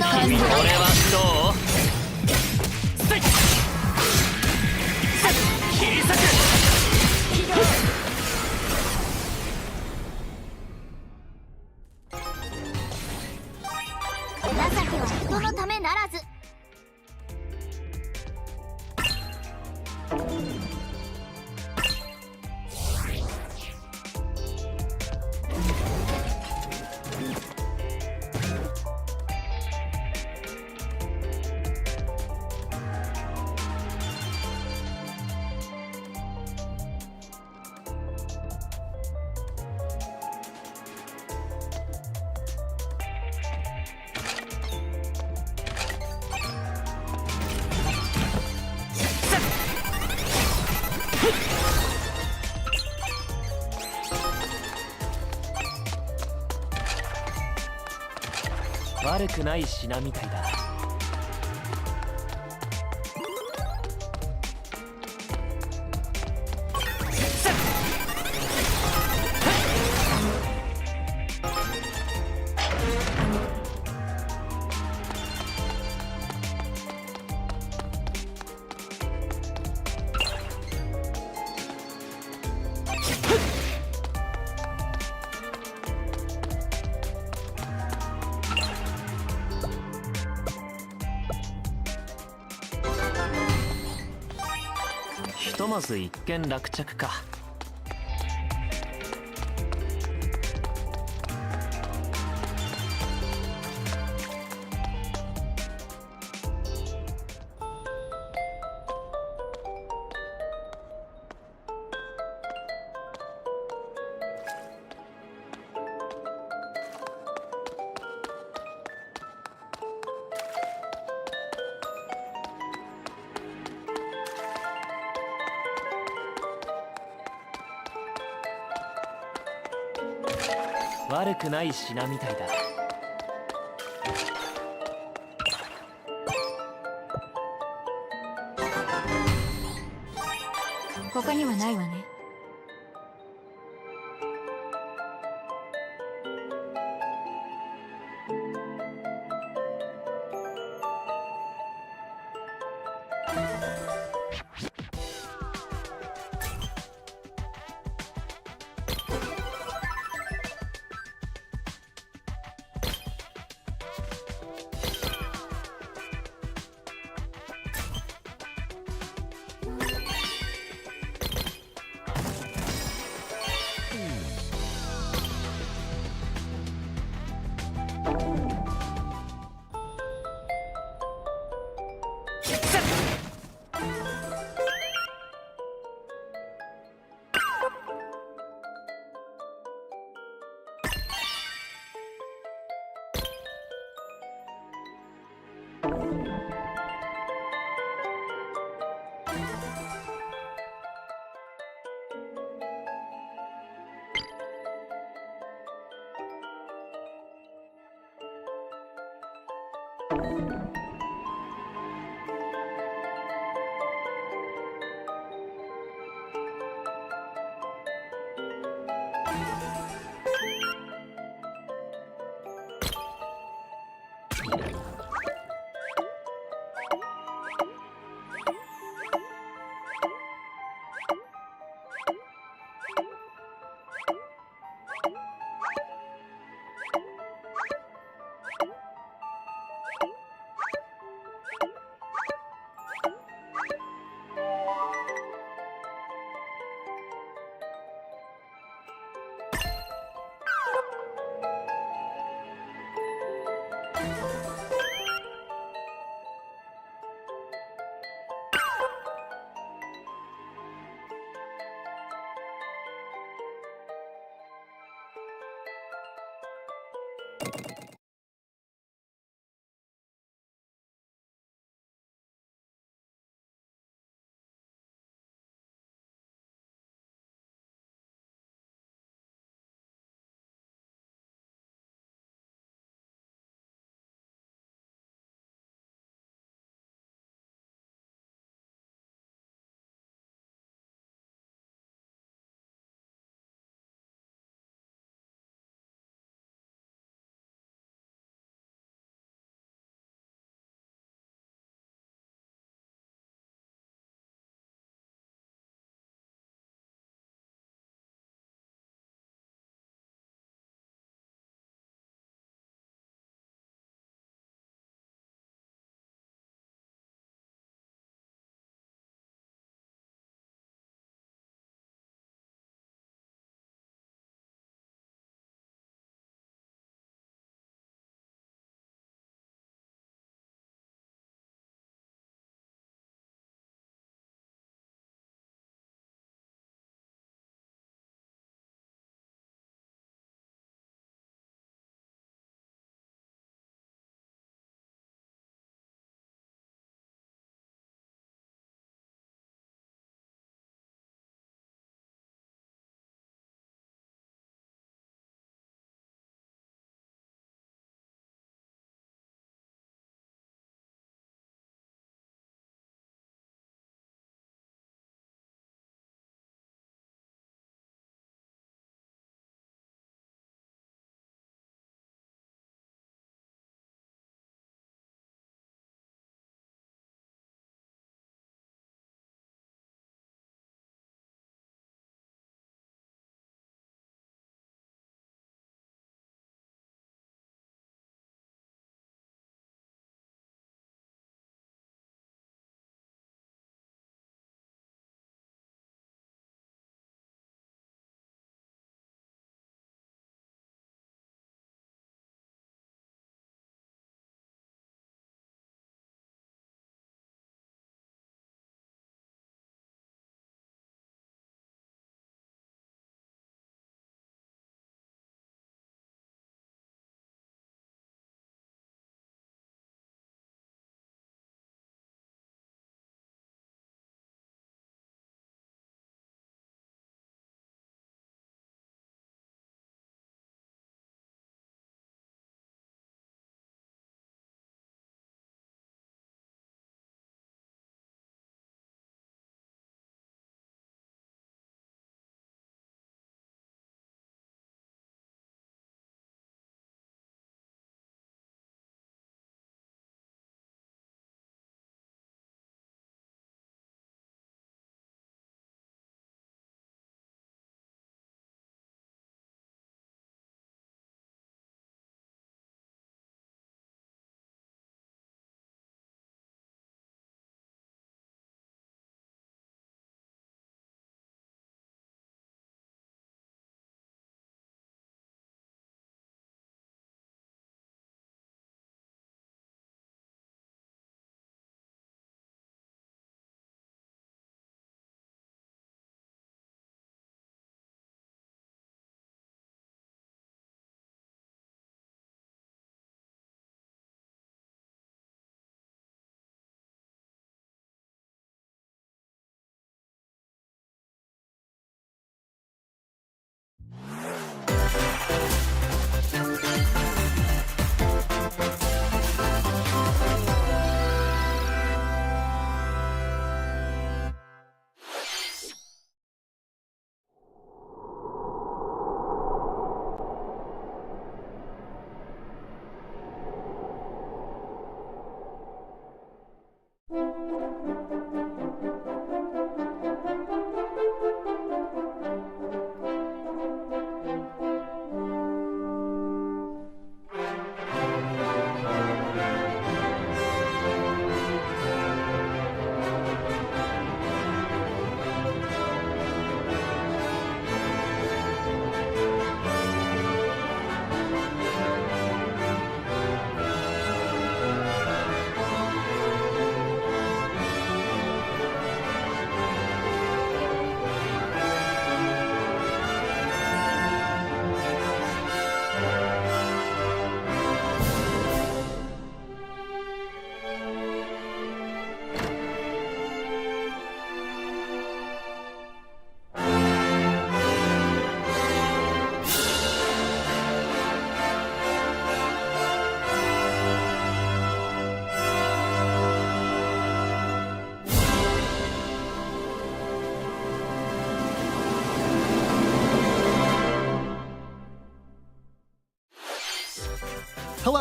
はどう？せい切り裂く。情けは人のためならず。悪くない品みたいだ。ひとまず一件落着か。悪くない品みたいだ。他にはないわね。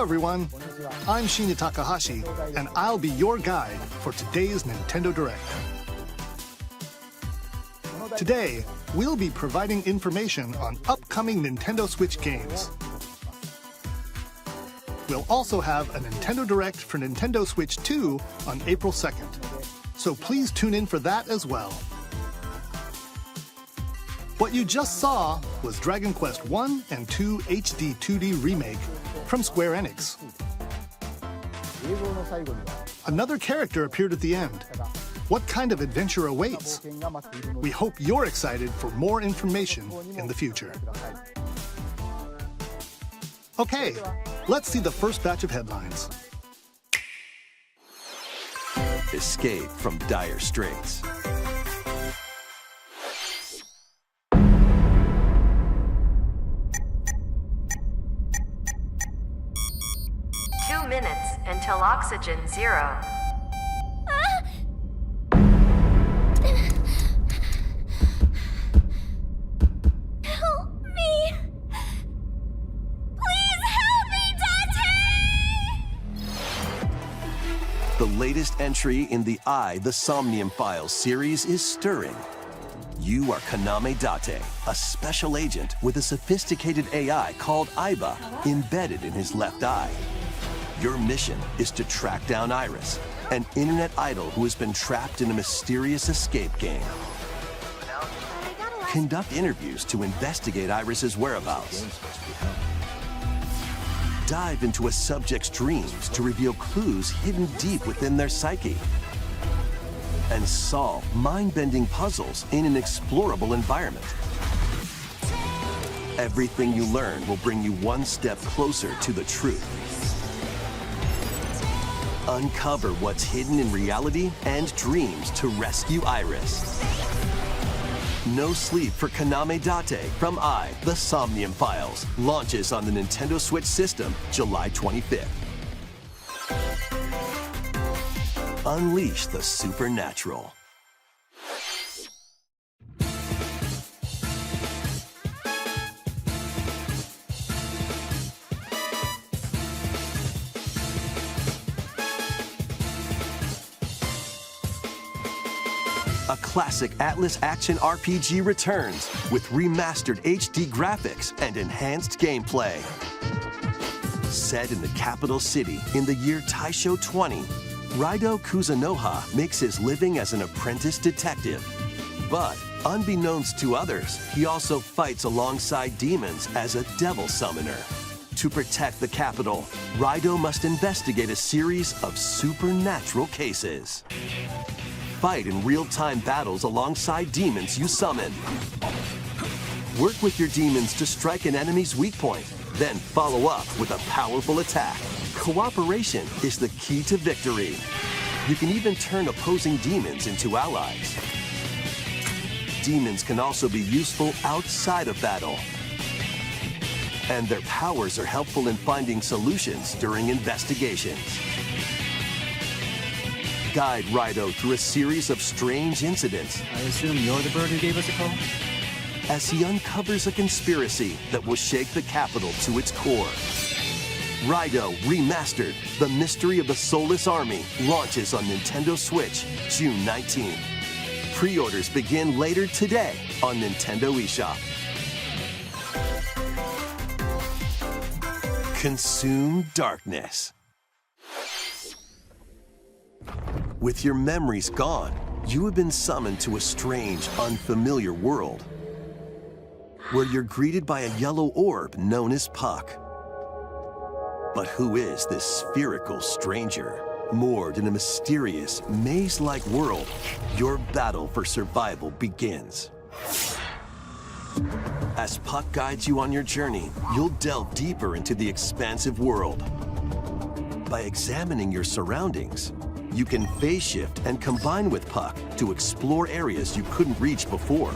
Hello everyone, I'm Shinya Takahashi, and I'll be your guide for today's Nintendo Direct. Today, we'll be providing information on upcoming Nintendo Switch games. We'll also have a Nintendo Direct for Nintendo Switch 2 on April 2nd, so please tune in for that as well. What you just saw was Dragon Quest 1 and 2 HD 2D Remake from Square Enix. Another character appeared at the end. What kind of adventure awaits? We hope you're excited for more information in the future. Okay, let's see the first batch of headlines. Escape from dire straits. Minutes until oxygen 0. Help me! Please help me, Dante! The latest entry in the The Somnium Files series is stirring. You are Kaname Date, a special agent with a sophisticated AI called Aiba embedded in his left eye. Your mission is to track down Iris, an internet idol who has been trapped in a mysterious escape game. Conduct interviews to investigate Iris's whereabouts. Dive into a subject's dreams to reveal clues hidden deep within their psyche. And solve mind-bending puzzles in an explorable environment. Everything you learn will bring you one step closer to the truth. Uncover what's hidden in reality and dreams to rescue Iris. No Sleep for Kaname Date from The Somnium Files launches on the Nintendo Switch system July 25th. Unleash the supernatural. A classic Atlas action RPG returns with remastered HD graphics and enhanced gameplay. Set in the capital city in the year Taisho 20, Raido Kuzunoha makes his living as an apprentice detective. But unbeknownst to others, he also fights alongside demons as a devil summoner. To protect the capital, Raido must investigate a series of supernatural cases. Fight in real-time battles alongside demons you summon. Work with your demons to strike an enemy's weak point, then follow up with a powerful attack. Cooperation is the key to victory. You can even turn opposing demons into allies. Demons can also be useful outside of battle. And their powers are helpful in finding solutions during investigations. Guide Raido through a series of strange incidents. I assume you're the bird who gave us a call? As he uncovers a conspiracy that will shake the capital to its core. Raido Remastered, The Mystery of the Soulless Army, launches on Nintendo Switch June 19th. Pre-orders begin later today on Nintendo eShop. Consume darkness. With your memories gone, you have been summoned to a strange, unfamiliar world, where you're greeted by a yellow orb known as Puck. But who is this spherical stranger? Moored in a mysterious, maze-like world, your battle for survival begins. As Puck guides you on your journey, you'll delve deeper into the expansive world. By examining your surroundings, you can phase shift and combine with Puck to explore areas you couldn't reach before.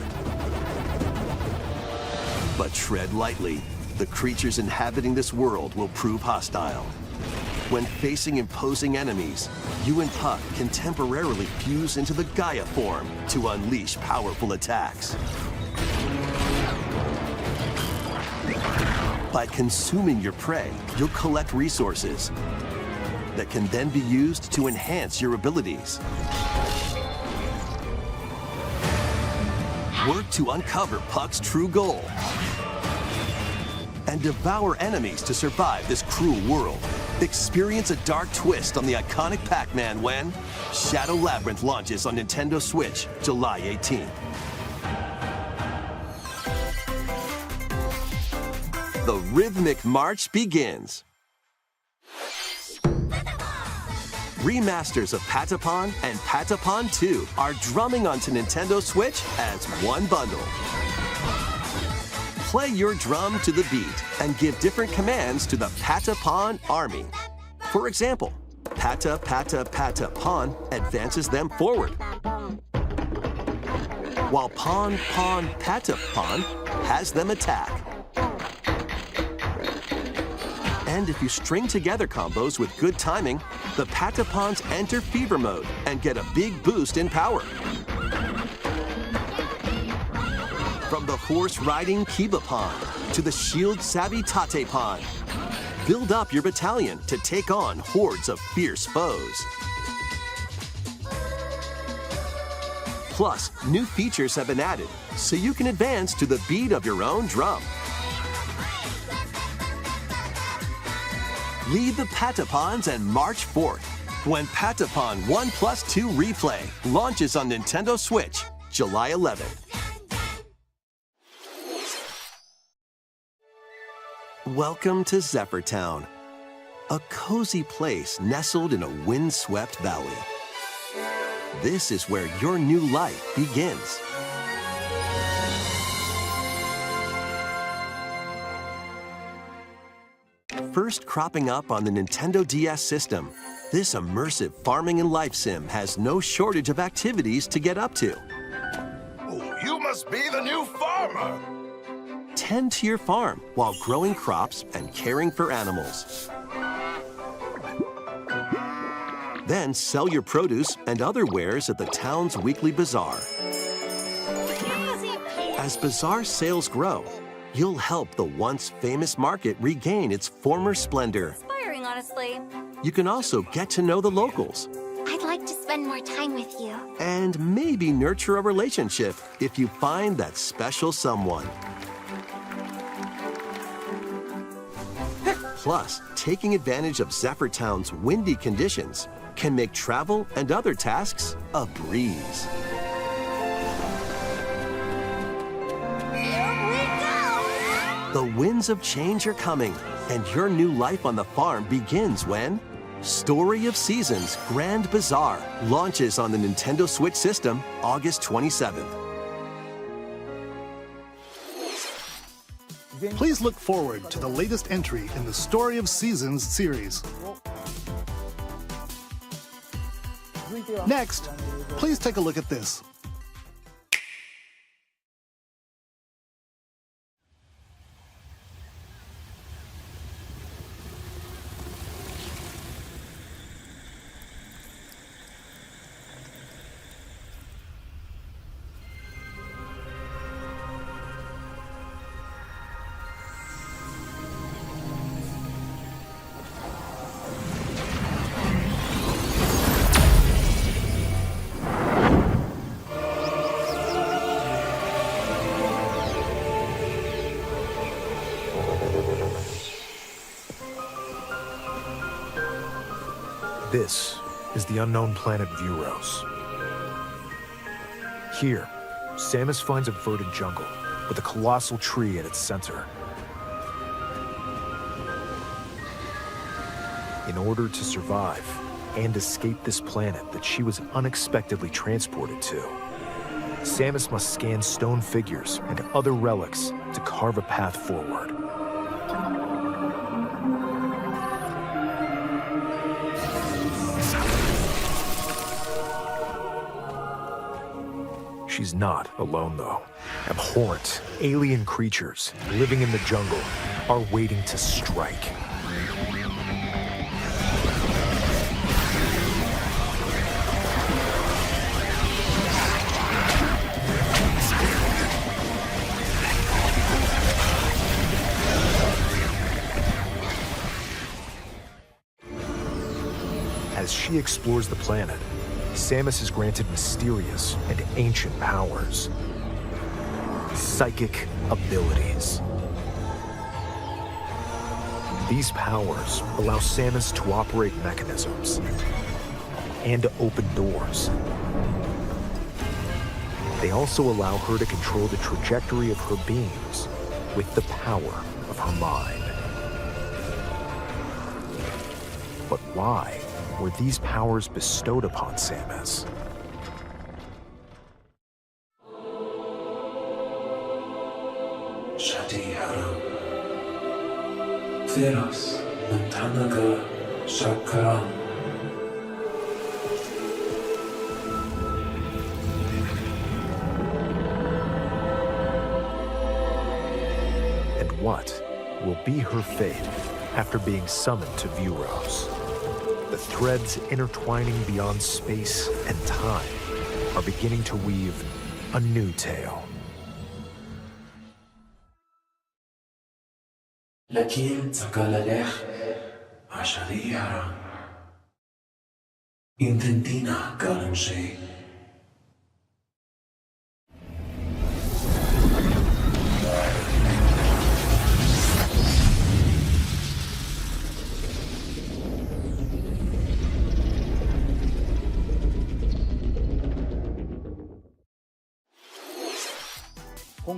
But tread lightly. The creatures inhabiting this world will prove hostile. When facing imposing enemies, you and Puck can temporarily fuse into the Gaia form to unleash powerful attacks. By consuming your prey, you'll collect resources that can then be used to enhance your abilities. Work to uncover Puck's true goal and devour enemies to survive this cruel world. Experience a dark twist on the iconic Pac-Man when Shadow Labyrinth launches on Nintendo Switch, July 18th. The rhythmic march begins. Remasters of Patapon and Patapon 2 are drumming onto Nintendo Switch as one bundle. Play your drum to the beat and give different commands to the Patapon army. For example, Pata Pata Pata Pon advances them forward, while Pon Pon Patapon has them attack. And if you string together combos with good timing, the Patapons enter fever mode and get a big boost in power. From the horse-riding Kibapon to the shield-savvy Tatepon, build up your battalion to take on hordes of fierce foes. Plus, new features have been added, so you can advance to the beat of your own drum. Lead the Patapons and march forth when Patapon 1+2 Replay launches on Nintendo Switch, July 11th. Welcome to Zephyr Town, a cozy place nestled in a windswept valley. This is where your new life begins. First cropping up on the Nintendo DS system, this immersive farming and life sim has no shortage of activities to get up to. Oh, you must be the new farmer! Tend to your farm while growing crops and caring for animals. Then sell your produce and other wares at the town's weekly bazaar. As bazaar sales grow, you'll help the once famous market regain its former splendor. Inspiring, honestly. You can also get to know the locals I'd like to spend more time with you. and maybe nurture a relationship if you find that special someone. Plus, taking advantage of Zephyr Town's windy conditions can make travel and other tasks a breeze. Here we go! The winds of change are coming, and your new life on the farm begins when Story of Seasons Grand Bazaar launches on the Nintendo Switch system August 27th. Please look forward to the latest entry in the Story of Seasons series. Next, please take a look at this. This is the unknown planet Vuros. Here, Samus finds a verdant jungle with a colossal tree at its center. In order to survive and escape this planet that she was unexpectedly transported to, Samus must scan stone figures and other relics to carve a path forward. She's not alone, though. Abhorrent, alien creatures living in the jungle are waiting to strike. he explores the planet, Samus is granted mysterious and ancient powers. Psychic abilities. These powers allow Samus to operate mechanisms and to open doors. They also allow her to control the trajectory of her beams with the power of her mind. But why were these powers bestowed upon Samus? And what will be her fate after being summoned to Vuros? The threads intertwining beyond space and time are beginning to weave a new tale. لكن تقال عشرية intentina kalanshi.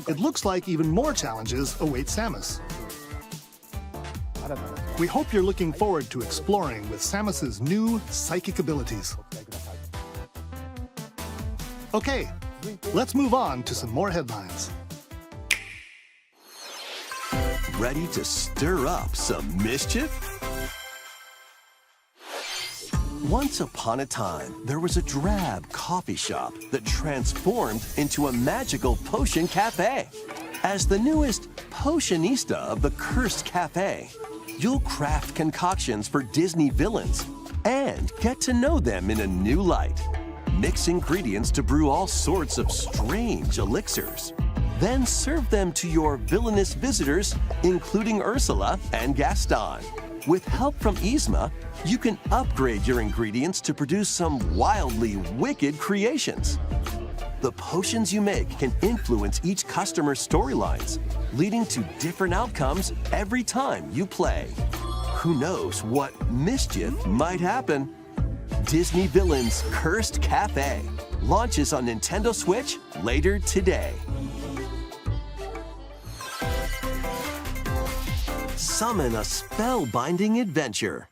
It looks like even more challenges await Samus. We hope you're looking forward to exploring with Samus's new psychic abilities. Okay, let's move on to some more headlines. Ready to stir up some mischief? Once upon a time, there was a drab coffee shop that transformed into a magical potion cafe. As the newest potionista of the cursed cafe, you'll craft concoctions for Disney villains and get to know them in a new light. Mix ingredients to brew all sorts of strange elixirs. Then serve them to your villainous visitors, including Ursula and Gaston. With help from Yzma, you can upgrade your ingredients to produce some wildly wicked creations. The potions you make can influence each customer's storylines, leading to different outcomes every time you play. Who knows what mischief might happen? Disney Villains Cursed Cafe launches on Nintendo Switch later today. Summon a spellbinding adventure.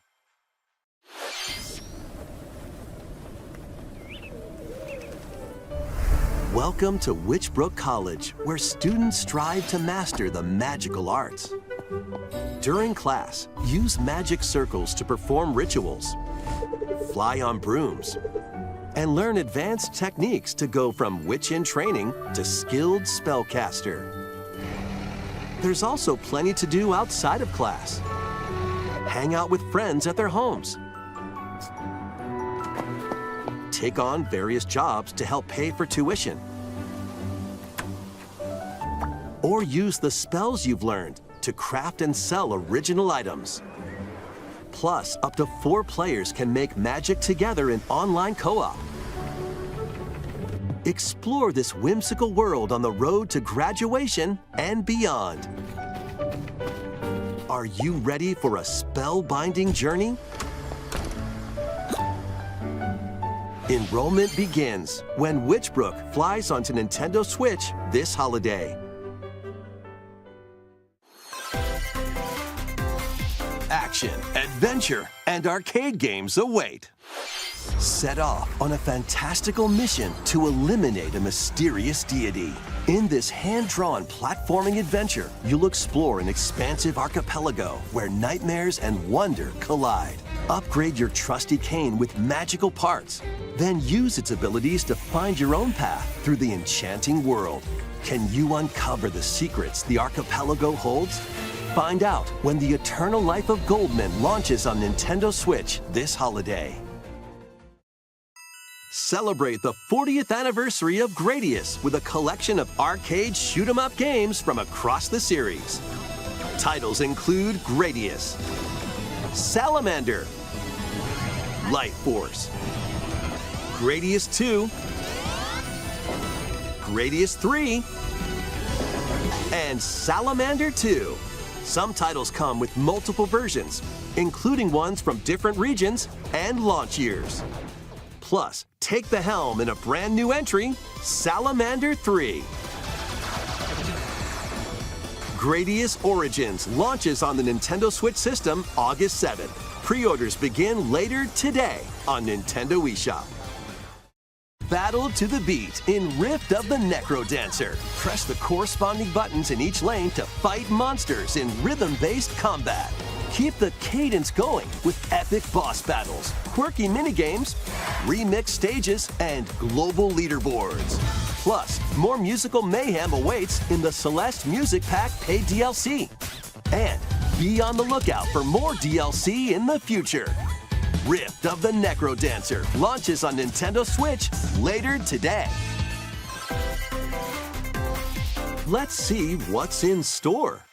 Welcome to Witchbrook College, where students strive to master the magical arts. During class, use magic circles to perform rituals, fly on brooms, and learn advanced techniques to go from witch in training to skilled spellcaster. There's also plenty to do outside of class. Hang out with friends at their homes. Take on various jobs to help pay for tuition. Or use the spells you've learned to craft and sell original items. Plus, up to 4 players can make magic together in online co-op. Explore this whimsical world on the road to graduation and beyond. Are you ready for a spellbinding journey? Enrollment begins when Witchbrook flies onto Nintendo Switch this holiday. Action, adventure, and arcade games await. Set off on a fantastical mission to eliminate a mysterious deity. In this hand-drawn platforming adventure, you'll explore an expansive archipelago where nightmares and wonder collide. Upgrade your trusty cane with magical parts, then use its abilities to find your own path through the enchanting world. Can you uncover the secrets the archipelago holds? Find out when The Eternal Life of Goldman launches on Nintendo Switch this holiday. Celebrate the 40th anniversary of Gradius with a collection of arcade shoot-'em-up games from across the series. Titles include Gradius, Salamander, Light Force, Gradius 2, Gradius 3, and Salamander 2. Some titles come with multiple versions, including ones from different regions and launch years. Plus, take the helm in a brand new entry, Salamander 3. Gradius Origins launches on the Nintendo Switch system August 7th. Pre-orders begin later today on Nintendo eShop. Battle to the beat in Rift of the Necro Dancer. Press the corresponding buttons in each lane to fight monsters in rhythm-based combat. Keep the cadence going with epic boss battles, quirky minigames, remix stages, and global leaderboards. Plus, more musical mayhem awaits in the Celeste Music Pack paid DLC. And be on the lookout for more DLC in the future. Rift of the Necro Dancer launches on Nintendo Switch later today. Let's see what's in store.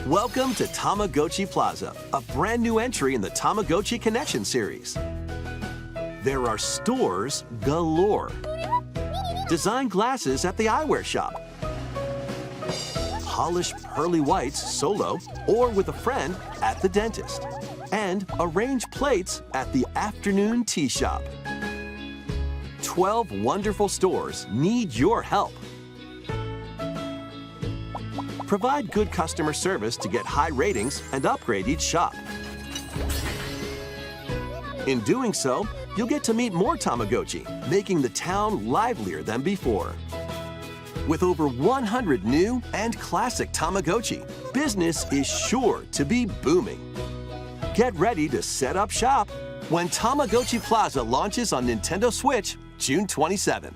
Welcome to Tamagotchi Plaza, a brand new entry in the Tamagotchi Connection series. There are stores galore. Design glasses at the eyewear shop. Polish pearly whites solo or with a friend at the dentist. And arrange plates at the afternoon tea shop. 12 wonderful stores need your help. Provide good customer service to get high ratings and upgrade each shop. In doing so, you'll get to meet more Tamagotchi, making the town livelier than before. With over 100 new and classic Tamagotchi, business is sure to be booming. Get ready to set up shop when Tamagotchi Plaza launches on Nintendo Switch June 27th.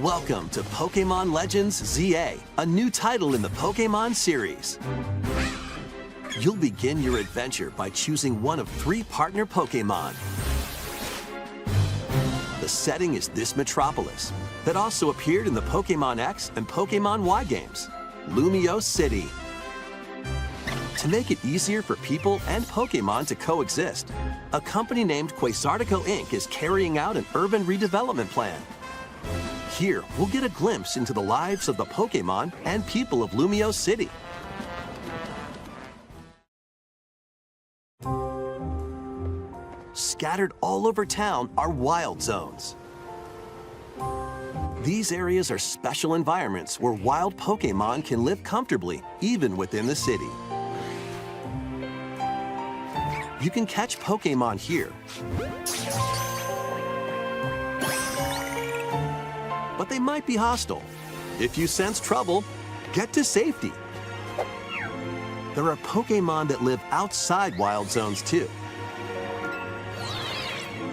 Welcome to Pokémon Legends ZA, a new title in the Pokémon series. You'll begin your adventure by choosing one of 3 partner Pokémon. The setting is this metropolis that also appeared in the Pokémon X and Pokémon Y games, Lumio City. To make it easier for people and Pokémon to coexist, a company named Quasartico Inc. is carrying out an urban redevelopment plan. Here, we'll get a glimpse into the lives of the Pokémon and people of Lumio City. Scattered all over town are wild zones. These areas are special environments where wild Pokémon can live comfortably, even within the city. You can catch Pokémon here. But they might be hostile. If you sense trouble, get to safety. There are Pokémon that live outside wild zones too.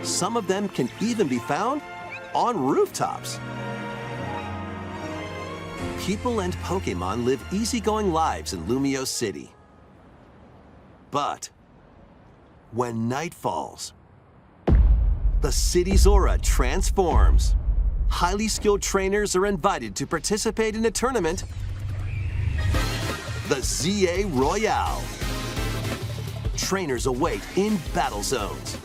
Some of them can even be found on rooftops. People and Pokémon live easygoing lives in Lumio City. But when night falls, the city's aura transforms. Highly skilled trainers are invited to participate in a tournament, the ZA Royale. Trainers await in battle zones.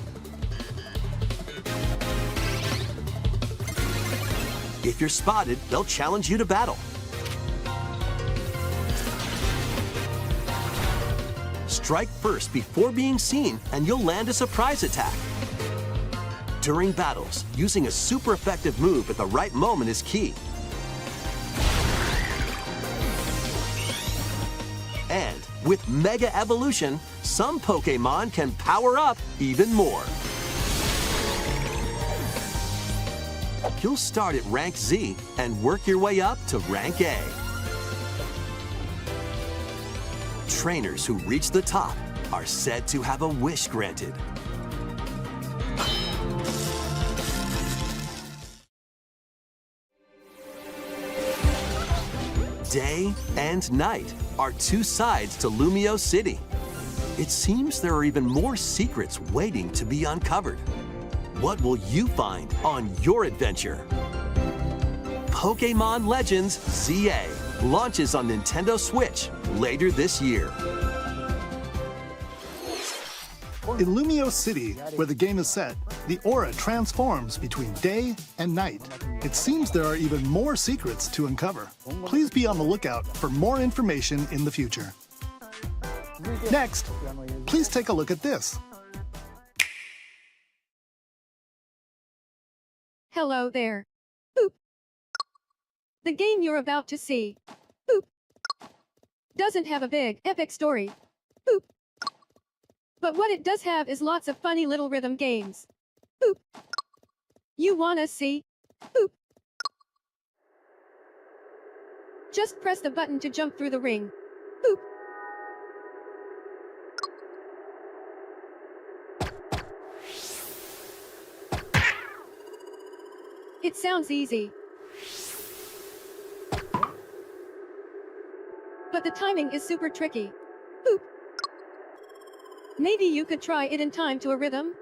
If you're spotted, they'll challenge you to battle. Strike first before being seen, and you'll land a surprise attack. During battles, using a super effective move at the right moment is key. And with Mega Evolution, some Pokémon can power up even more. You'll start at Rank Z and work your way up to Rank A. Trainers who reach the top are said to have a wish granted. Day and night are two sides to Lumio City. It seems there are even more secrets waiting to be uncovered. What will you find on your adventure? Pokémon Legends ZA launches on Nintendo Switch later this year. In Lumio City, where the game is set, the aura transforms between day and night. It seems there are even more secrets to uncover. Please be on the lookout for more information in the future. Next, please take a look at this. Hello there. Boop. The game you're about to see, boop, doesn't have a big, epic story. Boop. But what it does have is lots of funny little rhythm games. Boop. You wanna see? Boop. Just press the button to jump through the ring. Boop. It sounds easy. But the timing is super tricky. Boop. Maybe you could try it in time to a rhythm?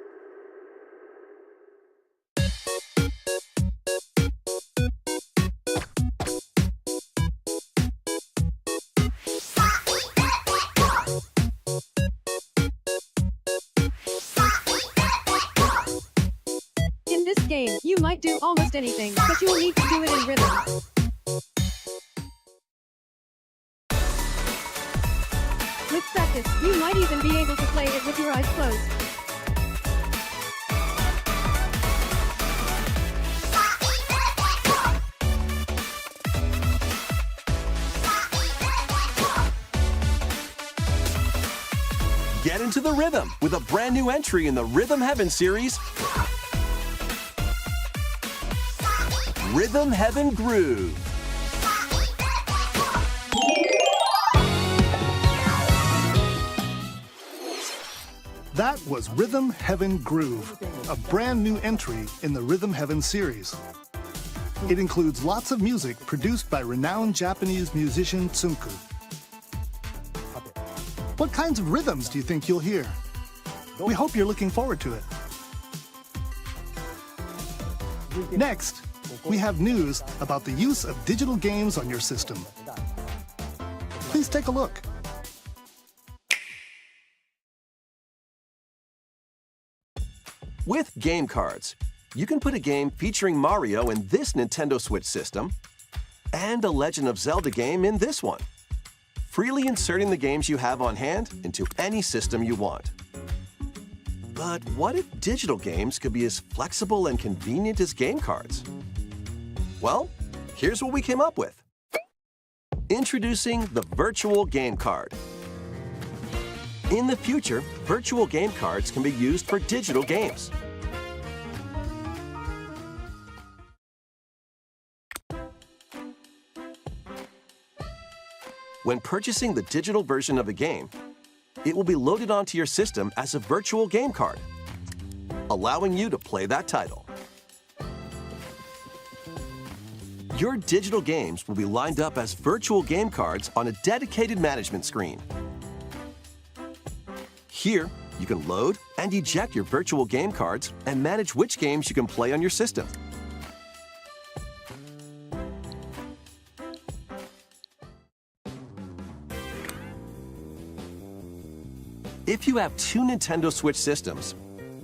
In this game, you might do almost anything, but you'll need to do it in rhythm. With practice, you might even be able to play it with your eyes closed. Get into the rhythm with a brand new entry in the Rhythm Heaven series, Rhythm Heaven Groove. That was Rhythm Heaven Groove, a brand new entry in the Rhythm Heaven series. It includes lots of music produced by renowned Japanese musician Tsunku. What kinds of rhythms do you think you'll hear? We hope you're looking forward to it. Next, we have news about the use of digital games on your system. Please take a look. With game cards, you can put a game featuring Mario in this Nintendo Switch system and a Legend of Zelda game in this one, freely inserting the games you have on hand into any system you want. But what if digital games could be as flexible and convenient as game cards? Well, here's what we came up with. Introducing the Virtual Game Card. In the future, virtual game cards can be used for digital games. When purchasing the digital version of a game, it will be loaded onto your system as a virtual game card, allowing you to play that title. Your digital games will be lined up as virtual game cards on a dedicated management screen. Here, you can load and eject your virtual game cards and manage which games you can play on your system. If you have two Nintendo Switch systems,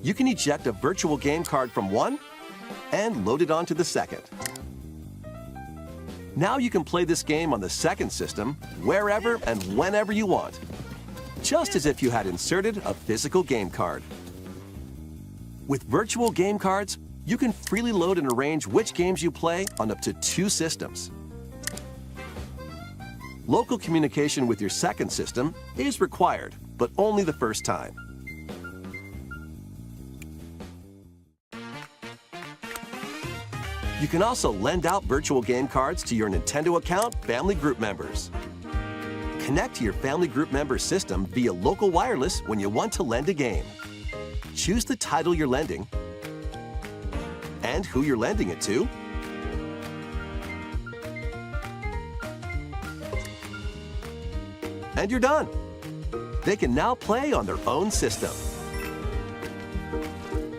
you can eject a virtual game card from one and load it onto the second. Now you can play this game on the second system wherever and whenever you want, just as if you had inserted a physical game card. With virtual game cards, you can freely load and arrange which games you play on up to two systems. Local communication with your second system is required, but only the first time. You can also lend out virtual game cards to your Nintendo account family group members. Connect to your family group member system via local wireless when you want to lend a game. Choose the title you're lending and who you're lending it to. and you're done. They can now play on their own system.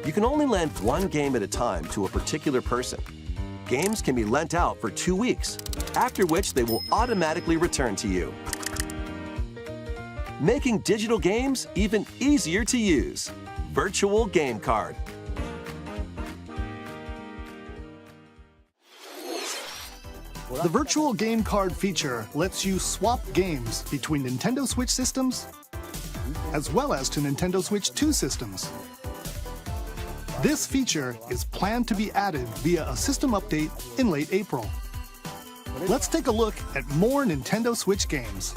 You can only lend one game at a time to a particular person. Games can be lent out for 2 weeks, after which they will automatically return to you, making digital games even easier to use. Virtual Game Card. The Virtual Game Card feature lets you swap games between Nintendo Switch systems as well as to Nintendo Switch 2 systems. This feature is planned to be added via a system update in late April. Let's take a look at more Nintendo Switch games.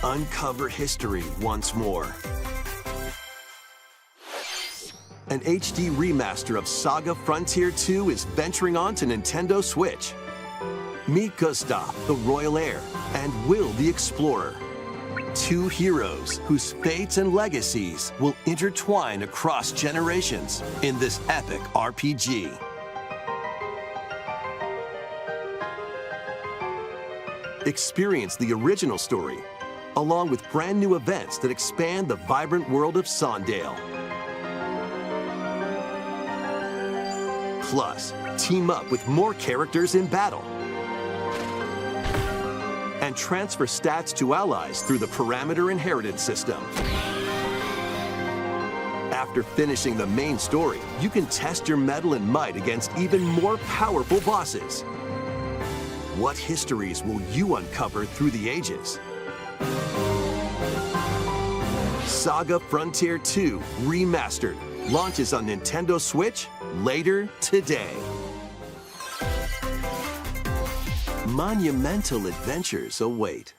Uncover history once more. An HD remaster of Saga Frontier 2 is venturing onto Nintendo Switch. Meet Gustav, the royal heir, and Will the explorer. Two heroes whose fates and legacies will intertwine across generations in this epic RPG. Experience the original story, along with brand new events that expand the vibrant world of Sondale. Plus, team up with more characters in battle. And transfer stats to allies through the parameter inheritance system. After finishing the main story, you can test your mettle and might against even more powerful bosses. What histories will you uncover through the ages? Saga Frontier 2 Remastered launches on Nintendo Switch later today. Monumental adventures await.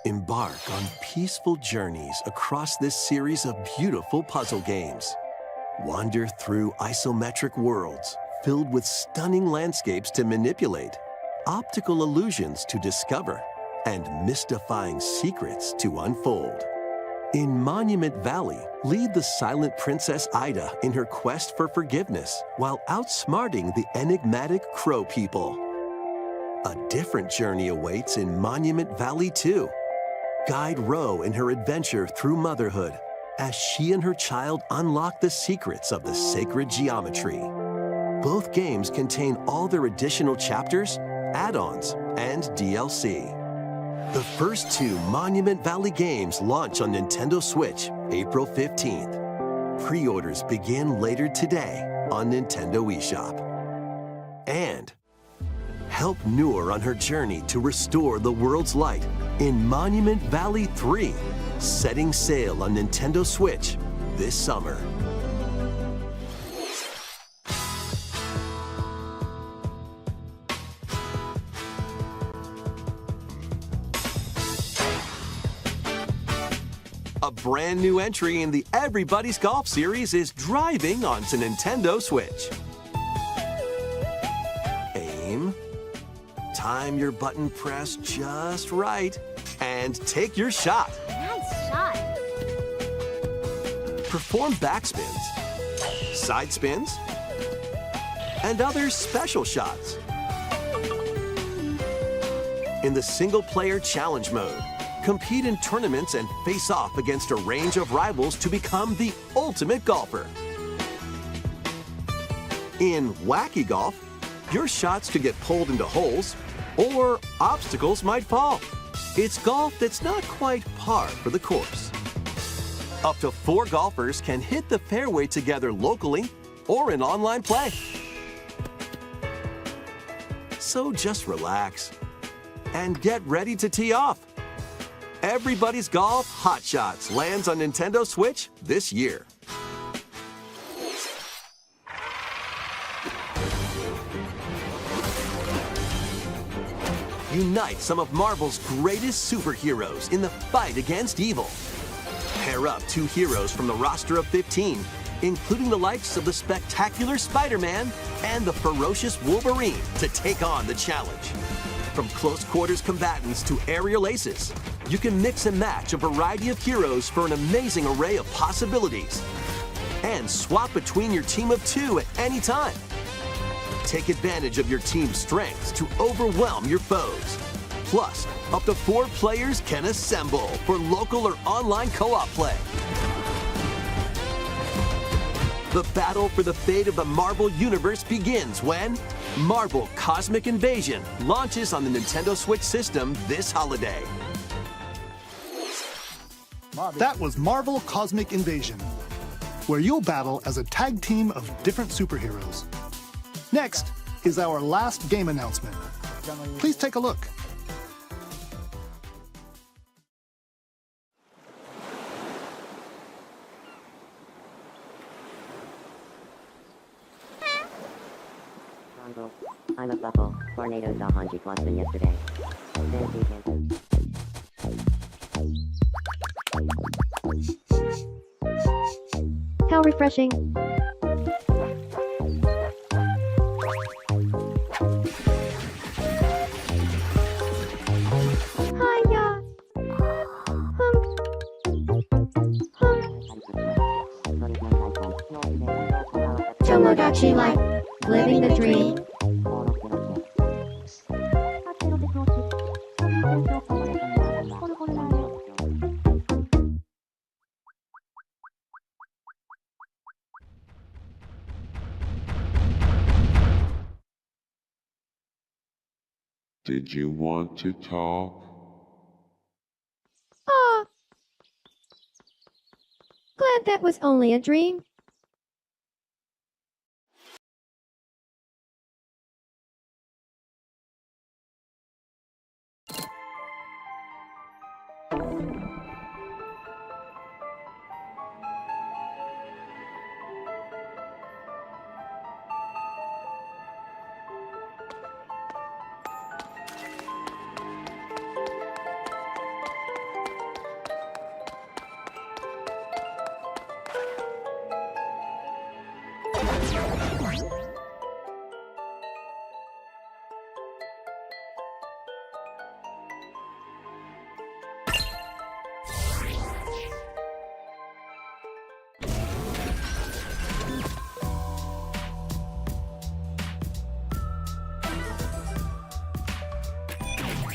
Embark on peaceful journeys across this series of beautiful puzzle games. Wander through isometric worlds filled with stunning landscapes to manipulate, optical illusions to discover, and mystifying secrets to unfold. In Monument Valley, lead the silent Princess Ida in her quest for forgiveness while outsmarting the enigmatic Crow people. A different journey awaits in Monument Valley 2. Guide Ro in her adventure through motherhood as she and her child unlock the secrets of the sacred geometry. Both games contain all their additional chapters, add-ons, and DLC. The first two Monument Valley games launch on Nintendo Switch April 15th. Pre-orders begin later today on Nintendo eShop. And help Noor on her journey to restore the world's light in Monument Valley 3, setting sail on Nintendo Switch this summer. A brand new entry in the Everybody's Golf series is driving onto Nintendo Switch. Aim, time your button press just right, and take your shot. Nice shot. Perform backspins, side spins, and other special shots. In the single-player challenge mode, compete in tournaments and face off against a range of rivals to become the ultimate golfer. In wacky golf, your shots could get pulled into holes, or obstacles might fall. It's golf that's not quite par for the course. Up to 4 golfers can hit the fairway together locally or in online play. So just relax and get ready to tee off. Everybody's Golf Hot Shots lands on Nintendo Switch this year. Unite some of Marvel's greatest superheroes in the fight against evil. Pair up 2 heroes from the roster of 15, including the likes of the spectacular Spider-Man and the ferocious Wolverine, to take on the challenge. From close quarters combatants to aerial aces, you can mix and match a variety of heroes for an amazing array of possibilities. And swap between your team of 2 at any time. Take advantage of your team's strengths to overwhelm your foes. Plus, up to 4 players can assemble for local or online co-op play. The battle for the fate of the Marvel Universe begins when Marvel Cosmic Invasion launches on the Nintendo Switch system this holiday. That was Marvel Cosmic Invasion, where you'll battle as a tag team of different superheroes. Next is our last game announcement. Please take a look. I'm a buckle. Tornadoes off on G+ than yesterday. How refreshing. Hiya. Tomodachi Life. Living the dream. Did you want to talk? Aw. Glad that was only a dream.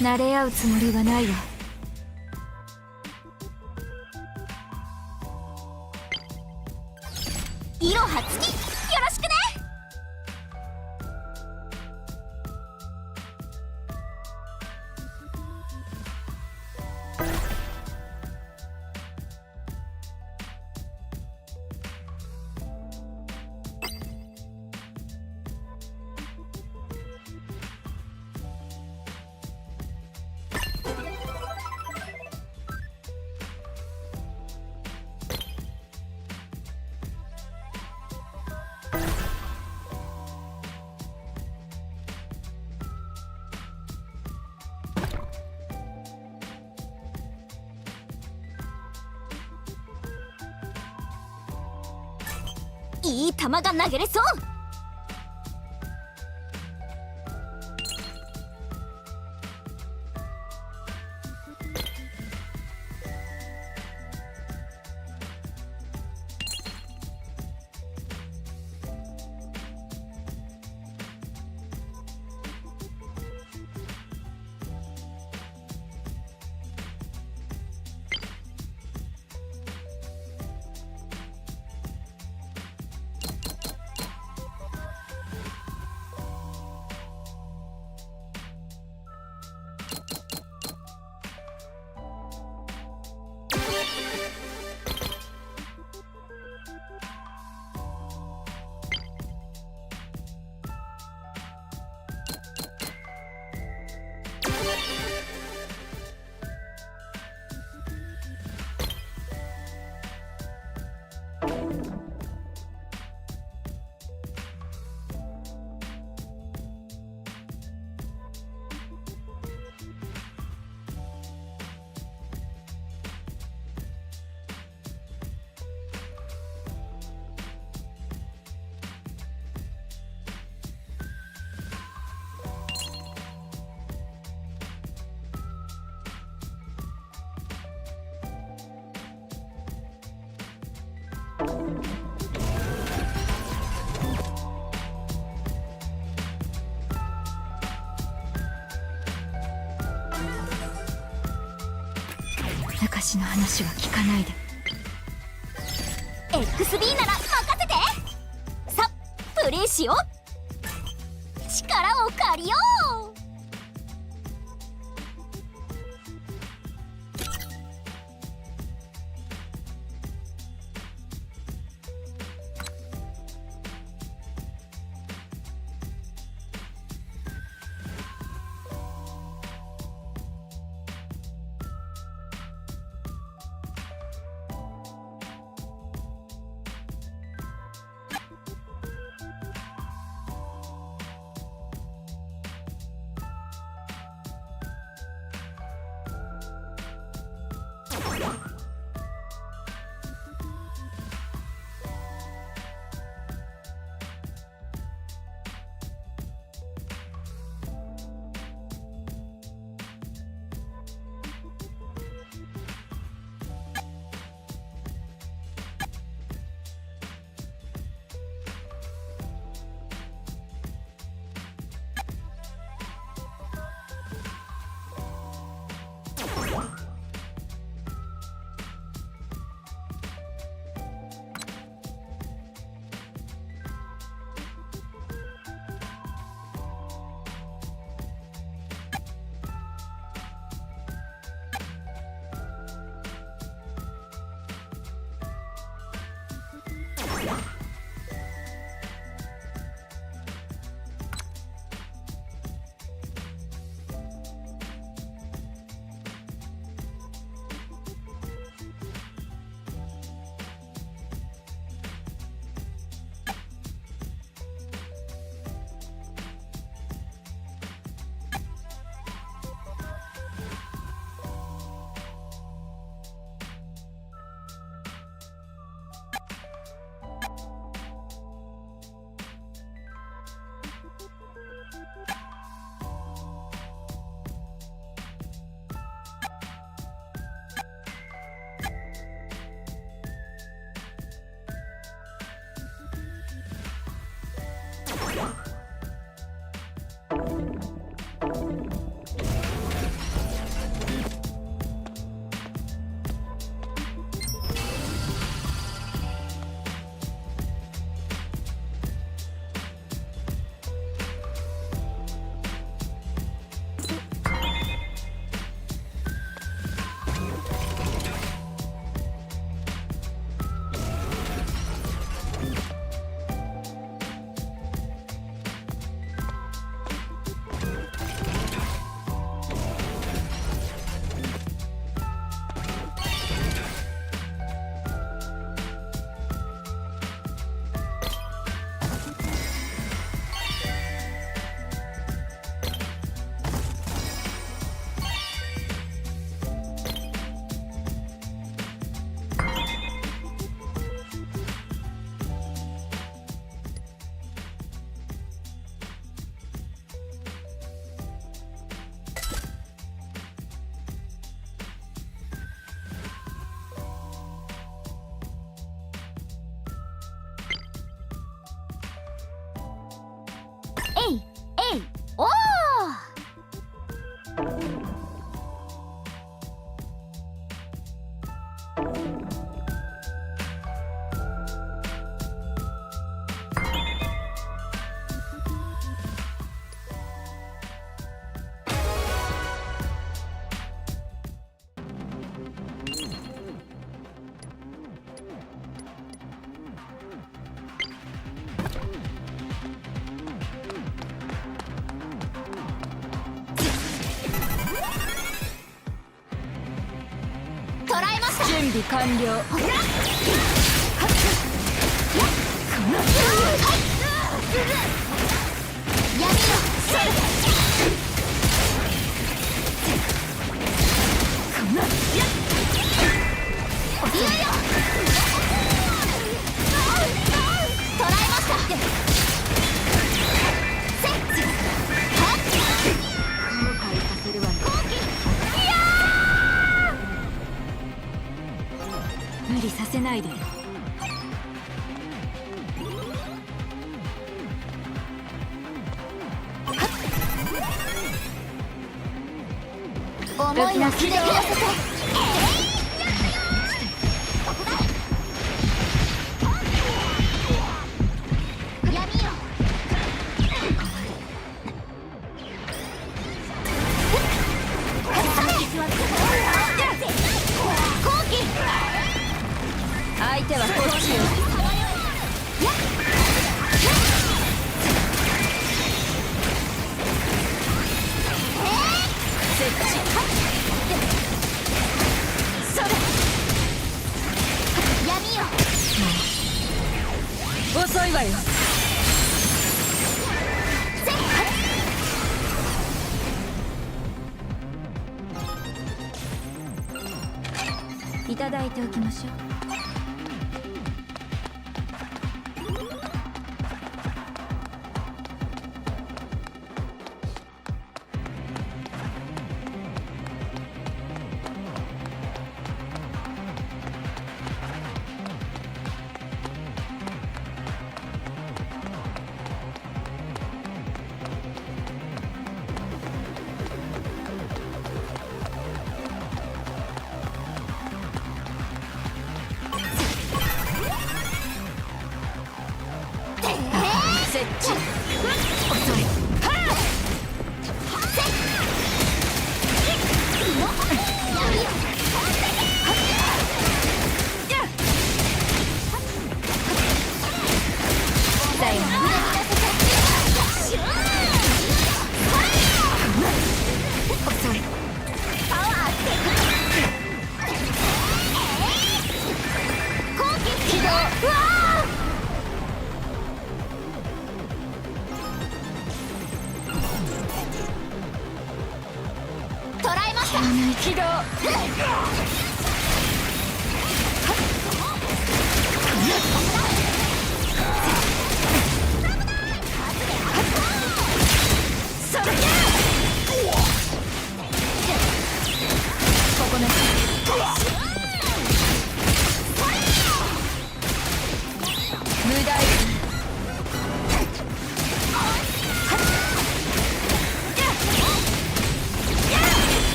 慣れ合うつもりはないわ。いろはつき、よろしくね。いい球が投げれそう。私の話は聞かないで。 XB なら任せて。さあプレイしよう。力を借りよう。おー。準備完了。無理させないでよ。思いを聞いてください。遅いわよ。いただいておきましょう。設置。遅い。起動。それここね。無駄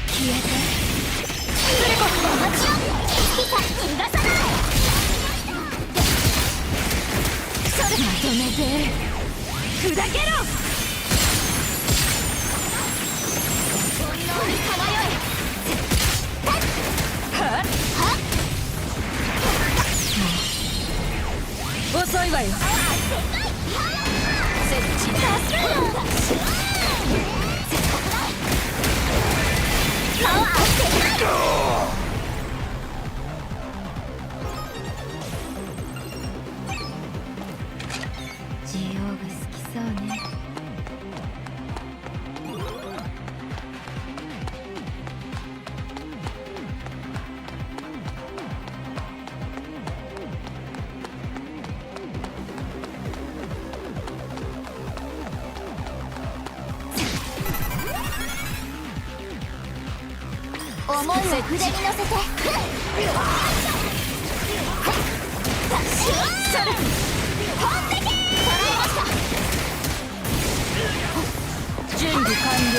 消えて。それまとめて砕けろ。遅いわよ。設置。ジオウが好きそうね。思いを筆に乗せて。準備完了。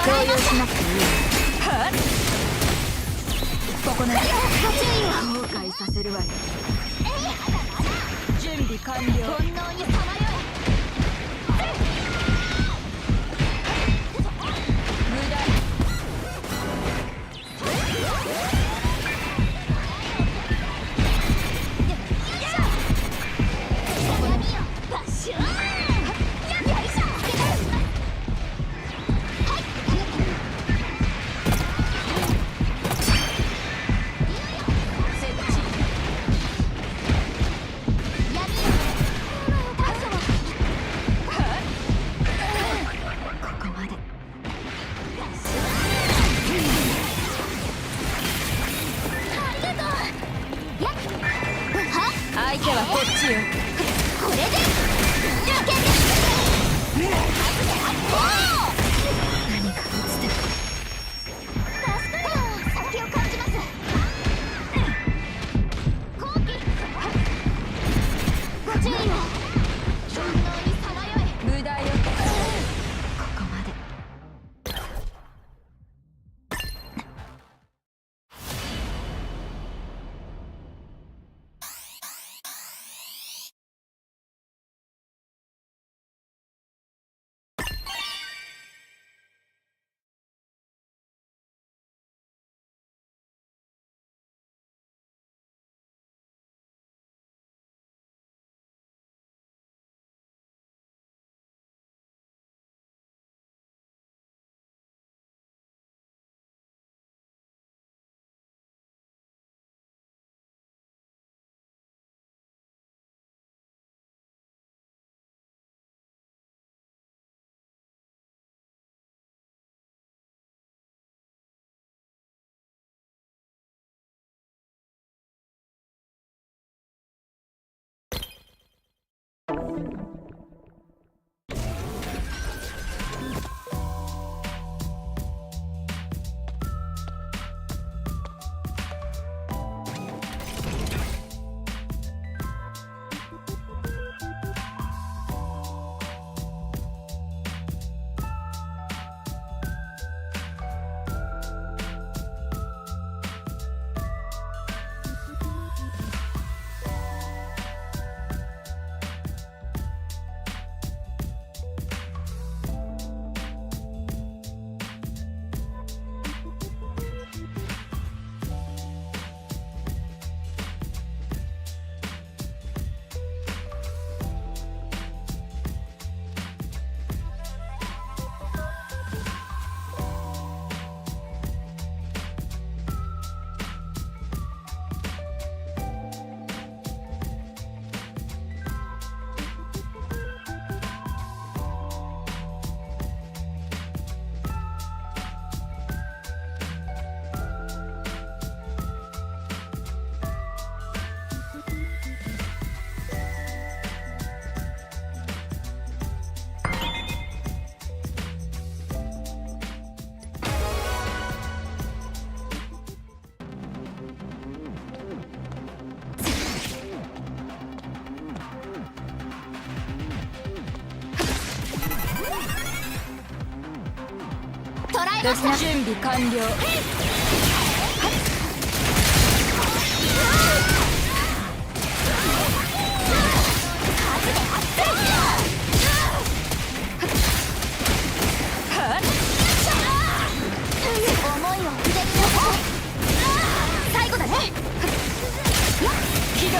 動揺しなくていい。ここね。後悔させるわよ。準備完了。本能にさまよえ。無駄。バッシュー。ました準備完了。思いを筆に乗せて最後だね。起動。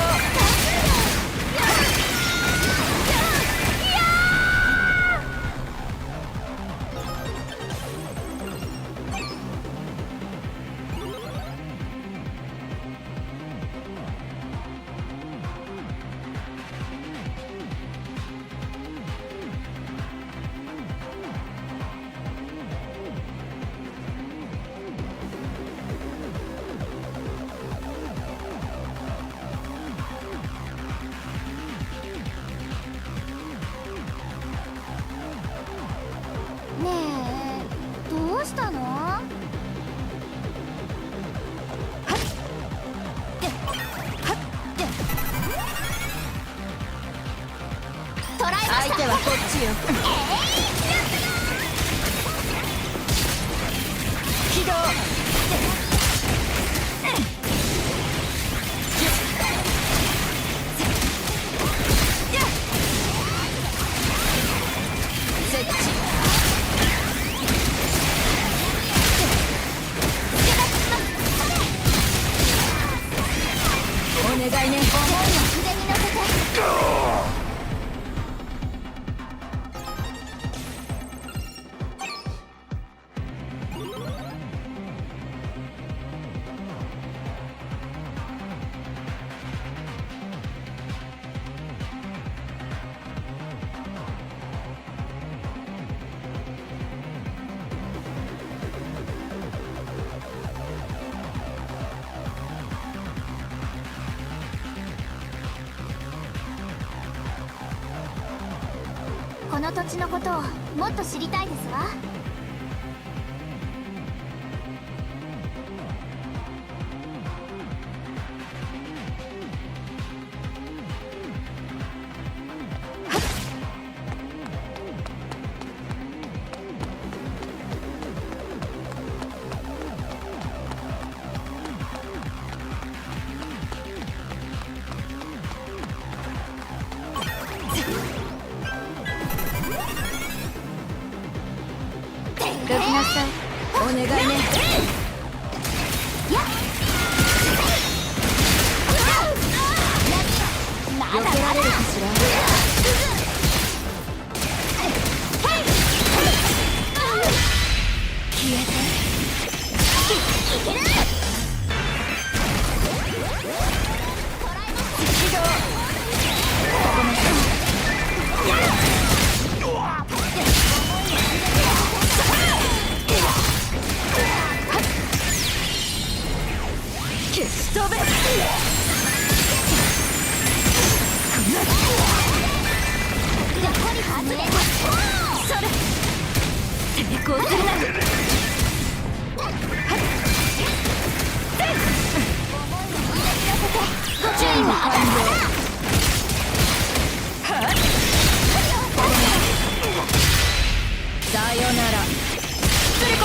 ねえ、どうしたの？捕らえました。相手はこっちよ。起動。設置。お願いね。思いを筆に乗せて。この土地のことをもっと知りたいですわ。どきなさい。お願いね。避けられるかしら。消えて。いける。起動。この消し飛べ。残り外れ。それ成功するな。注意は完了。さよなら。スリコ。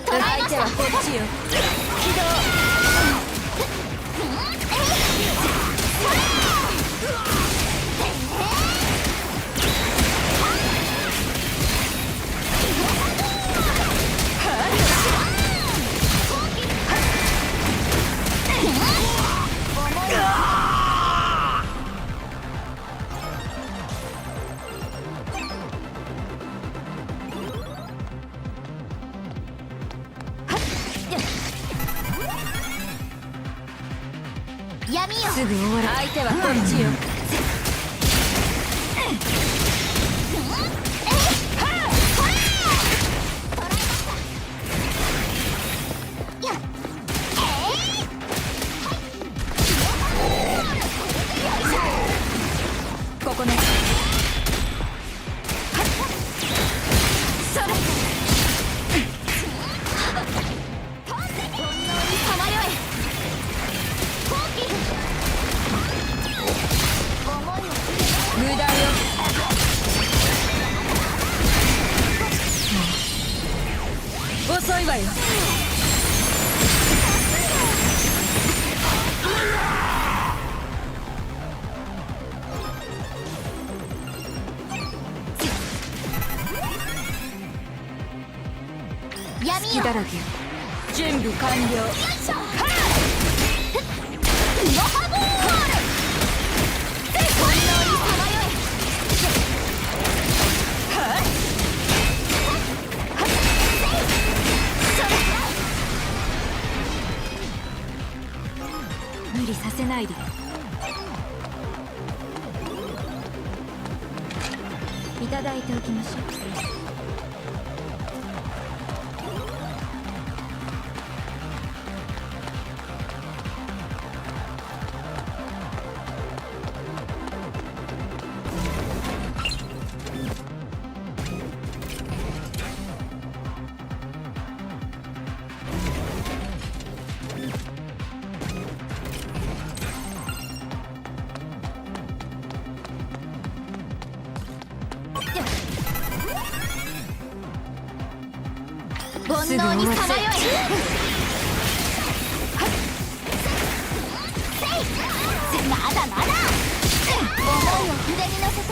相手はこっちよ。起動。闇よ。すぐ終わる。相手はこっちよ。遅いわよ。闇だらけ。準備完了。よいしょ。ノハボール。本能にさまよえ。無理させないで。いただいておきましょう。煩悩にさまよえ。まだまだ。思いを筆に乗せて。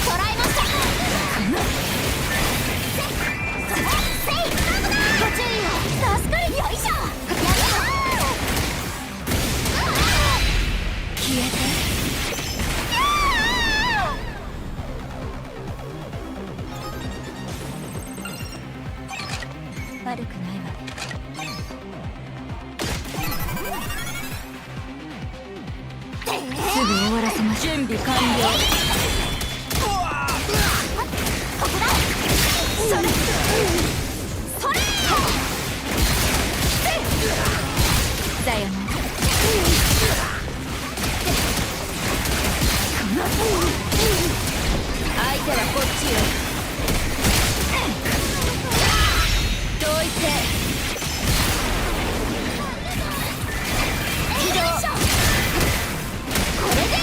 捕らえました。ご注意を。助かる。よいしょ。消えて。悪くないわね。すぐ終わらせます。準備完了。ここだ。それ。それ。さよなら。相手はこっちよ。どいて。起動。これで。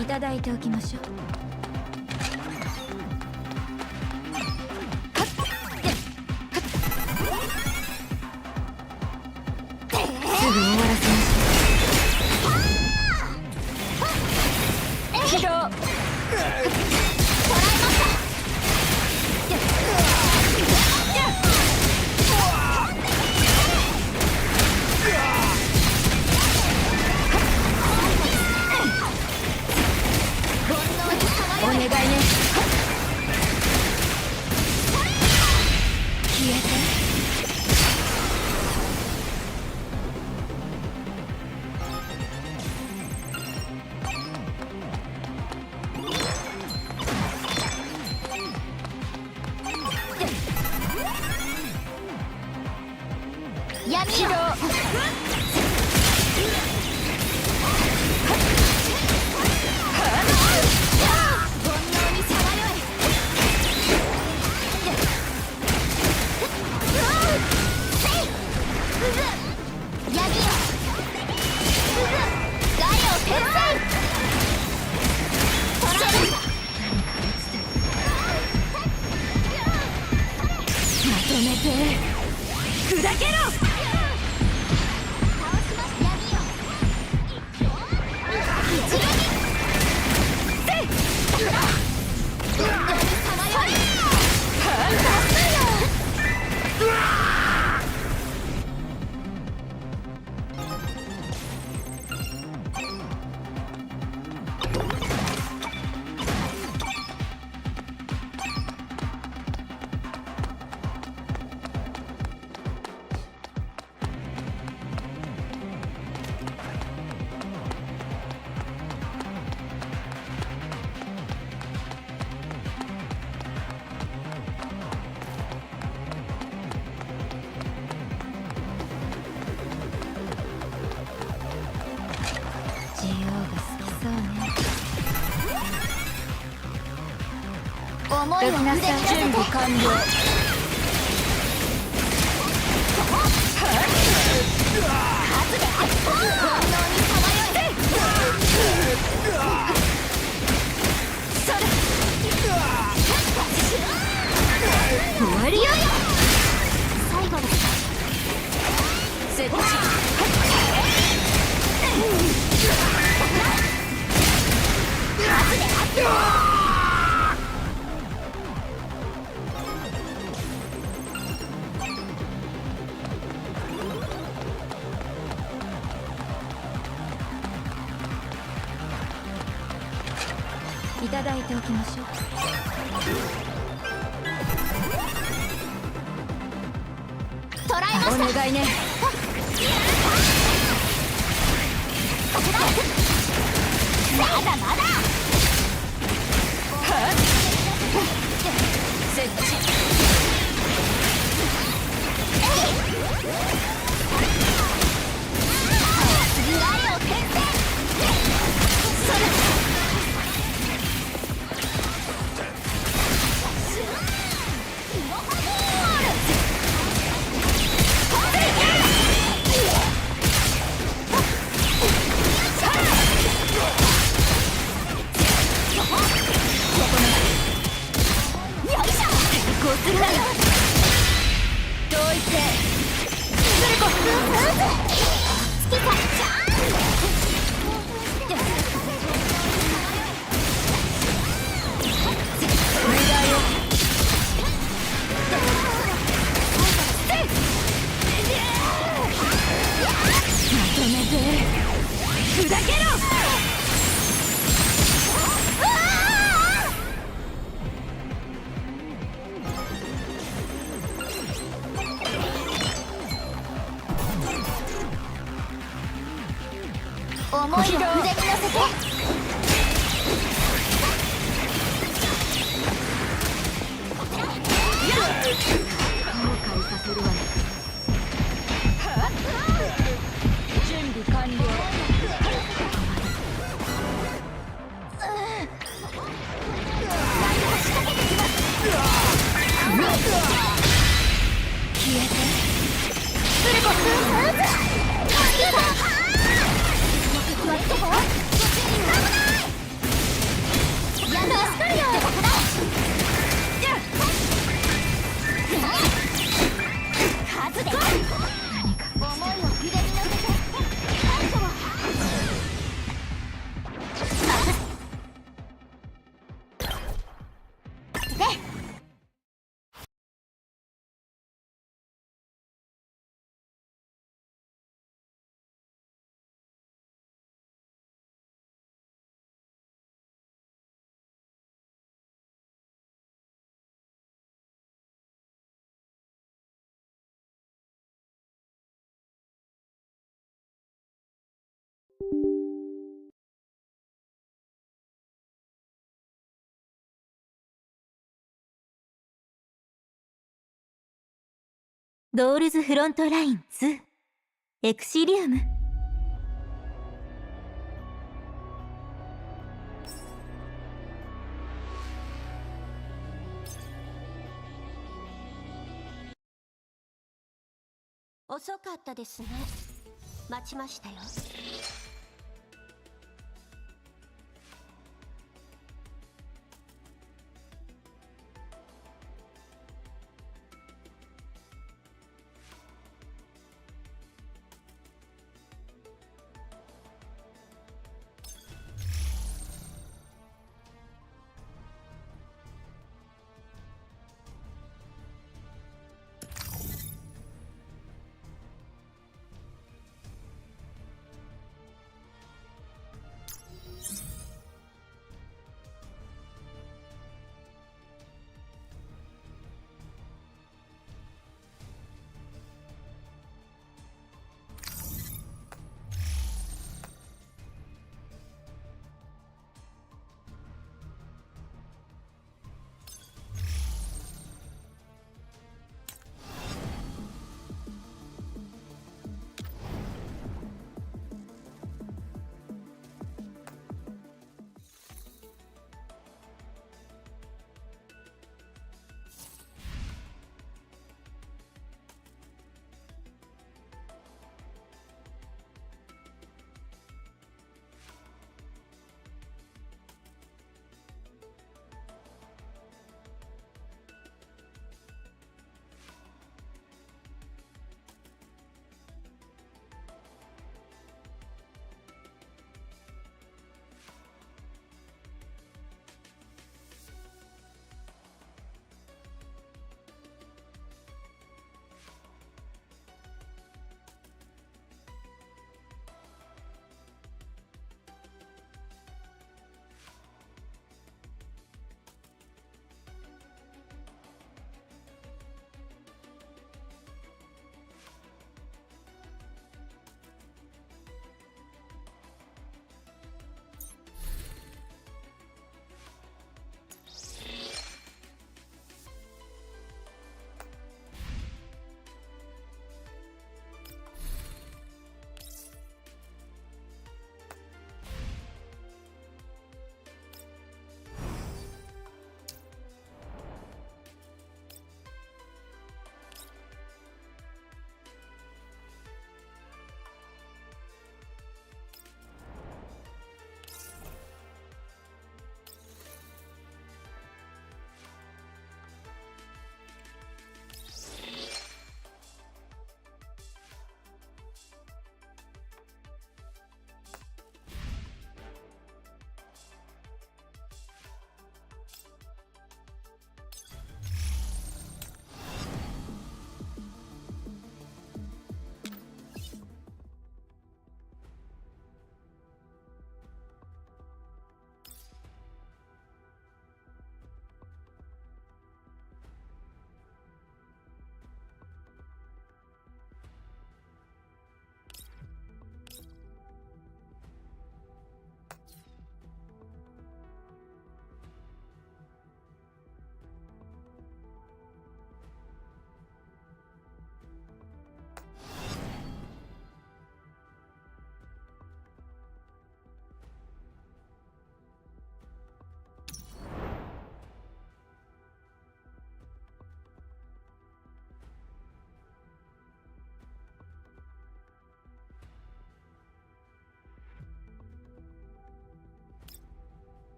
いただいておきましょう。すぐ終わらせましょう。起動。捕らえました。お願いね。消えて。闇を。まとめて砕けろ。どきなさい。準備完了。終わりよ。最後だ。設置。いただいておきましょう。捕らえました。お願いね。まだまだ。設置。次我を転生。それ。思いを筆に乗せて。後悔させるわね。準備完了。消えて。スルコドールズフロントライン2エクシリウム。遅かったですね。待ちましたよ。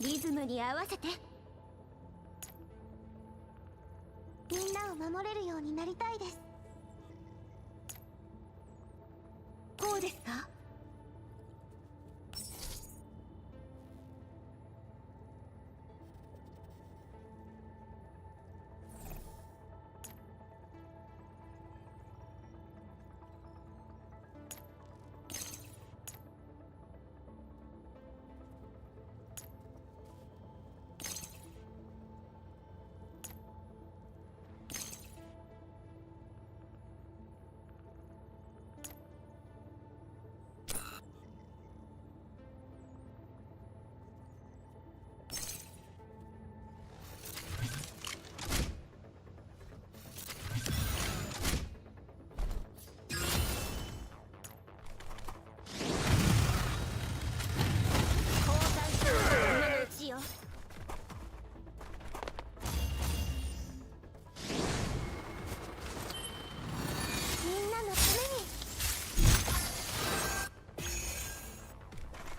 リズムに合わせて。みんなを守れるようになりたいです。こうですか？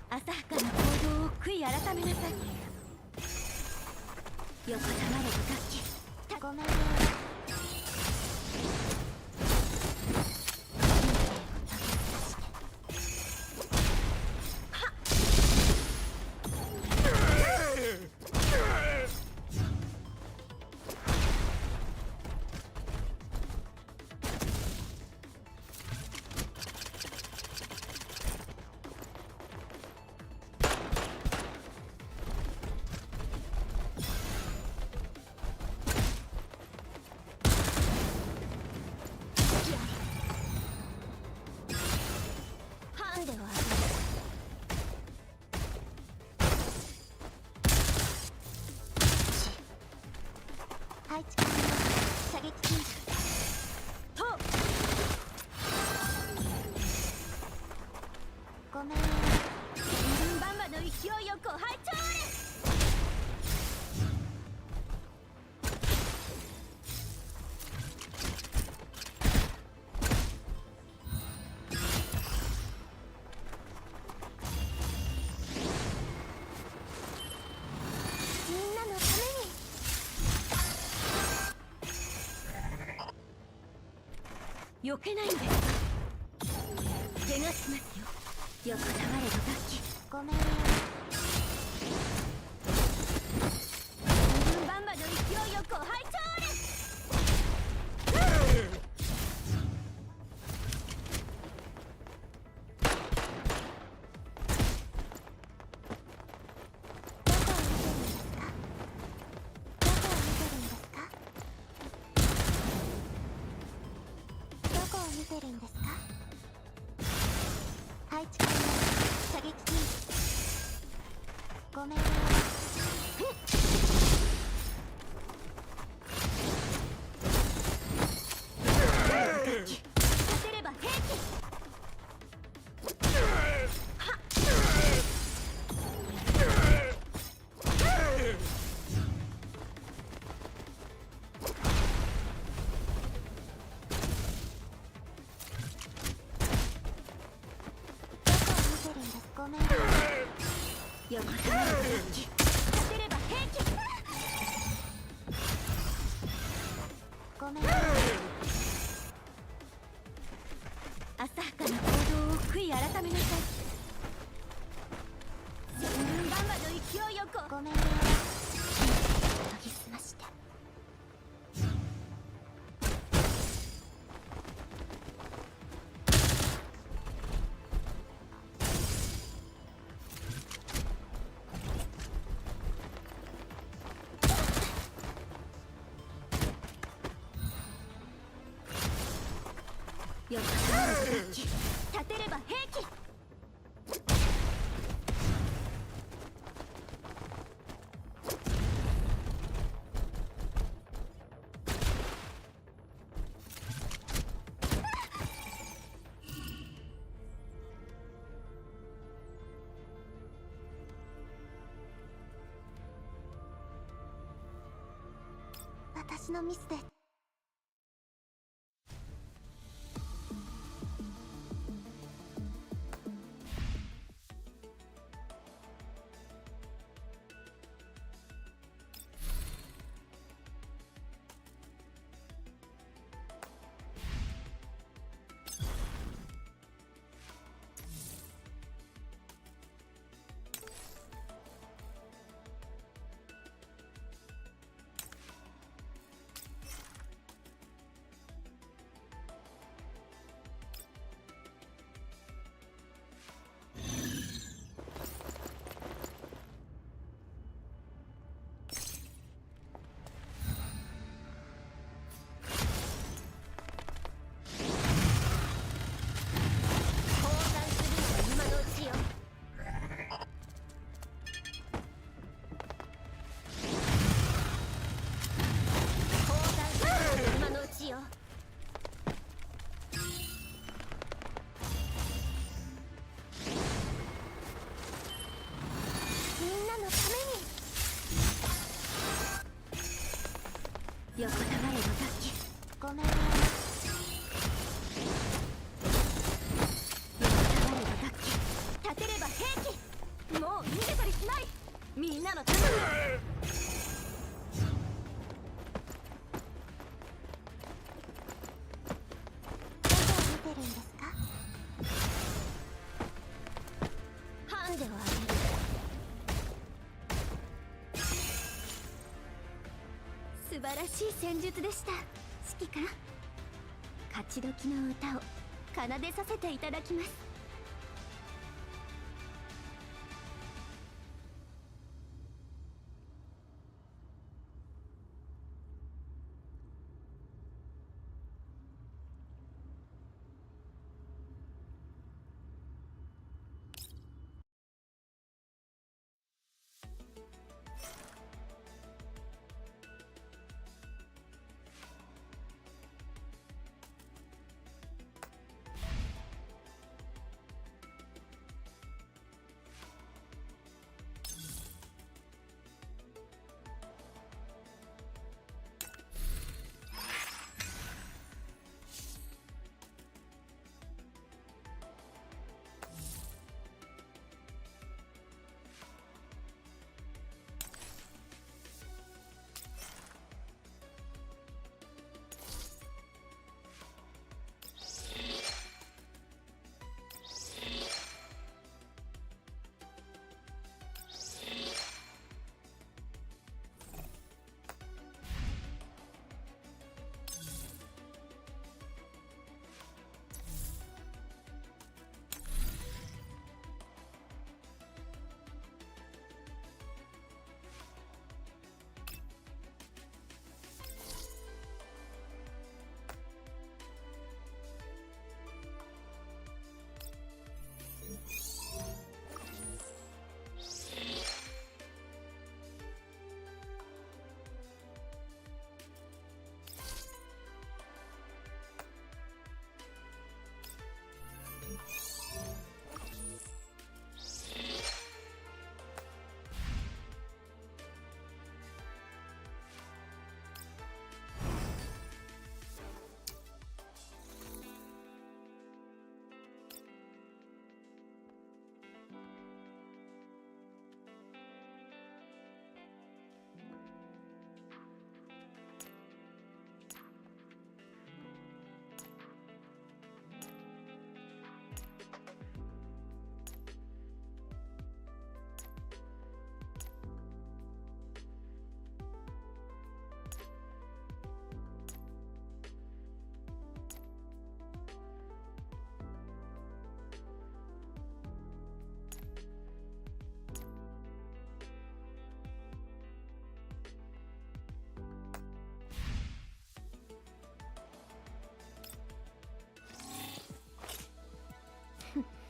浅はかな行動を悔い改めなさい。横たまれる楽器。ごめんね。ハンデを上げる。配置完了。射撃禁止。とごめん。バンバの勢いよご拝聴あれ。避けないんですか？怪我しますよ。横たわれる楽器。ごめん。バンバの勢いよご拝聴あれ。どこを見てるんですか？配置完了。射撃禁止。ごめん。立てれば平気。ごめん。横たわれる楽器。立てれば平気。ごめん。浅はかな行動を悔い改めなさい。バンバの勢いよごめん。研ぎ澄まして。横たわれる楽器。立てれば平気。私のミスです。晴らしい戦術でした。指揮官、勝ち時の歌を奏でさせていただきます。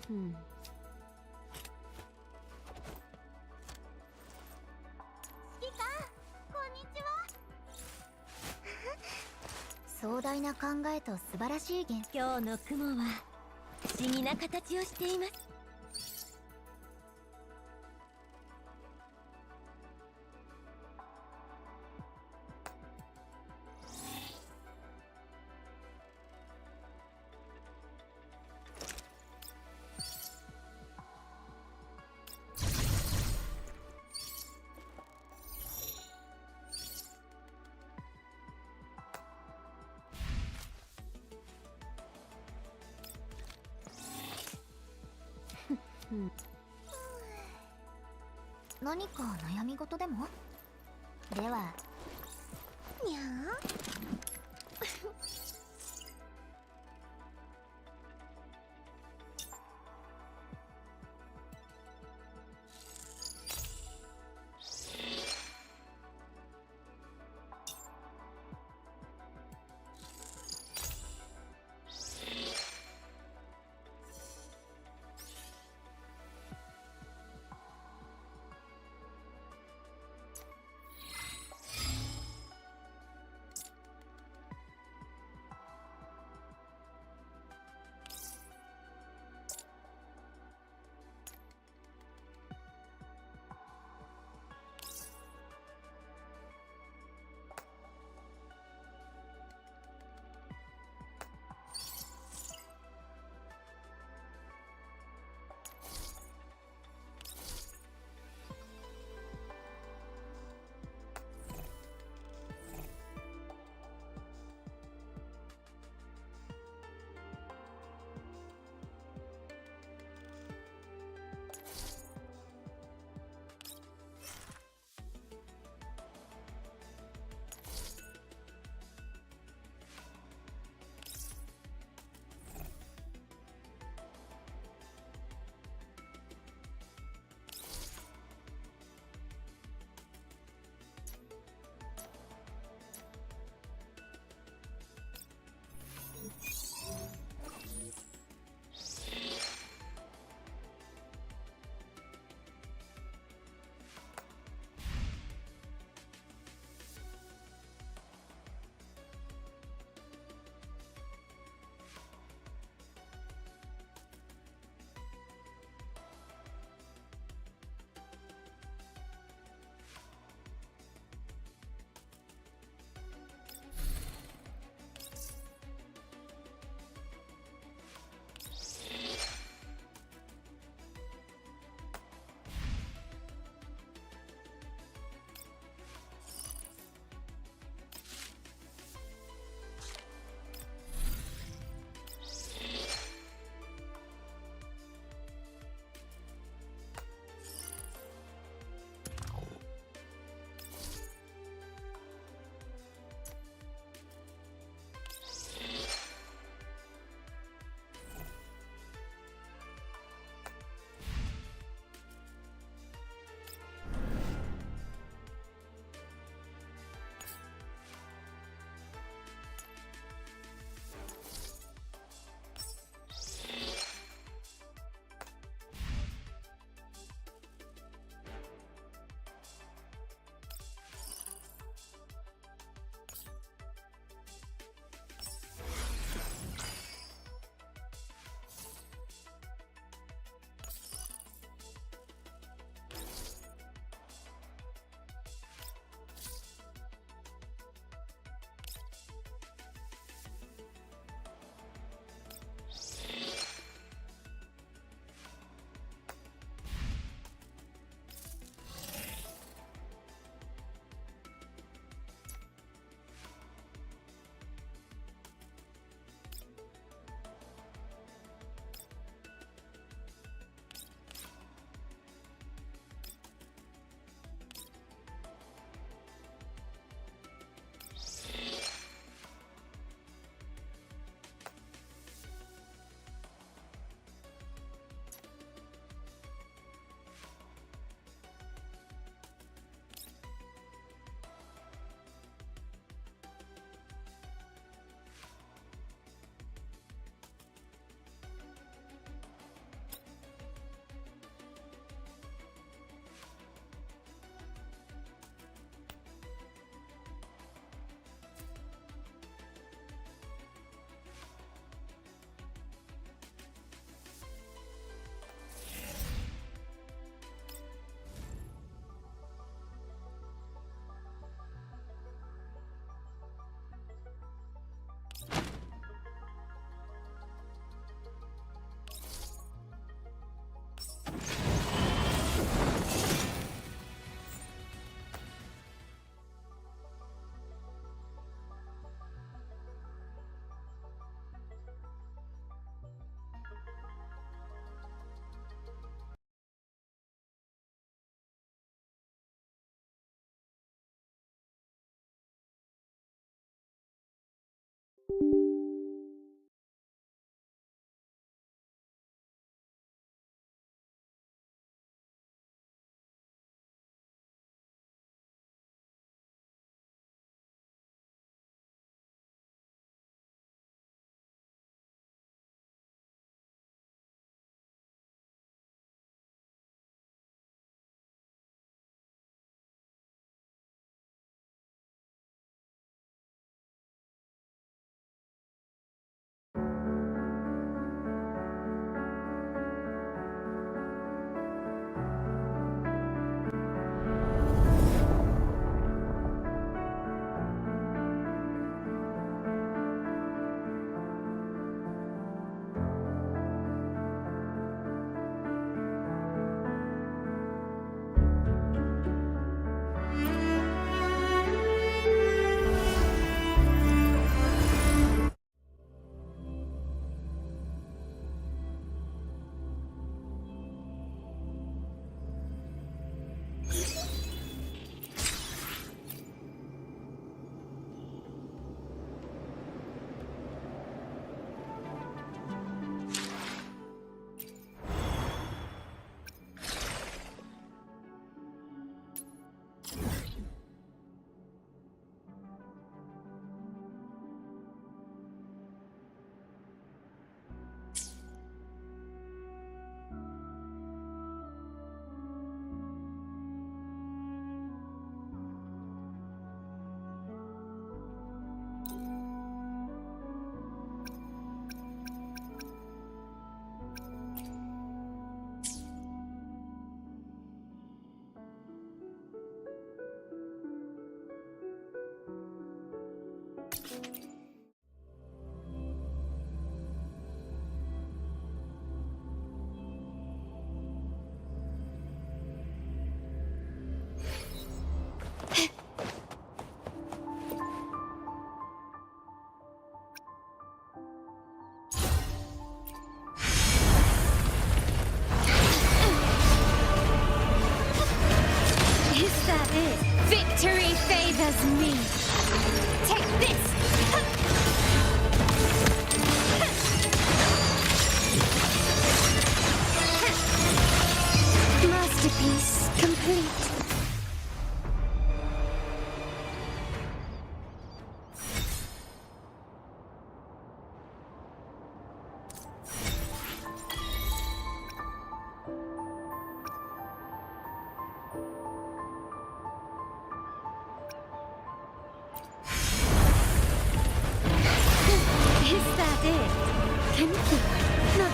指揮官、こんにちは。壮大な考えと素晴らしい今日の雲は不思議な形をしています。何か悩み事でも？では、にゃー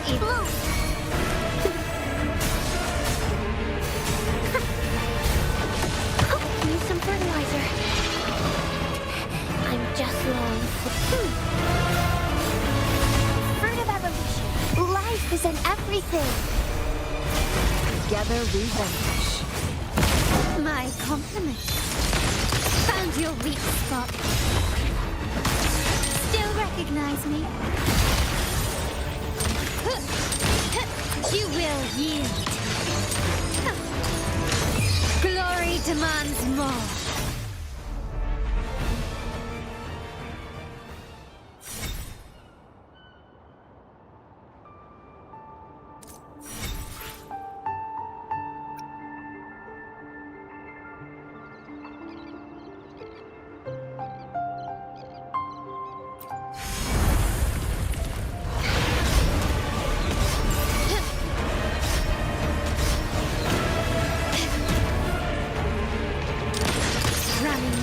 evil. Use some fertilizer. I'm just long for... Fruit of evolution. Life is in everything. Together we vanish. My compliments. Found your weak spot. Still recognize me? You will yield. Glory demands more.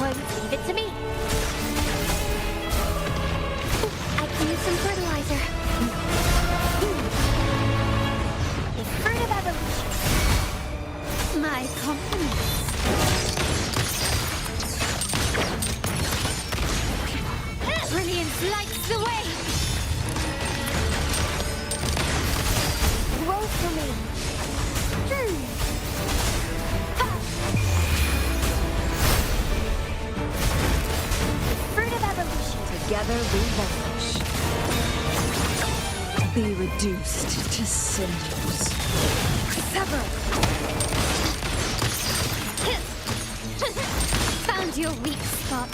Leave it to me. I can use some fertilizer. The fruit of evolution. My compliments. Brilliance lights the way. Grow for me. Together we vanish. Be reduced to cinders. Sever. Found your weak spot.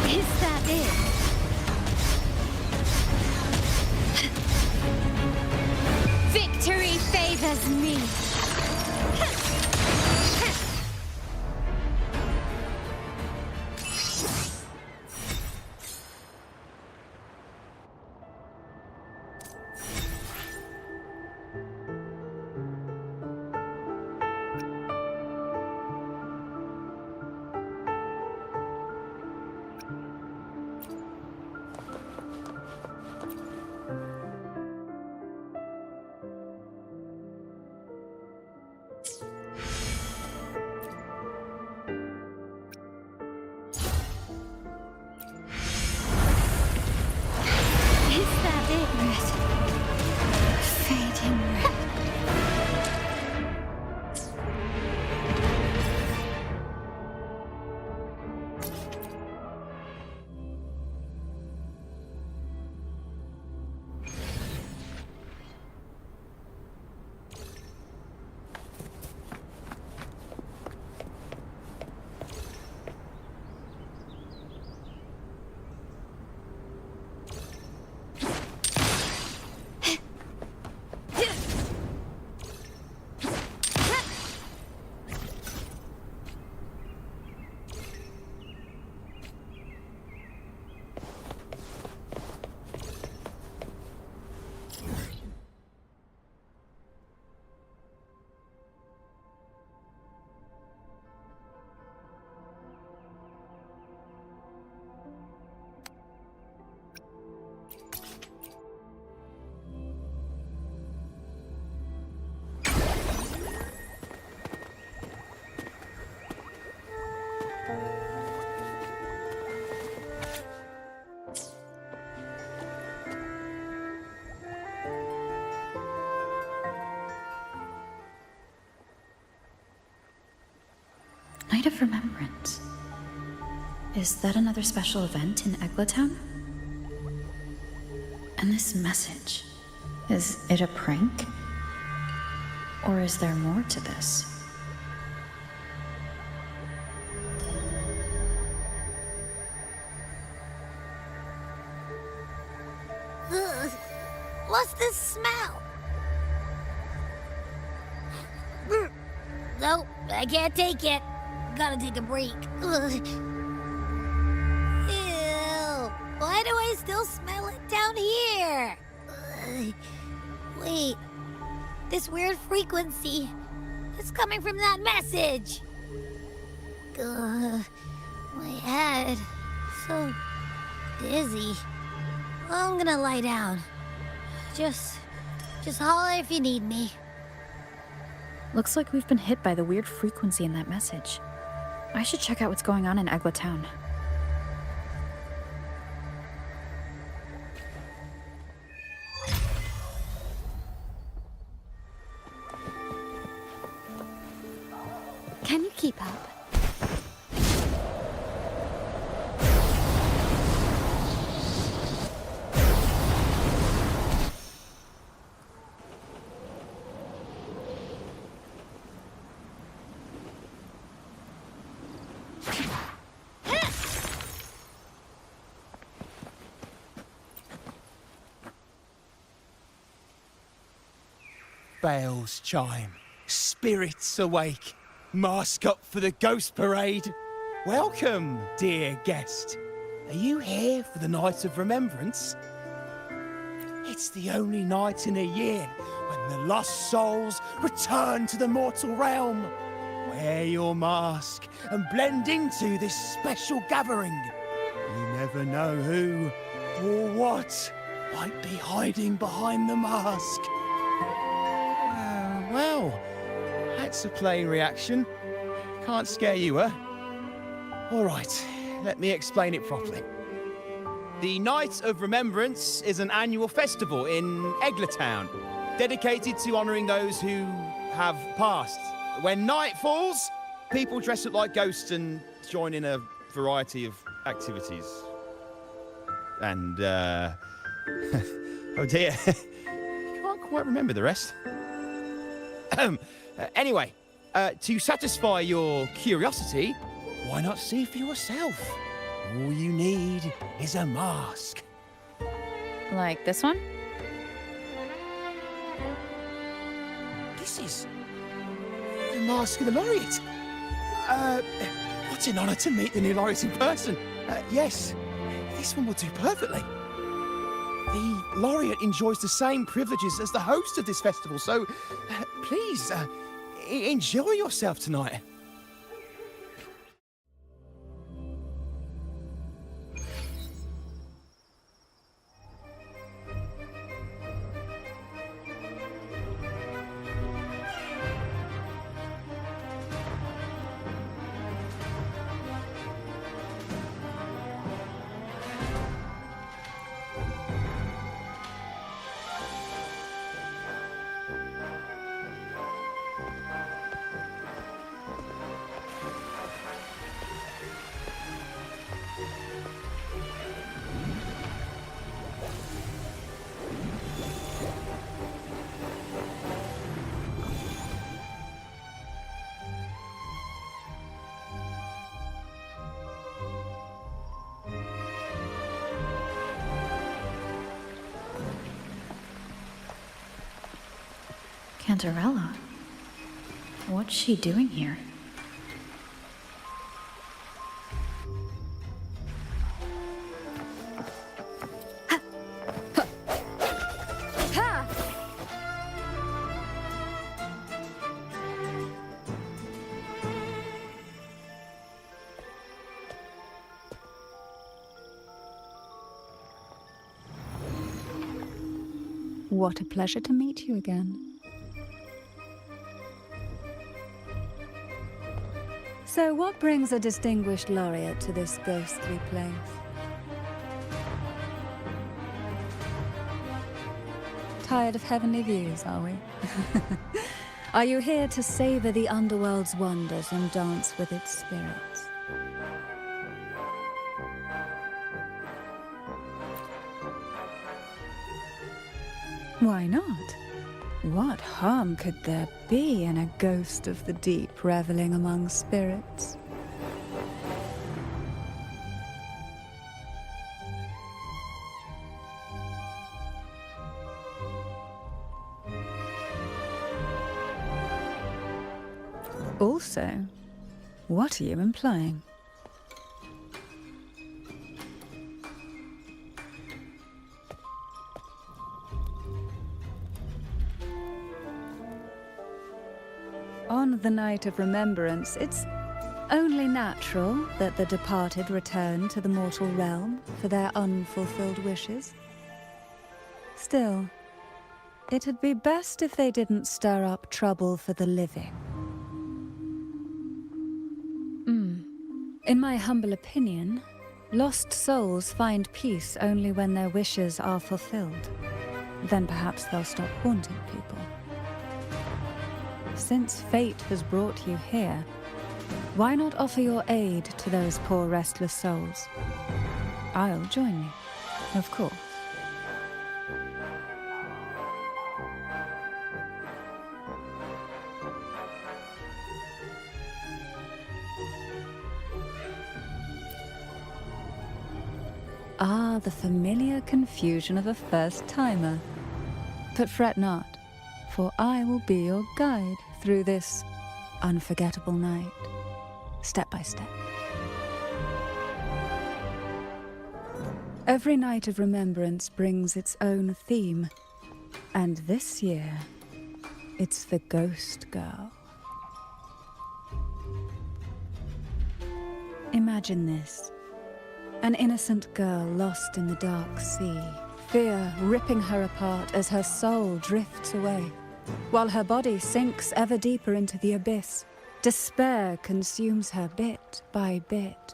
Is that it? Victory favors me. Fading red. Night of Remembrance. Is that another special event in Eglatown? And this message, is it a prank? Or is there more to this? What's this smell? Nope, I can't take it. Gotta take a break. Ugh. Ew. Why do I still smell it down here? Ugh. Wait. This weird frequency. It's coming from that message. Ugh. My head. So dizzy. I'm gonna lie down. Just holler if you need me. Looks like we've been hit by the weird frequency in that message. I should check out what's going on in Egla Town. Can you keep up? Bells chime, spirits awake, mask up for the ghost parade. Welcome, dear guest. Are you here for the Night of Remembrance? It's the only night in a year when the lost souls return to the mortal realm. Wear your mask and blend into this special gathering. You never know who or what might be hiding behind the mask. Well, that's a plain reaction. Can't scare you, huh? All right, let me explain it properly. The Night of Remembrance is an annual festival in Egla Town, dedicated to honouring those who have passed. When night falls, people dress up like ghosts and join in a variety of activities. And, oh dear, can't quite remember the rest. Anyway, to satisfy your curiosity, why not see for yourself? All you need is a mask. Like this one? This is the mask of the laureate. What an honour to meet the new laureate in person. Yes, this one will do perfectly. The laureate enjoys the same privileges as the host of this festival, so please, enjoy yourself tonight. Canterella? What's she doing here? What a pleasure to meet you again. So what brings a distinguished laureate to this ghostly place? Tired of heavenly views, are we? Are you here to savor the underworld's wonders and dance with its spirits? Why not? What harm could there be in a ghost of the deep reveling among spirits? Also, what are you implying? On the Night of Remembrance, it's only natural that the departed return to the mortal realm for their unfulfilled wishes. Still, It'd be best if they didn't stir up trouble for the living. In my humble opinion, lost souls find peace only when their wishes are fulfilled. Then perhaps they'll stop haunting people. Since fate has brought you here, why not offer your aid to those poor restless souls? I'll join you, of course. Ah, the familiar confusion of a first-timer. But fret not, for I will be your guide through this unforgettable night, step by step. Every night of remembrance brings its own theme, and this year, it's the Ghost Girl. Imagine this. An innocent girl lost in the dark sea, fear ripping her apart as her soul drifts away, while her body sinks ever deeper into the abyss. Despair consumes her bit by bit,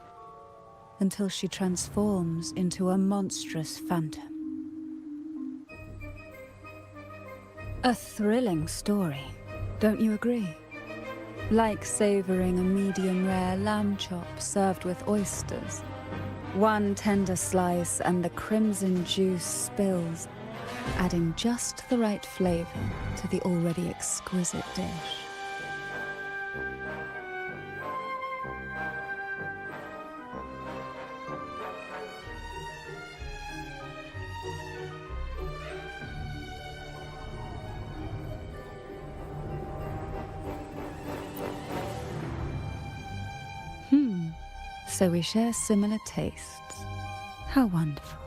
until she transforms into a monstrous phantom. A thrilling story, don't you agree? Like savoring a medium-rare lamb chop served with oysters. One tender slice and the crimson juice spills, adding just the right flavor to the already exquisite dish. So we share similar tastes. How wonderful.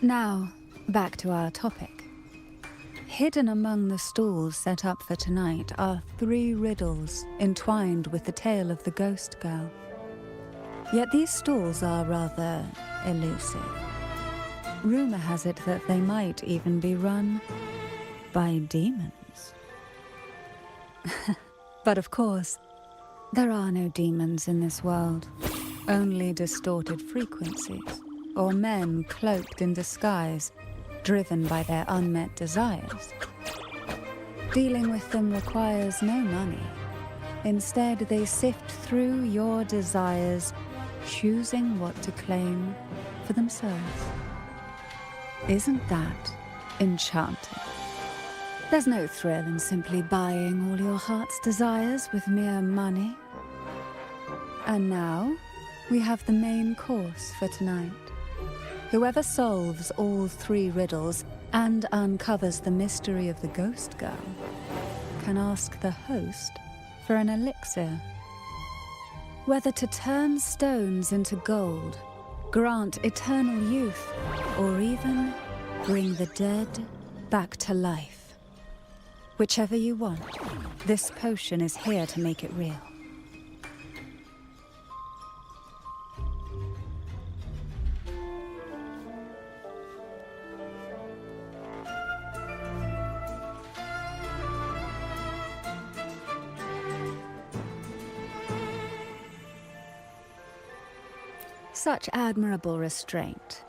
Now, back to our topic. Hidden among the stalls set up for tonight are 3 riddles entwined with the tale of the Ghost Girl. Yet these stalls are rather elusive. Rumor has it that they might even be run by demons. But of course, there are no demons in this world, only distorted frequencies, or men cloaked in disguise, driven by their unmet desires. Dealing with them requires no money. Instead, they sift through your desires, choosing what to claim for themselves. Isn't that enchanting? There's no thrill in simply buying all your heart's desires with mere money. And now, we have the main course for tonight. Whoever solves all 3 riddles and uncovers the mystery of the Ghost Girl can ask the host for an elixir. Whether to turn stones into gold, grant eternal youth, or even bring the dead back to life. Whichever you want, this potion is here to make it real. Such admirable restraint.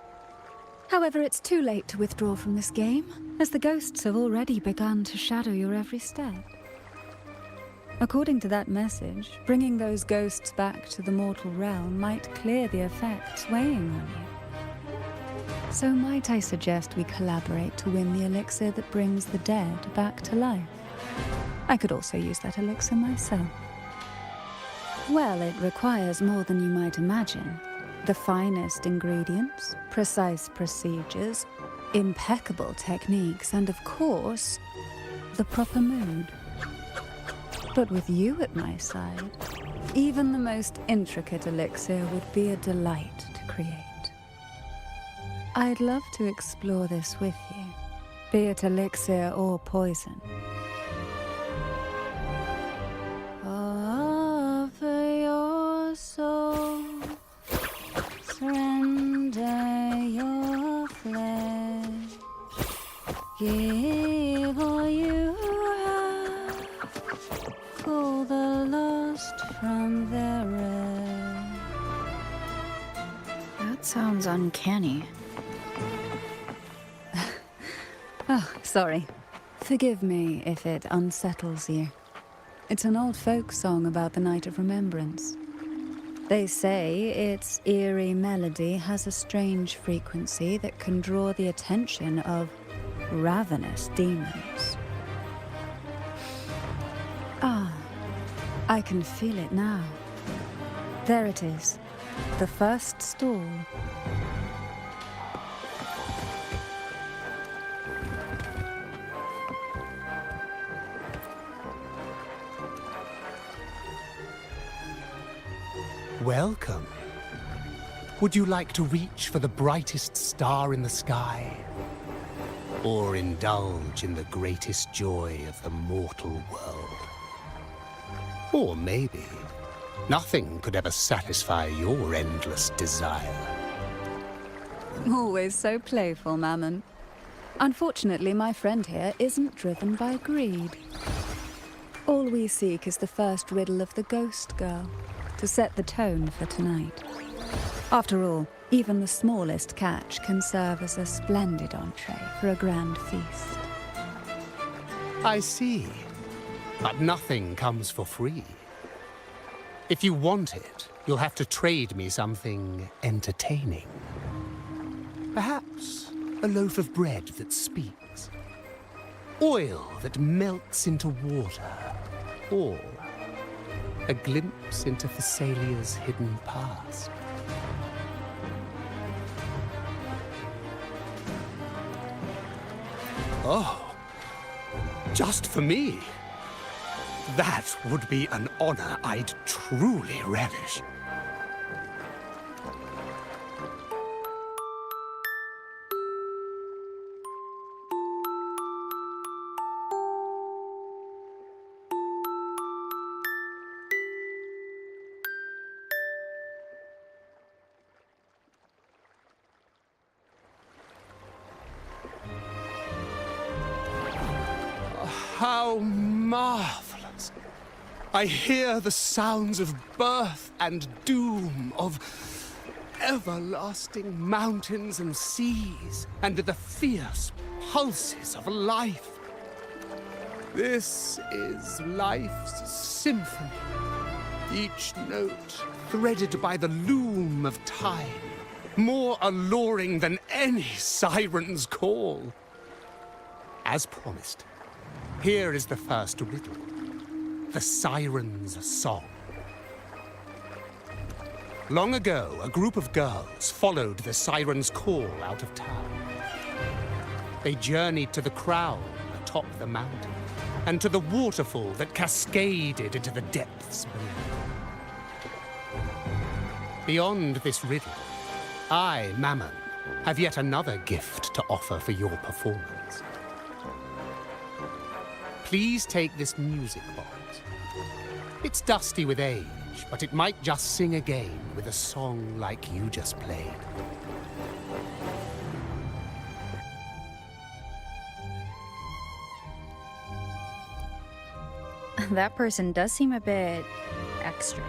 However, it's too late to withdraw from this game, as the ghosts have already begun to shadow your every step. According to that message, bringing those ghosts back to the mortal realm might clear the effects weighing on you. So might I suggest we collaborate to win the elixir that brings the dead back to life? I could also use that elixir myself. Well, it requires more than you might imagine. The finest ingredients, precise procedures, impeccable techniques, and of course, the proper mood. But with you at my side, even the most intricate elixir would be a delight to create. I'd love to explore this with you, be it elixir or poison. Offer your Give all you have, call the lost from their rest. That sounds uncanny. Oh, sorry. Forgive me if it unsettles you. It's an old folk song about the Night of Remembrance. They say its eerie melody has a strange frequency that can draw the attention of ravenous demons. Ah, I can feel it now. There it is, the first stall. Welcome. Would you like to reach for the brightest star in the sky? Or indulge in the greatest joy of the mortal world? Or maybe nothing could ever satisfy your endless desire. Always so playful, Mammon. Unfortunately, my friend here isn't driven by greed. All we seek is the first riddle of the Ghost Girl, to set the tone for tonight. After all, even the smallest catch can serve as a splendid entree for a grand feast. I see. But nothing comes for free. If you want it, you'll have to trade me something entertaining. Perhaps a loaf of bread that speaks. Oil that melts into water. Or a glimpse into Thessalia's hidden past. Oh, just for me? That would be an honor I'd truly relish. How marvelous! I hear the sounds of birth and doom, of everlasting mountains and seas, and the fierce pulses of life. This is life's symphony, each note threaded by the loom of time, more alluring than any siren's call. As promised, here is the first riddle, the Siren's Song. Long ago, a group of girls followed the Siren's call out of town. They journeyed to the crown atop the mountain, and to the waterfall that cascaded into the depths below. Beyond this riddle, I, Mammon, have yet another gift to offer for your performance. Please take this music box. It's dusty with age, but it might just sing again with a song like you just played. That person does seem a bit extra.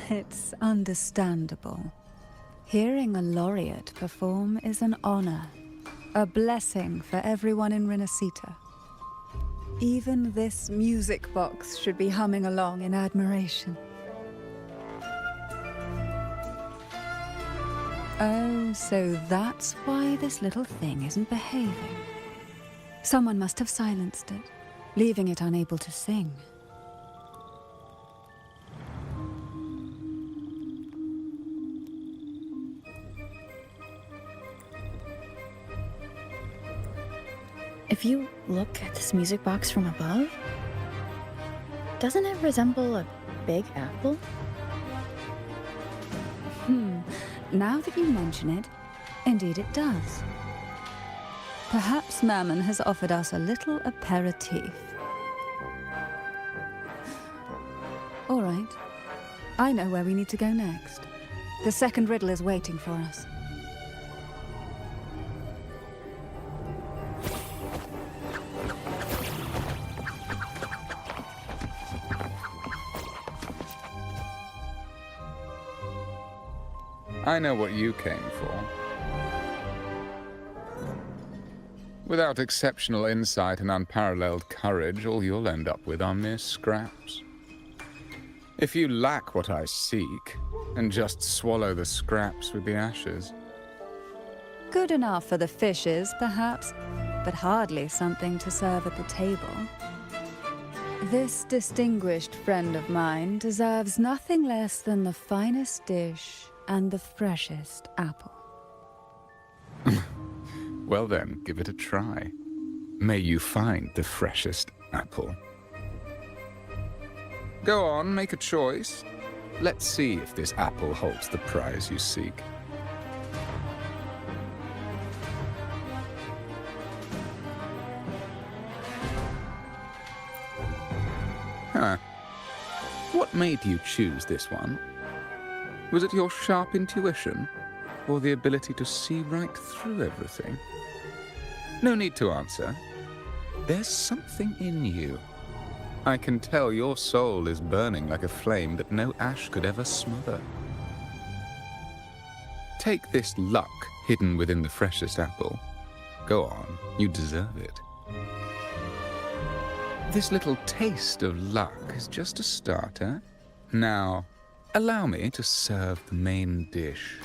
It's understandable. Hearing a laureate perform is an honor, a blessing for everyone in Renacita. Even this music box should be humming along in admiration. Oh, so that's why this little thing isn't behaving. Someone must have silenced it, leaving it unable to sing. If you look at this music box from above, doesn't it resemble a big apple? Now that you mention it, indeed it does. Perhaps Mammon has offered us a little aperitif. All right. I know where we need to go next. The second riddle is waiting for us. I know what you came for. Without exceptional insight and unparalleled courage, all you'll end up with are mere scraps. If you lack what I seek, then just swallow the scraps with the ashes. Good enough for the fishes, perhaps, but hardly something to serve at the table. This distinguished friend of mine deserves nothing less than the finest dish and the freshest apple. Well then, give it a try. May you find the freshest apple. Go on, make a choice. Let's see if this apple holds the prize you seek. Huh. What made you choose this one? Was it your sharp intuition, or the ability to see right through everything? No need to answer. There's something in you. I can tell your soul is burning like a flame that no ash could ever smother. Take this luck hidden within the freshest apple. Go on, you deserve it. This little taste of luck is just a starter. Now, allow me to serve the main dish.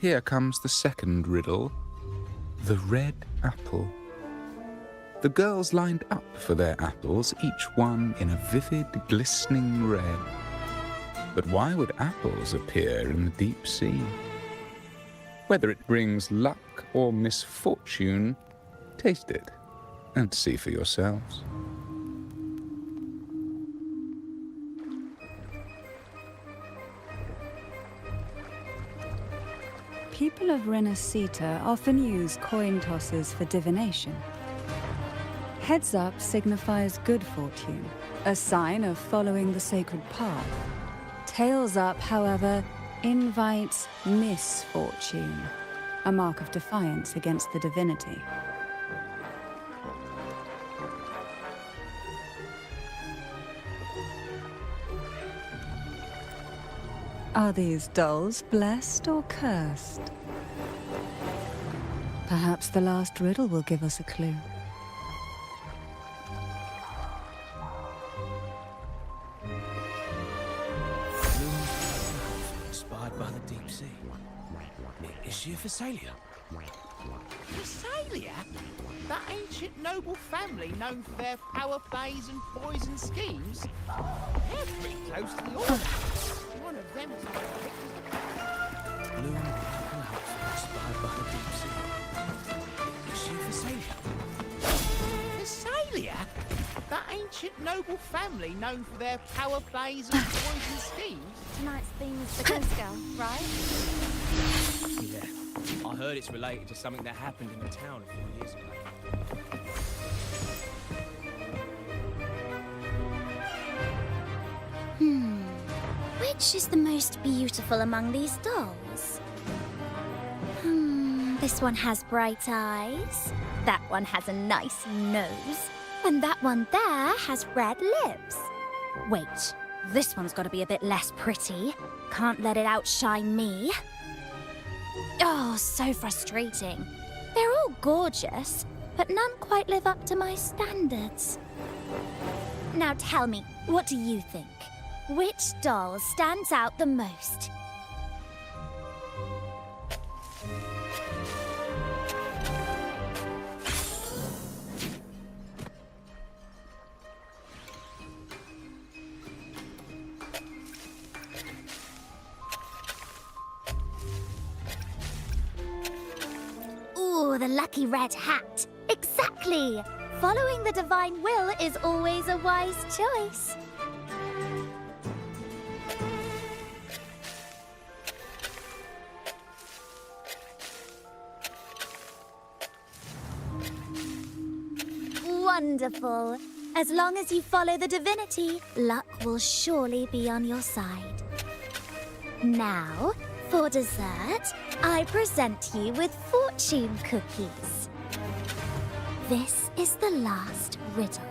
Here comes the second riddle. The red apple. The girls lined up for their apples, each one in a vivid, glistening red. But why would apples appear in the deep sea? Whether it brings luck or misfortune, taste it and see for yourselves. People of Renacita often use coin tosses for divination. Heads up signifies good fortune, a sign of following the sacred path. Tails up, however, invites misfortune, a mark of defiance against the divinity. Are these dolls blessed or cursed? Perhaps the last riddle will give us a clue. Inspired by the deep sea. Is she a Phasalia? Phasalia? That ancient noble family known for their power plays and poison schemes? They're pretty close to the order. One of them is Blue and purple outfit inspired by the deep sea. Is she a Phasalia? Phasalia? That ancient noble family known for their power plays and poison schemes? Tonight's theme is the Ghost Girl, right? Yeah. I heard it's related to something that happened in the town a few years ago. Which is the most beautiful among these dolls? This one has bright eyes. That one has a nice nose. And that one there has red lips. Wait, this one's got to be a bit less pretty. Can't let it outshine me. Oh, so frustrating. They're all gorgeous, but none quite live up to my standards. Now tell me, what do you think? Which doll stands out the most? Ooh, the lucky red hat. Exactly! Following the divine will is always a wise choice. Wonderful. As long as you follow the divinity, luck will surely be on your side. Now, for dessert, I present you with fortune cookies. This is the last riddle.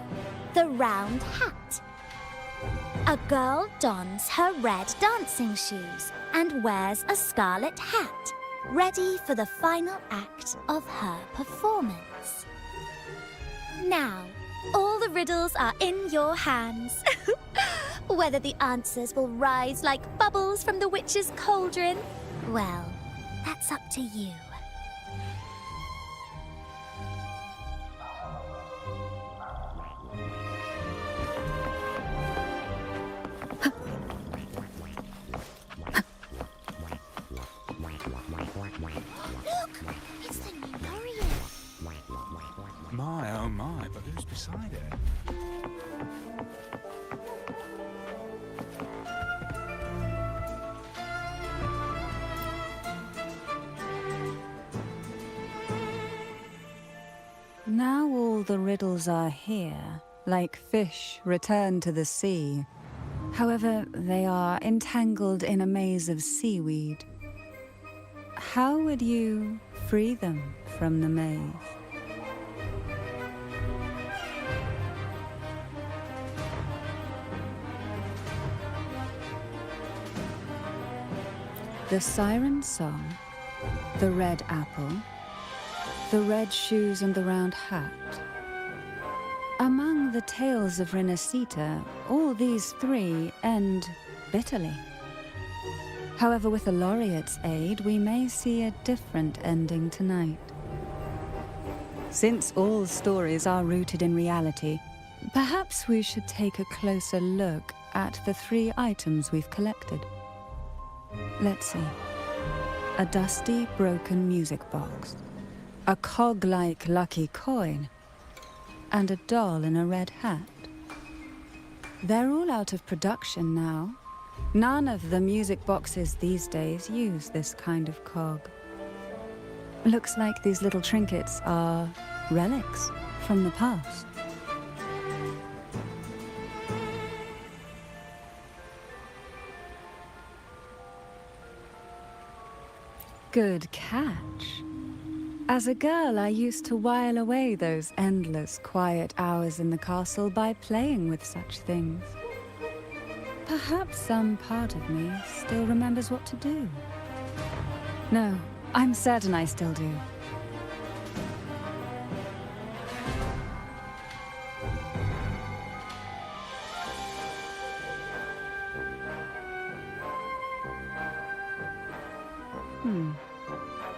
The round hat. A girl dons her red dancing shoes. and wears a scarlet hat, ready for the final act of her performance. Now, all the riddles are in your hands. Whether the answers will rise like bubbles from the witch's cauldron, well, that's up to you. Look! It's the new laureate! My, oh my, but who's beside it? Now all the riddles are here, like fish returned to the sea. However, they are entangled in a maze of seaweed. How would you free them from the maze? The siren song, the red apple, the red shoes and the round hat. Among the tales of Renacita, all these three end bitterly. However, with the laureate's aid, we may see a different ending tonight. Since all stories are rooted in reality, perhaps we should take a closer look at the 3 items we've collected. Let's see. A dusty, broken music box, a cog-like lucky coin, and a doll in a red hat. They're all out of production now. None of the music boxes these days use this kind of cog. Looks like these little trinkets are relics from the past. Good catch. As a girl, I used to while away those endless, quiet hours in the castle by playing with such things. Perhaps some part of me still remembers what to do. No, I'm certain I still do.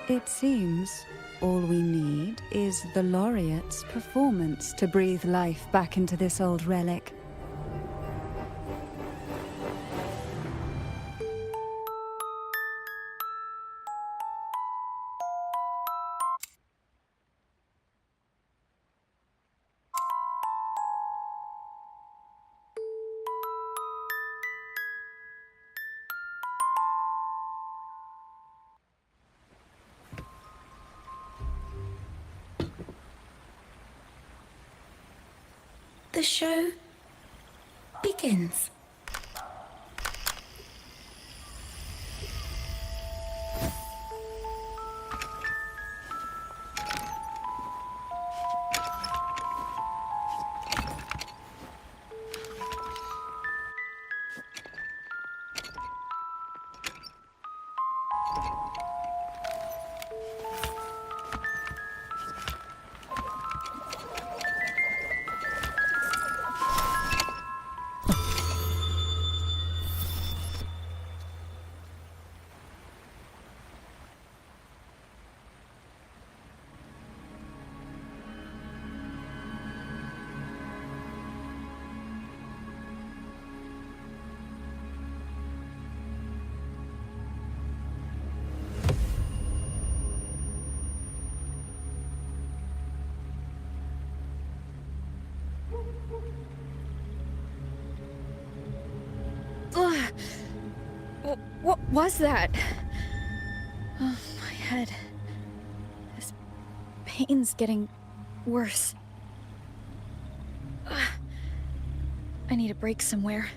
It seems all we need is the laureate's performance to breathe life back into this old relic. The show begins. What was that? Oh, my head. This pain's getting worse. I need a break somewhere.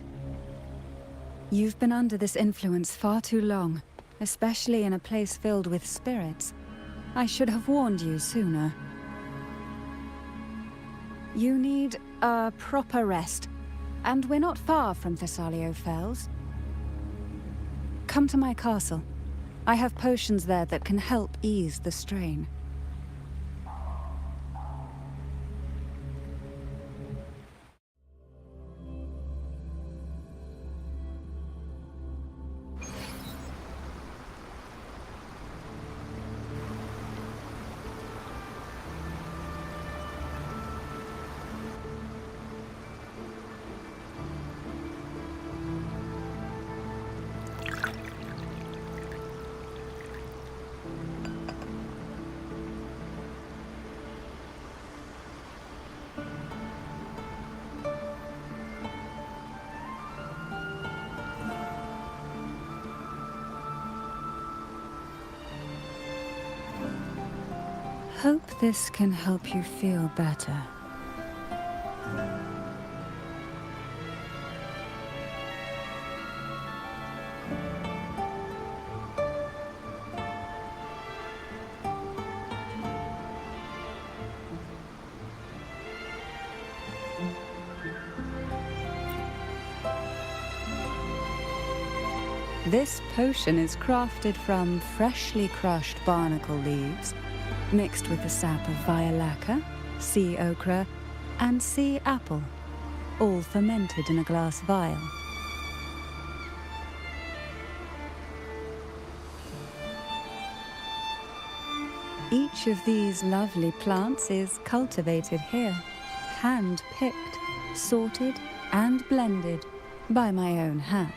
You've been under this influence far too long, especially in a place filled with spirits. I should have warned you sooner. You need a proper rest, and we're not far from Thessalio Fells. Come to my castle. I have potions there that can help ease the strain. Hope this can help you feel better. This potion is crafted from freshly crushed barnacle leaves, mixed with the sap of violaca, sea ochre, and sea apple, all fermented in a glass vial. Each of these lovely plants is cultivated here, hand-picked, sorted, and blended by my own hands.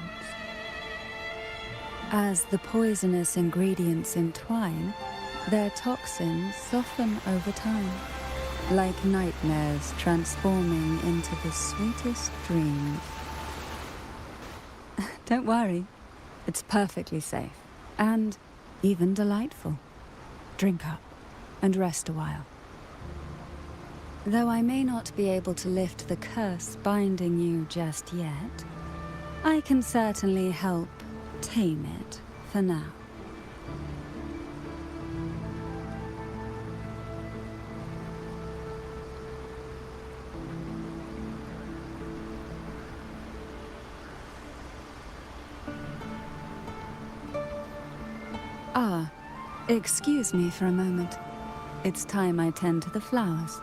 As the poisonous ingredients entwine, their toxins soften over time, like nightmares transforming into the sweetest dreams. Don't worry, it's perfectly safe, and even delightful. Drink up, and rest a while. Though I may not be able to lift the curse binding you just yet, I can certainly help tame it for now. Ah, excuse me for a moment. It's time I tend to the flowers.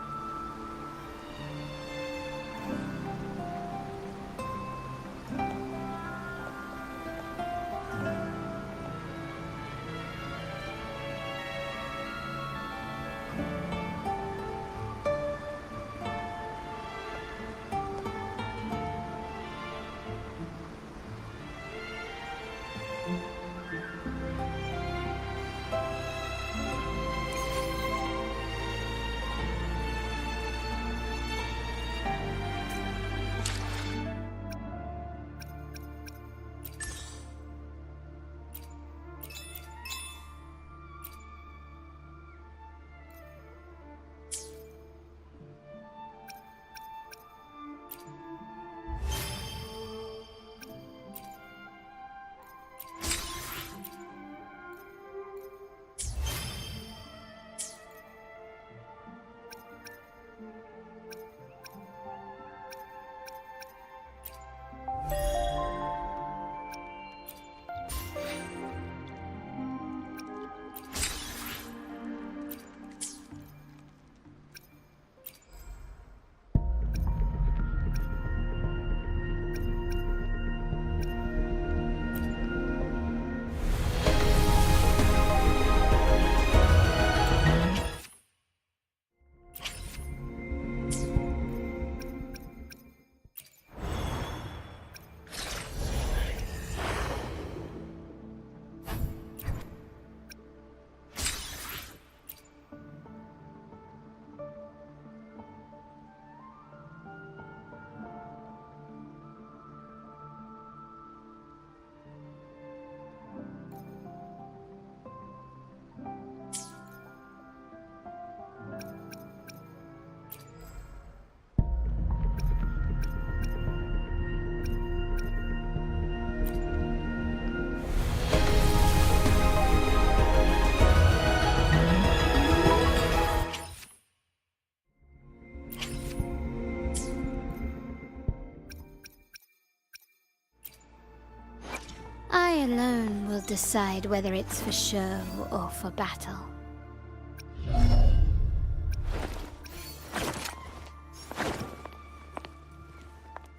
I alone will decide whether it's for show or for battle.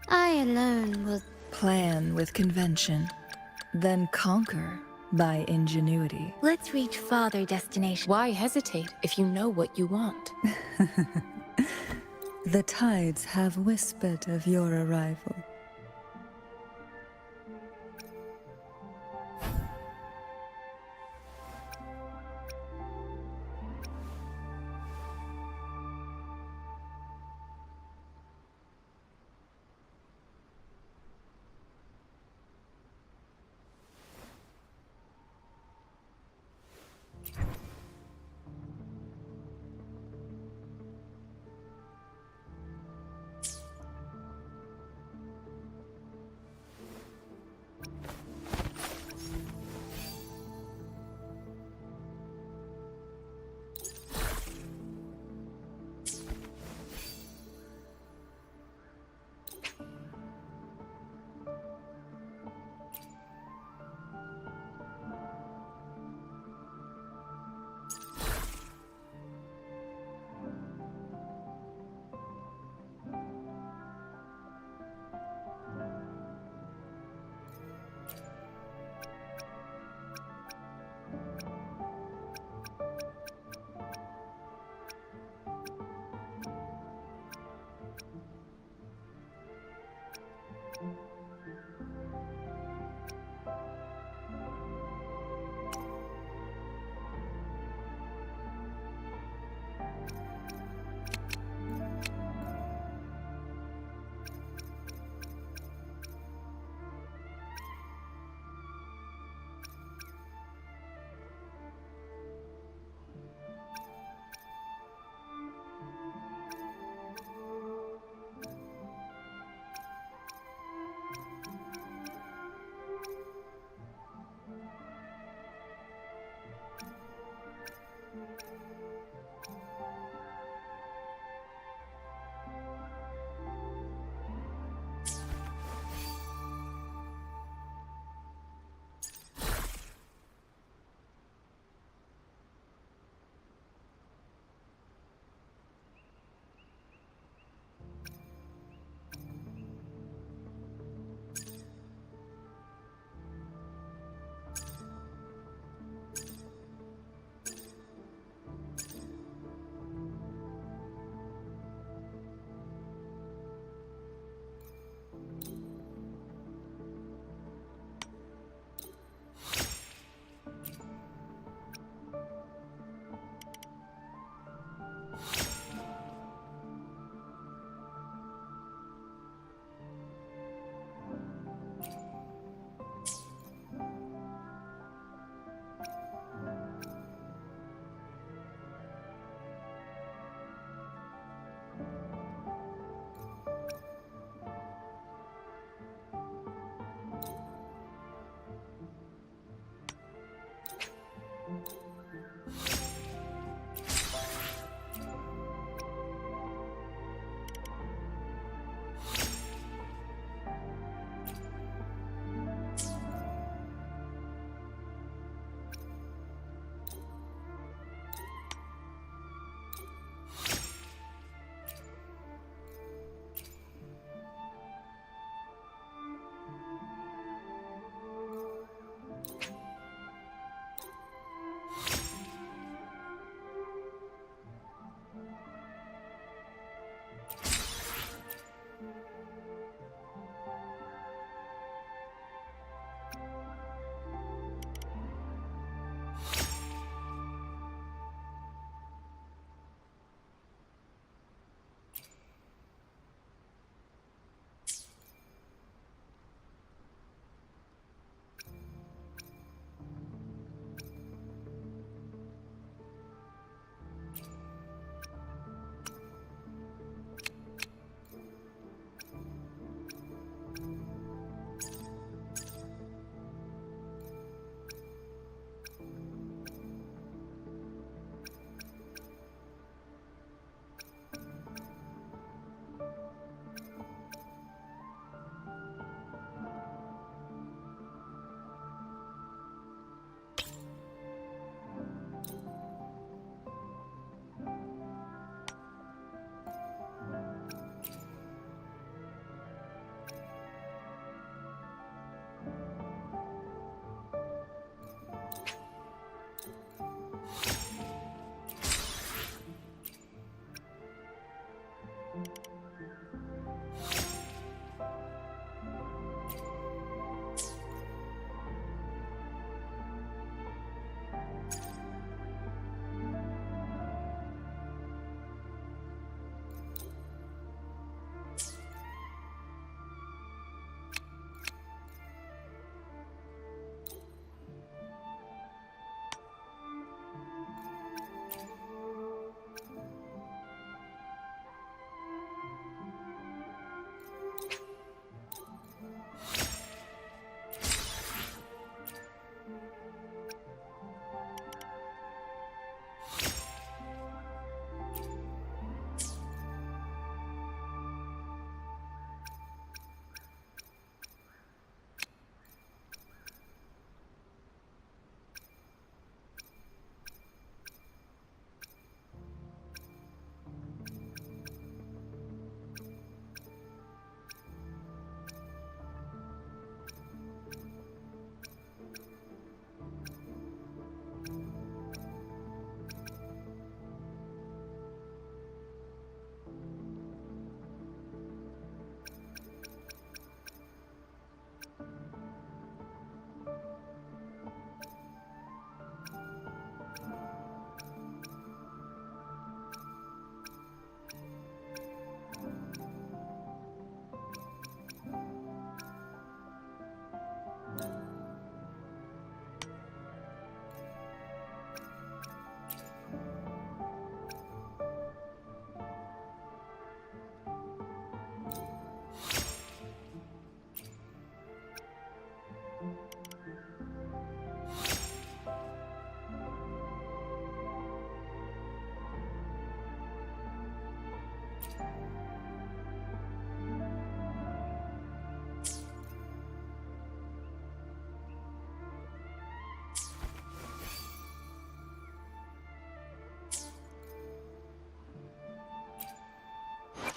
I alone will Plan with convention, then conquer by ingenuity. Let's reach farther destination. Why hesitate if you know what you want? The tides have whispered of your arrival.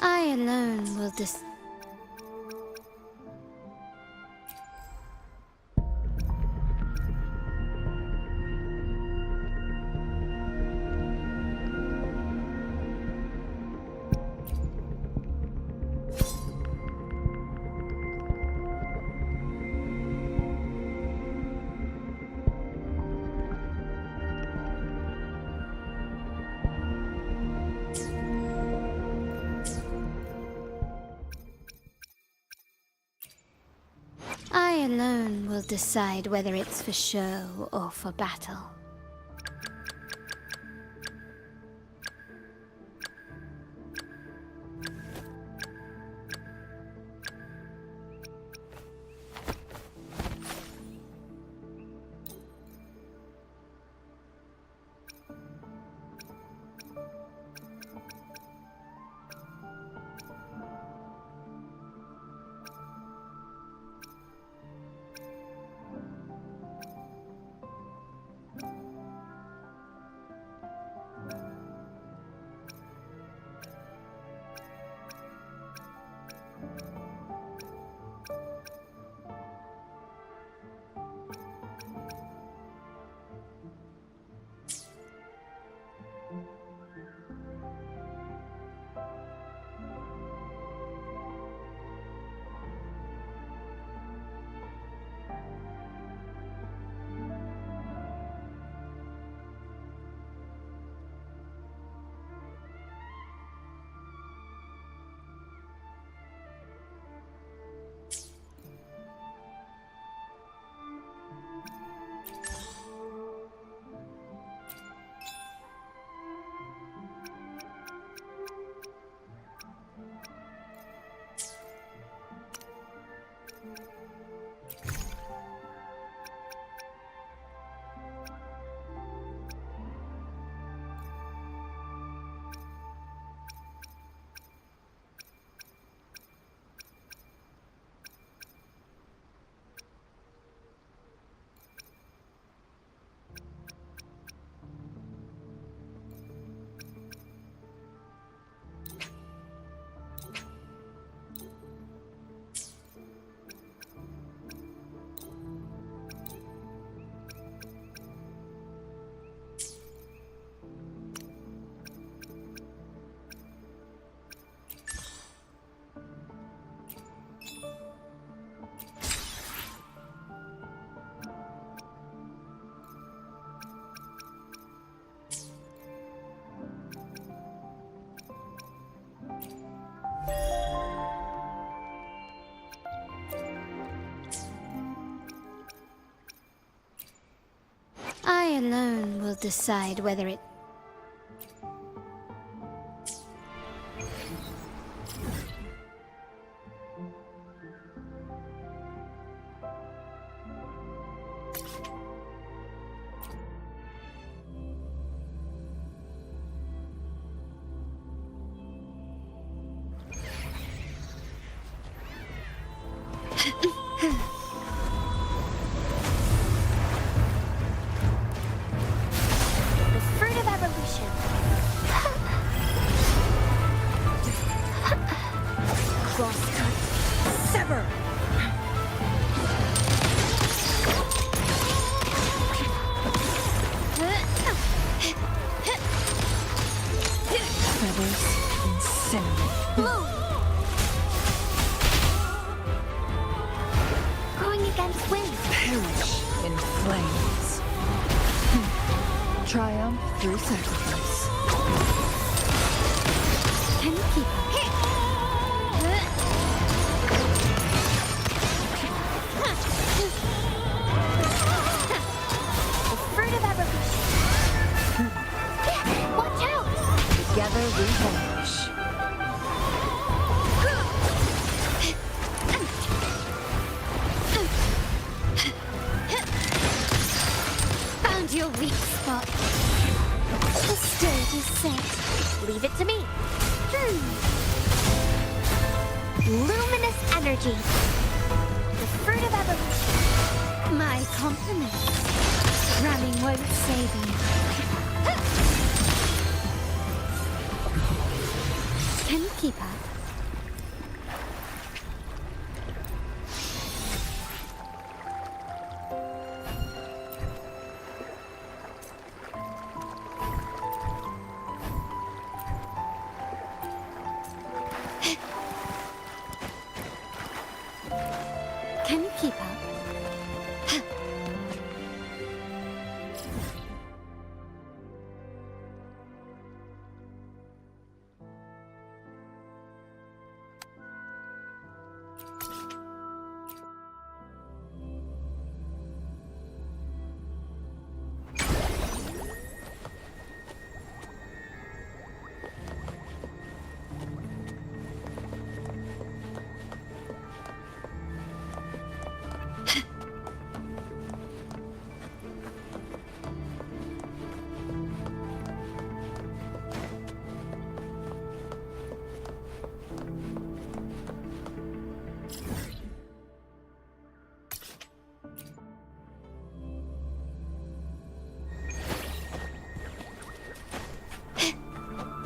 I alone will I alone will decide whether it's for show or for battle. decide whether it... The fruit of evolution. Crosscut. Sever. Feathers incinerate. Bloom. Going against wind. Perish in flames. Triumph through sacrifice. Can you keep up? The fruit of evolution. Watch out! Together we vanish. Found your weak spot. The stage is set. Leave it to me. Luminous energy. The fruit of evolution. My compliments. Ramming won't save you. Can you keep up? Can you keep up?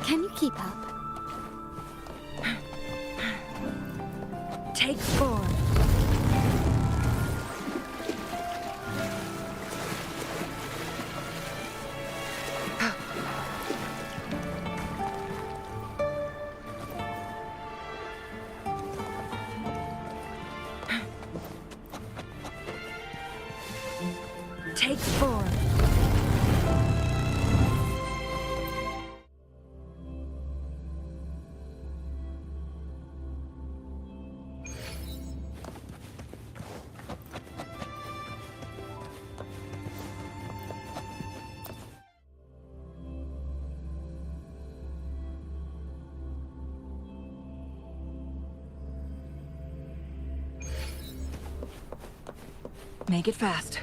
Can you keep up? Take form. Take form. Make it fast.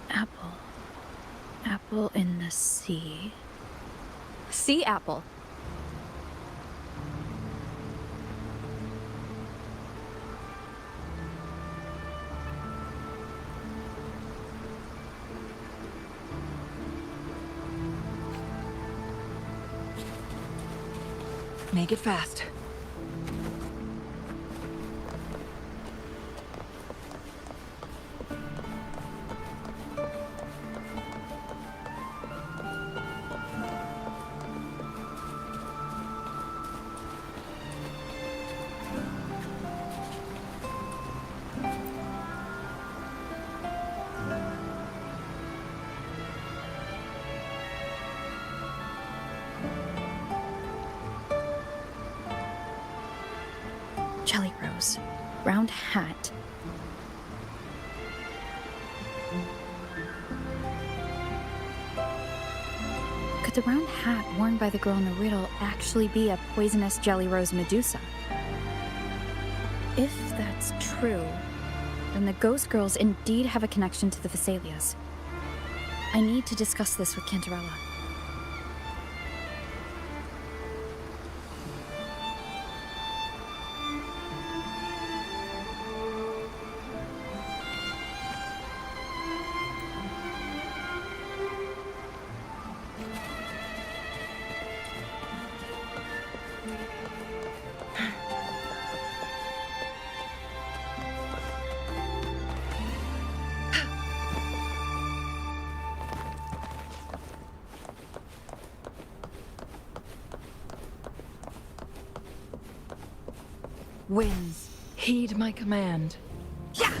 Apple. Apple in the sea. Sea apple. Make it fast. Jelly Rose. Round hat. Could the round hat worn by the girl in the riddle actually be a poisonous Jelly Rose Medusa? If that's true, then the ghost girls indeed have a connection to the Vesalias. I need to discuss this with Canterella. Winds, heed my command. Yeah!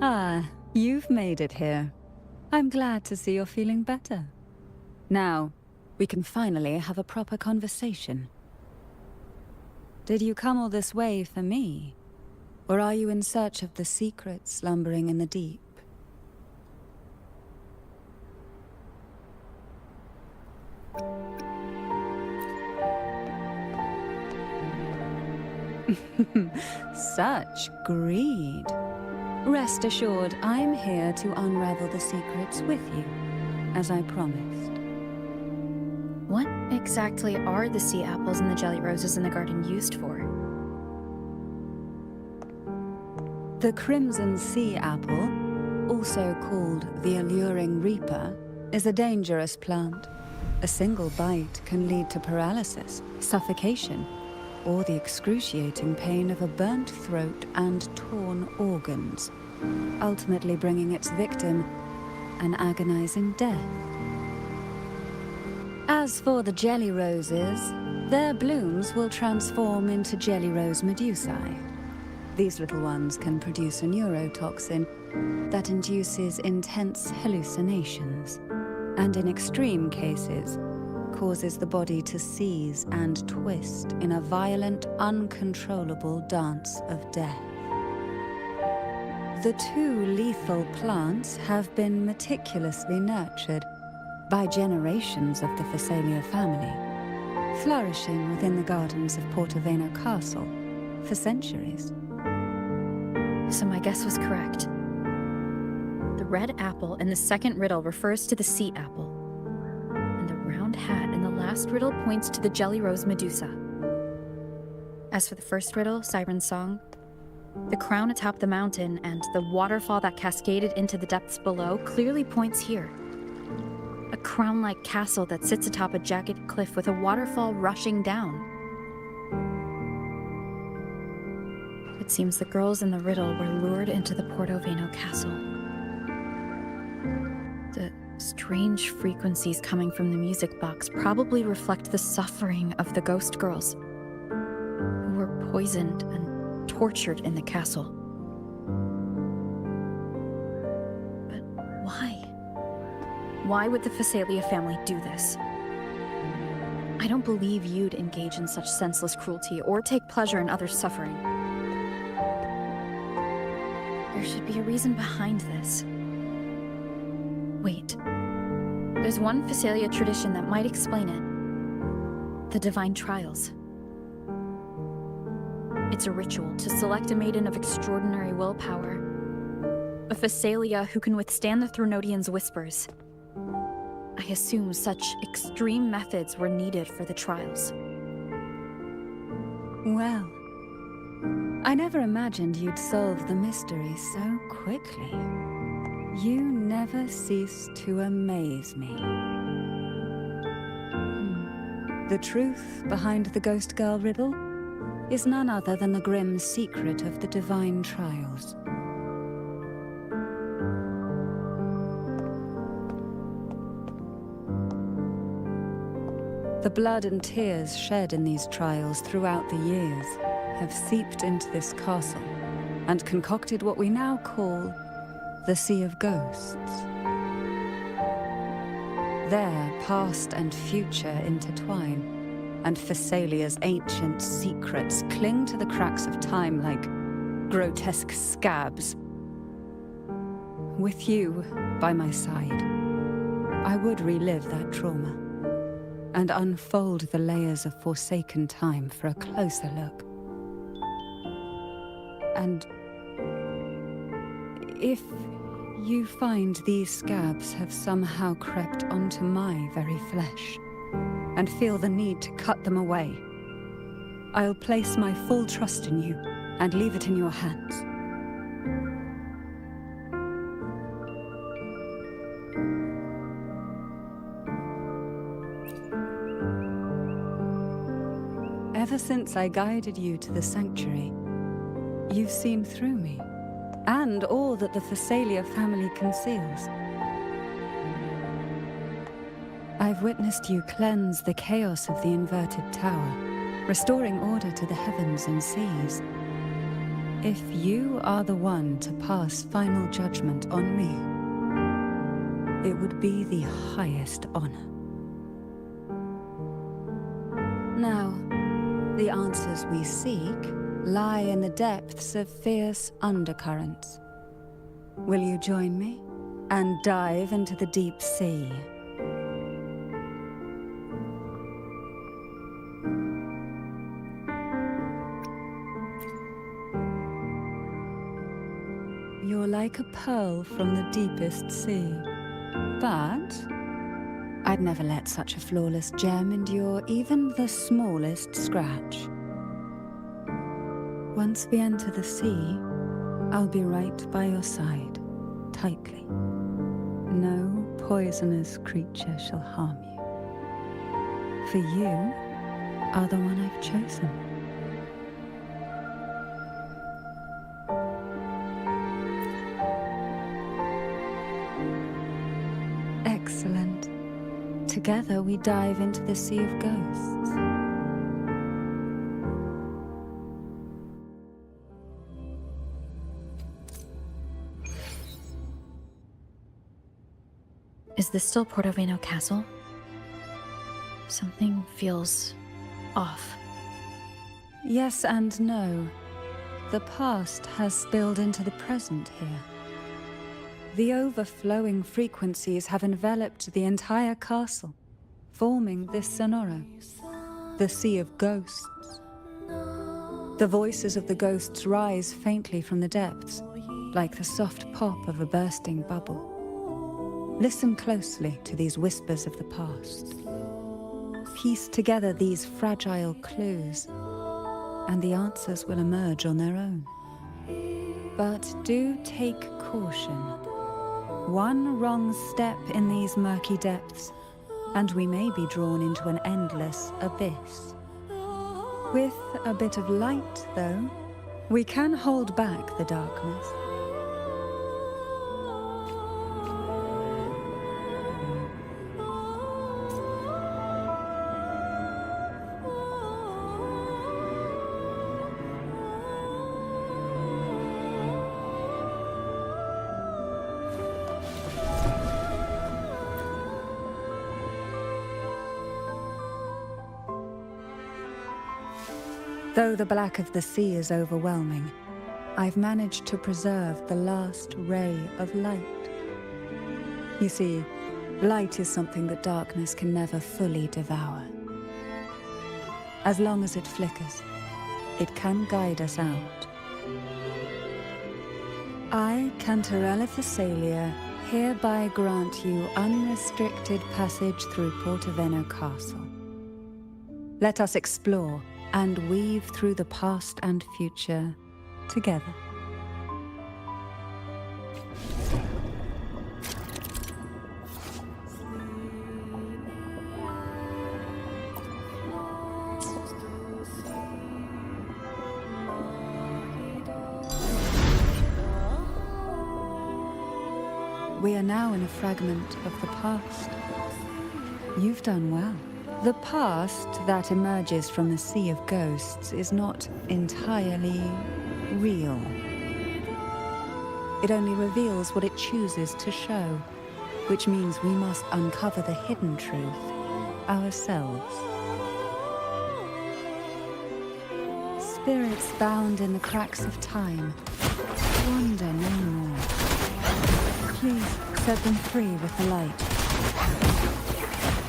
Ah, you've made it here. I'm glad to see you're feeling better. Now, we can finally have a proper conversation. Did you come all this way for me? Or are you in search of the secrets slumbering in the deep? Such greed. Rest assured, I'm here to unravel the secrets with you, as I promised. What exactly are the sea apples and the jelly roses in the garden used for? The crimson sea apple, also called the alluring reaper, is a dangerous plant. A single bite can lead to paralysis, suffocation, or the excruciating pain of a burnt throat and torn organs, ultimately bringing its victim an agonizing death. As for the jelly roses, their blooms will transform into jelly rose medusae. These little ones can produce a neurotoxin that induces intense hallucinations, and in extreme cases, causes the body to seize and twist in a violent, uncontrollable dance of death. The two lethal plants have been meticulously nurtured by generations of the Phasalia family, flourishing within the gardens of Portoveno Castle for centuries. So my guess was correct. The red apple in the second riddle refers to the sea apple, and the round hat in the last riddle points to the jelly rose Medusa. As for the first riddle, Siren's Song, the crown atop the mountain and the waterfall that cascaded into the depths below clearly points here. A crown-like castle that sits atop a jagged cliff with a waterfall rushing down. It seems the girls in the riddle were lured into the Portoveno castle. The strange frequencies coming from the music box probably reflect the suffering of the ghost girls, who were poisoned and tortured in the castle. But why? Why would the Phasalia family do this? I don't believe you'd engage in such senseless cruelty or take pleasure in others' suffering. There should be a reason behind this. Wait. There's one Phasalia tradition that might explain it. The Divine Trials. It's a ritual to select a maiden of extraordinary willpower. A Phasalia who can withstand the Thronodians' whispers. I assume such extreme methods were needed for the trials. Well, I never imagined you'd solve the mystery so quickly. You never cease to amaze me. The truth behind the Ghost Girl riddle is none other than the grim secret of the Divine Trials. The blood and tears shed in these trials throughout the years have seeped into this castle and concocted what we now call the Sea of Ghosts. There, past and future intertwine, and Phasalia's ancient secrets cling to the cracks of time like grotesque scabs. With you by my side, I would relive that trauma and unfold the layers of forsaken time for a closer look. And if you find these scabs have somehow crept onto my very flesh, and feel the need to cut them away, I'll place my full trust in you and leave it in your hands. Ever since I guided you to the sanctuary, you've seen through me, and all that the Phasalia family conceals. I've witnessed you cleanse the chaos of the inverted tower, restoring order to the heavens and seas. If you are the one to pass final judgment on me, it would be the highest honor. Now, the answers we seek lie in the depths of fierce undercurrents. Will you join me and dive into the deep sea? You're like a pearl from the deepest sea, but I'd never let such a flawless gem endure even the smallest scratch. Once we enter the sea, I'll be right by your side, tightly. No poisonous creature shall harm you. For you are the one I've chosen. Excellent. Together we dive into the Sea of Ghosts. Is this still Portoveno Castle? Something feels off. Yes and no. The past has spilled into the present here. The overflowing frequencies have enveloped the entire castle, forming this sonoro, the Sea of Ghosts. The voices of the ghosts rise faintly from the depths, like the soft pop of a bursting bubble. Listen closely to these whispers of the past. Piece together these fragile clues, and the answers will emerge on their own. But do take caution. One wrong step in these murky depths, and we may be drawn into an endless abyss. With a bit of light, though, we can hold back the darkness. Though the black of the sea is overwhelming, I've managed to preserve the last ray of light. You see, light is something that darkness can never fully devour. As long as it flickers, it can guide us out. I, Canterella Thessalia, hereby grant you unrestricted passage through Portoveno Castle. Let us explore and weave through the past and future together. We are now in a fragment of the past. You've done well. The past that emerges from the sea of ghosts is not entirely real. It only reveals what it chooses to show, which means we must uncover the hidden truth ourselves. Spirits bound in the cracks of time wander no more. Please set them free with the light.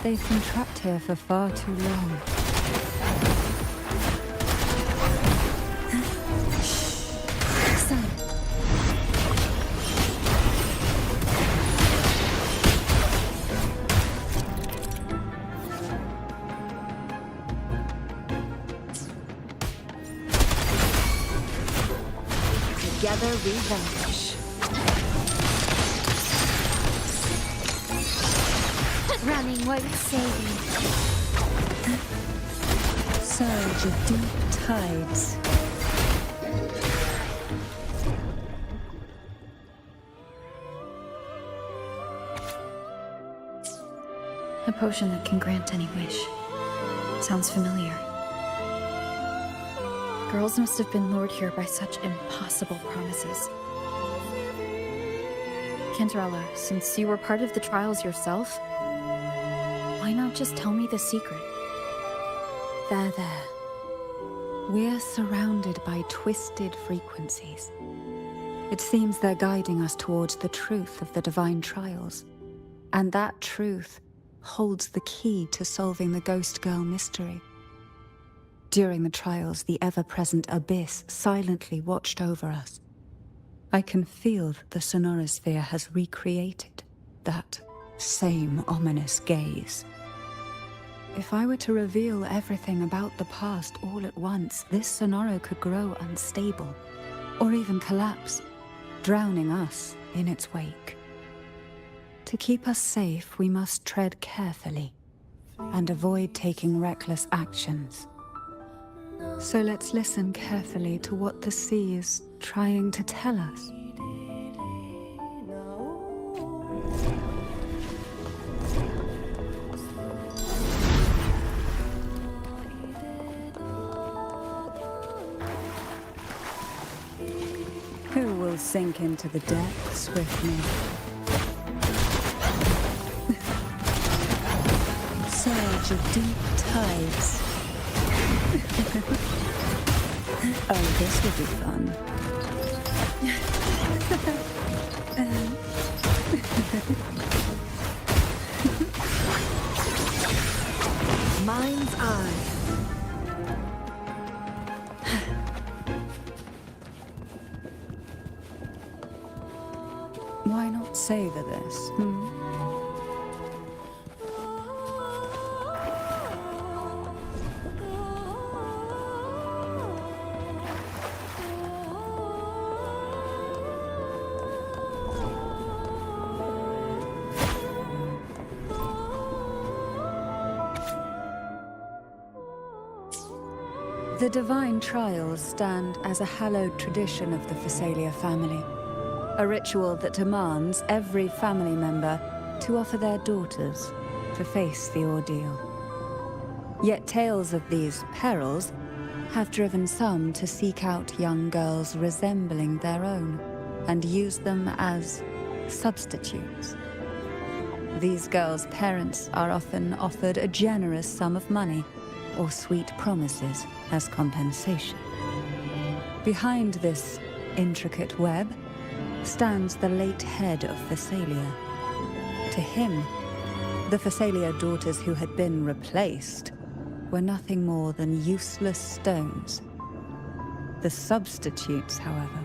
They've been trapped here for far too long. Together we vanish. Running won't save you. Surge of deep tides. A potion that can grant any wish. Sounds familiar. Girls must have been lured here by such impossible promises. Canterella, since you were part of the trials yourself, why not just tell me the secret? There. We're surrounded by twisted frequencies. It seems they're guiding us towards the truth of the divine trials. And that truth holds the key to solving the Ghost Girl mystery. During the trials, the ever-present abyss silently watched over us. I can feel that the sonorosphere has recreated that same ominous gaze. If I were to reveal everything about the past all at once, this sonoro could grow unstable, or even collapse, drowning us in its wake. To keep us safe, we must tread carefully and avoid taking reckless actions. So let's listen carefully to what the sea is trying to tell us. Who will sink into the depths with me? Surge of deep tides. Oh, this will be fun. Mind's eye. Why not savor this? The divine trials stand as a hallowed tradition of the Thessalia family, a ritual that demands every family member to offer their daughters to face the ordeal. Yet tales of these perils have driven some to seek out young girls resembling their own and use them as substitutes. These girls' parents are often offered a generous sum of money or sweet promises as compensation. Behind this intricate web stands the late head of Thessalia. To him, the Thessalia daughters who had been replaced were nothing more than useless stones. The substitutes, however,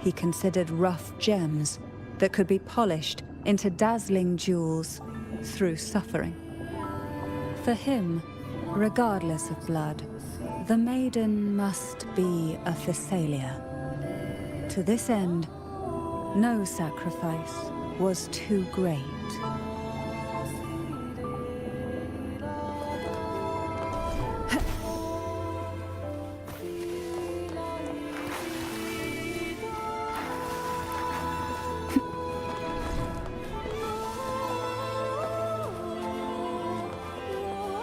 he considered rough gems that could be polished into dazzling jewels through suffering. For him, regardless of blood, the maiden must be a Thessalia. To this end, no sacrifice was too great.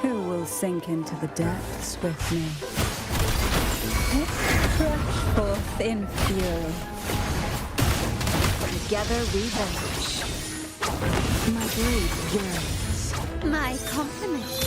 Who will sink into the depths with me? Let's crush forth in fury. Together we vanish. My brave yearns. My compliments.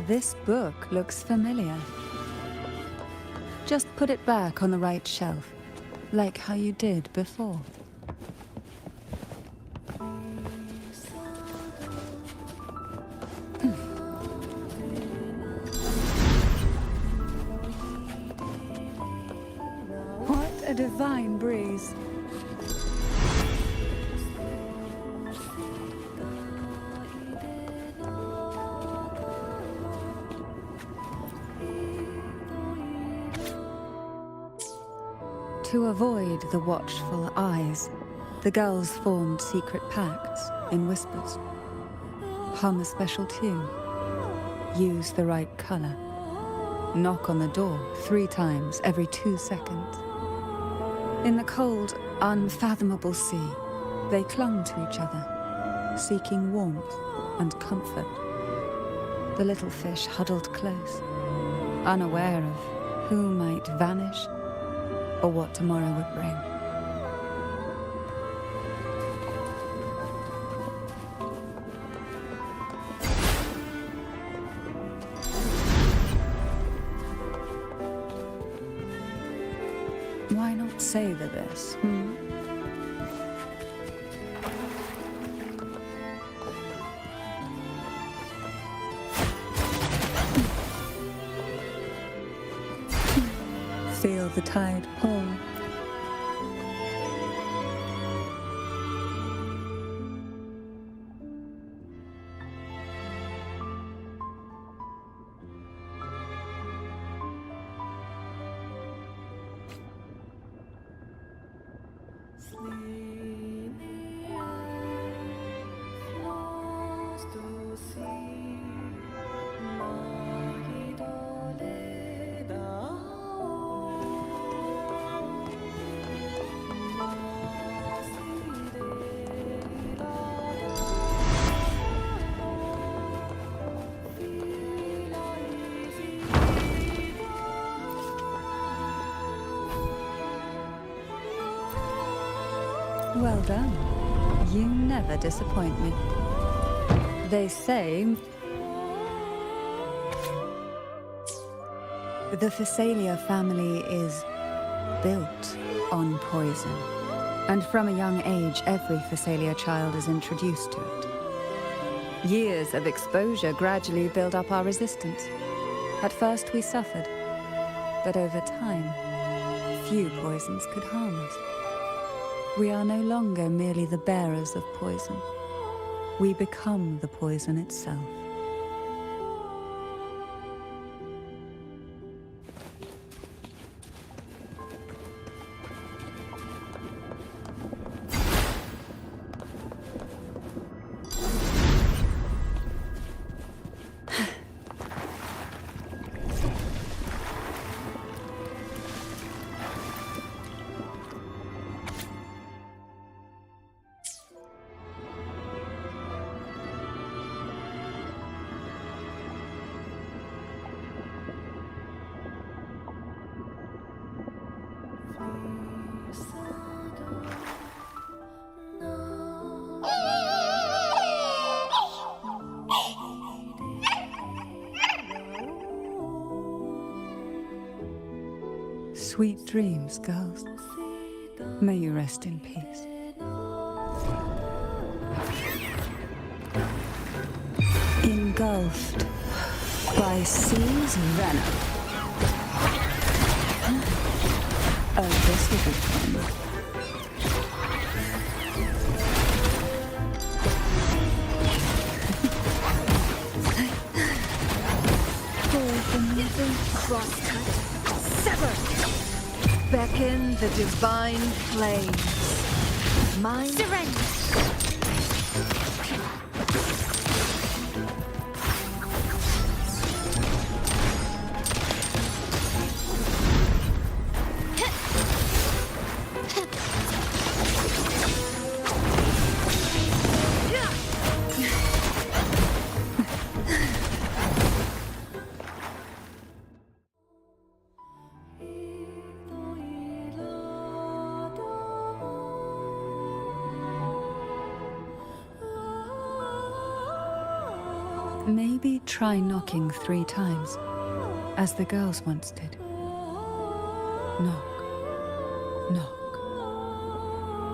This book looks familiar. Just put it back on the right shelf, like how you did before. What a divine breeze. To avoid the watchful eyes, the girls formed secret pacts in whispers. Hum a special tune. Use the right color. Knock on the door 3 times every 2 seconds. In the cold, unfathomable sea, they clung to each other, seeking warmth and comfort. The little fish huddled close, unaware of who might vanish or what tomorrow would bring. Why not savor this, Feel the tide pull. Well done. You never disappoint me. They say the Thessalia family is built on poison. And from a young age, every Thessalia child is introduced to it. Years of exposure gradually build up our resistance. At first we suffered, but over time, few poisons could harm us. We are no longer merely the bearers of poison. We become the poison itself. Sweet dreams, girls. May you rest in peace. Engulfed by sea's venom. Oh, this will be fun. Crosscut. Sever. Beckon the divine flames. Mine. Surrender. Maybe try knocking 3 times, as the girls once did. Knock, knock,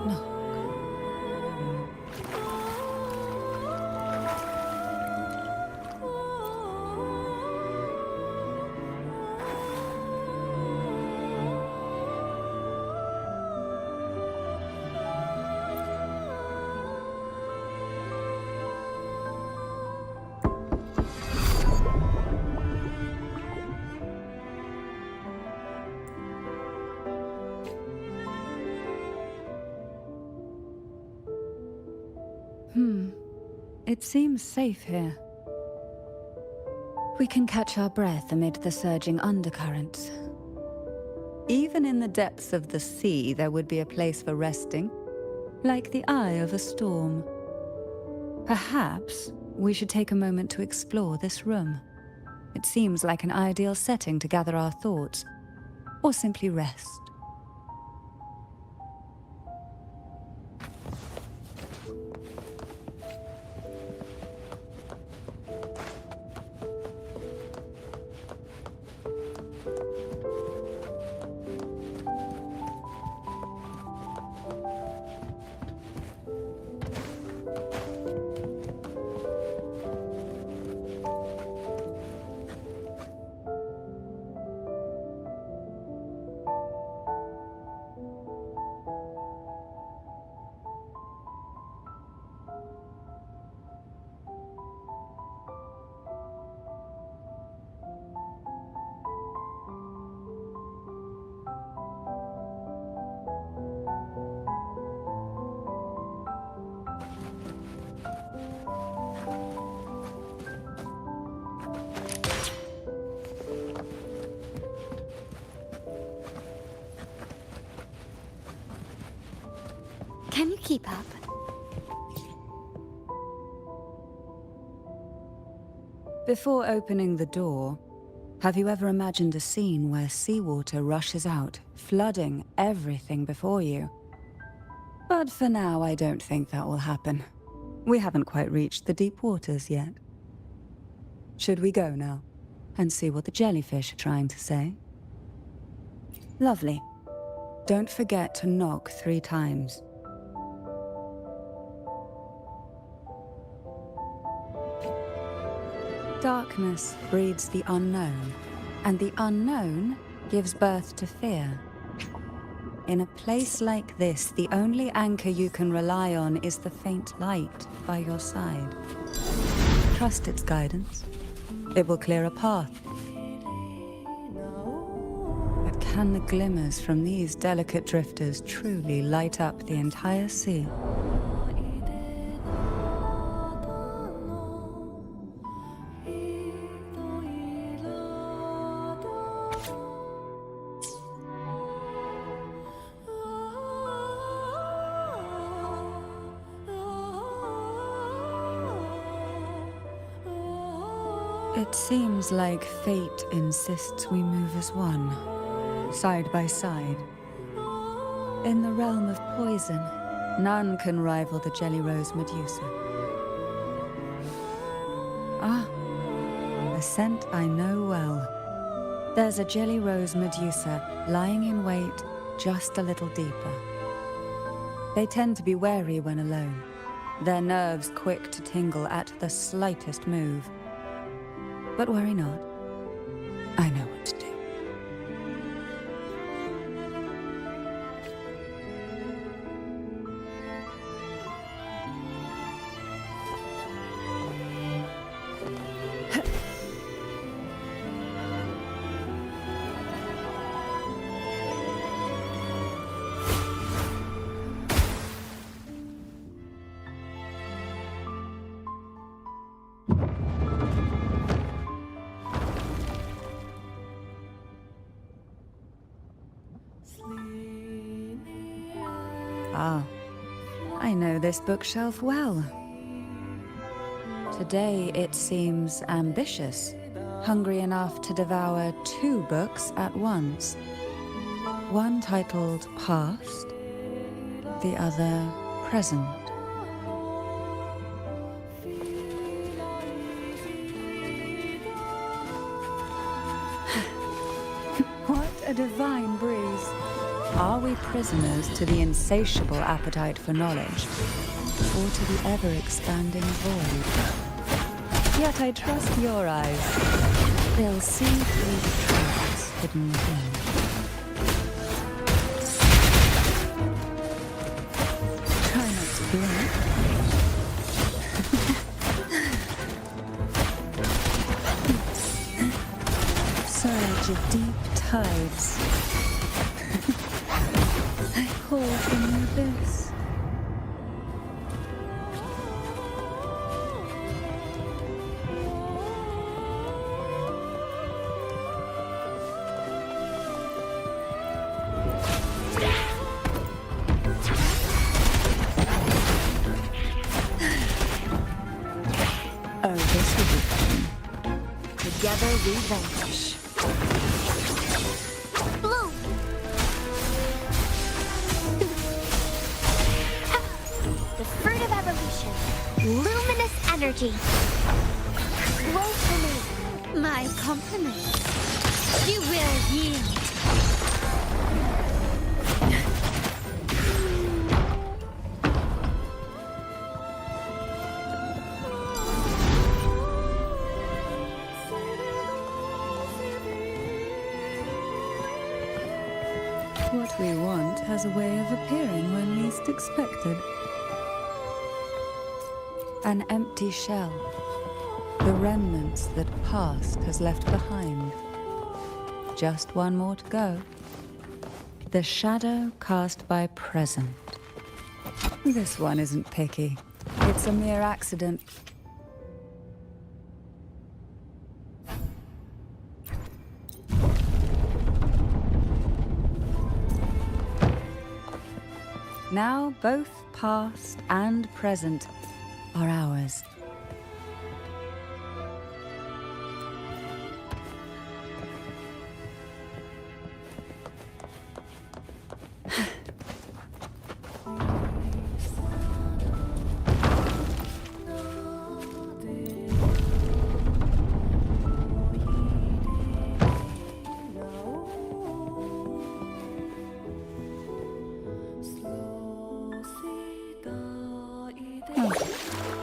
knock. It seems safe here. We can catch our breath amid the surging undercurrents. Even in the depths of the sea, there would be a place for resting, like the eye of a storm. Perhaps we should take a moment to explore this room. It seems like an ideal setting to gather our thoughts, or simply rest. Can you keep up? Before opening the door, have you ever imagined a scene where seawater rushes out, flooding everything before you? But for now, I don't think that will happen. We haven't quite reached the deep waters yet. Should we go now and see what the jellyfish are trying to say? Lovely. Don't forget to knock 3 times. Darkness breeds the unknown, and the unknown gives birth to fear. In a place like this, the only anchor you can rely on is the faint light by your side. Trust its guidance. It will clear a path. But can the glimmers from these delicate drifters truly light up the entire sea? It seems like fate insists we move as one, side by side. In the realm of poison, none can rival the Jelly Rose Medusa. Ah, a scent I know well. There's a Jelly Rose Medusa lying in wait just a little deeper. They tend to be wary when alone, their nerves quick to tingle at the slightest move. But worry not. I know what to do. Ah, I know this bookshelf well. Today it seems ambitious, hungry enough to devour 2 books at once. One titled Past, the other Present. What a divine breeze! Are we prisoners to the insatiable appetite for knowledge, or to the ever-expanding void? Yet I trust your eyes. They'll see through the traps hidden within. Try not to blink. Surge of deep tides. Call from the abyss. Oh, this will be fun. Together we vanquish. Bloom! The fruit of evolution. Luminous energy. Woefully. My compliments. You will yield. What we want has a way of appearing when least expected. An empty shell. The remnants that past has left behind. Just one more to go. The shadow cast by present. This one isn't picky. It's a mere accident. Now both past and present are ours.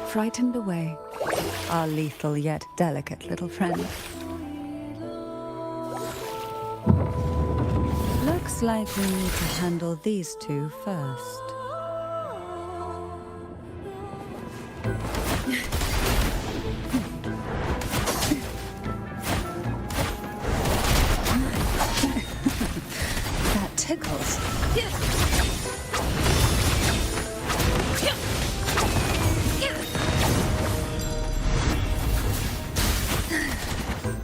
Frightened away. our lethal yet delicate little friend. Looks like we need to handle these two first. That tickles.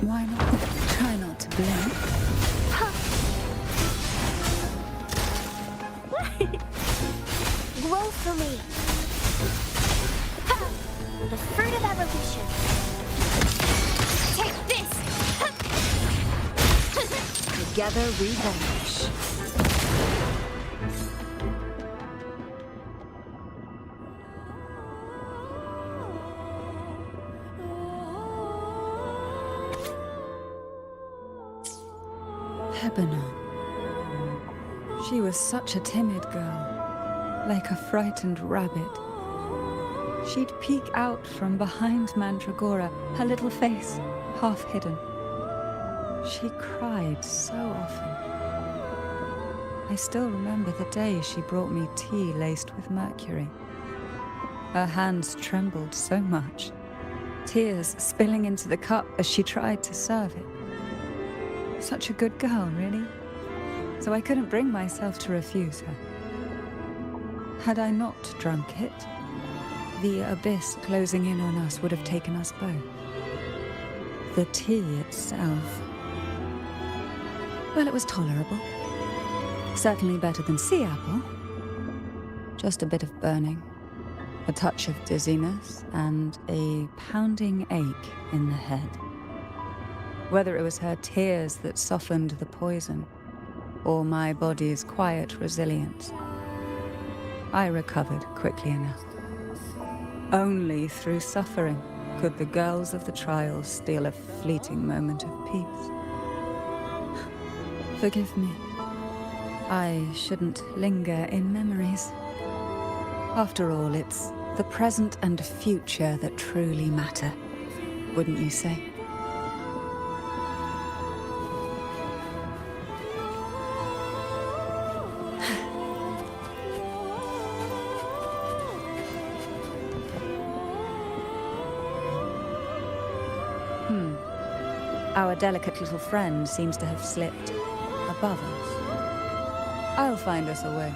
Why not? Try not to blink. Grow for me. The fruit of evolution. Take this. Together we vanish. Lebanon. She was such a timid girl, like a frightened rabbit. She'd peek out from behind Mandragora, her little face half hidden. She cried so often. I still remember the day she brought me tea laced with mercury. Her hands trembled so much, tears spilling into the cup as she tried to serve it. Such a good girl, really. So I couldn't bring myself to refuse her. Had I not drunk it, the abyss closing in on us would have taken us both. The tea itself, well, it was tolerable. Certainly better than sea apple. Just a bit of burning, a touch of dizziness, and a pounding ache in the head. Whether it was her tears that softened the poison, or my body's quiet resilience, I recovered quickly enough. Only through suffering could the girls of the trials steal a fleeting moment of peace. Forgive me. I shouldn't linger in memories. After all, it's the present and future that truly matter, wouldn't you say? Our delicate little friend seems to have slipped above us. I'll find us a way.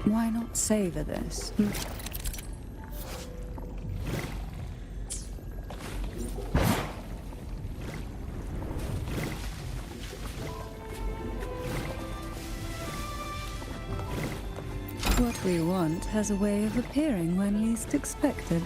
Why not savor this? What we want has a way of appearing when least expected.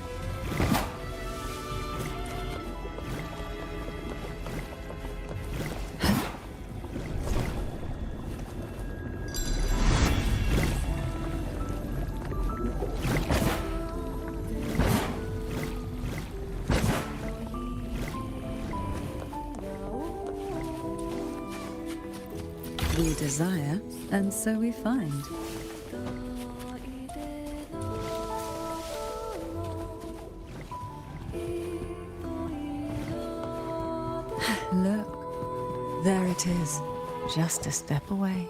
We desire, and so we find. Look, there it is, just a step away.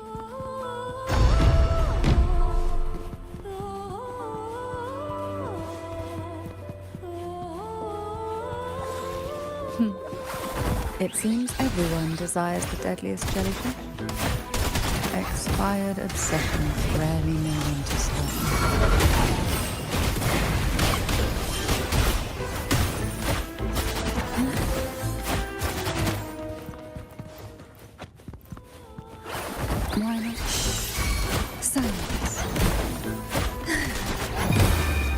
It seems everyone desires the deadliest jellyfish. Expired obsessions rarely know when to stop. Why not? Silence.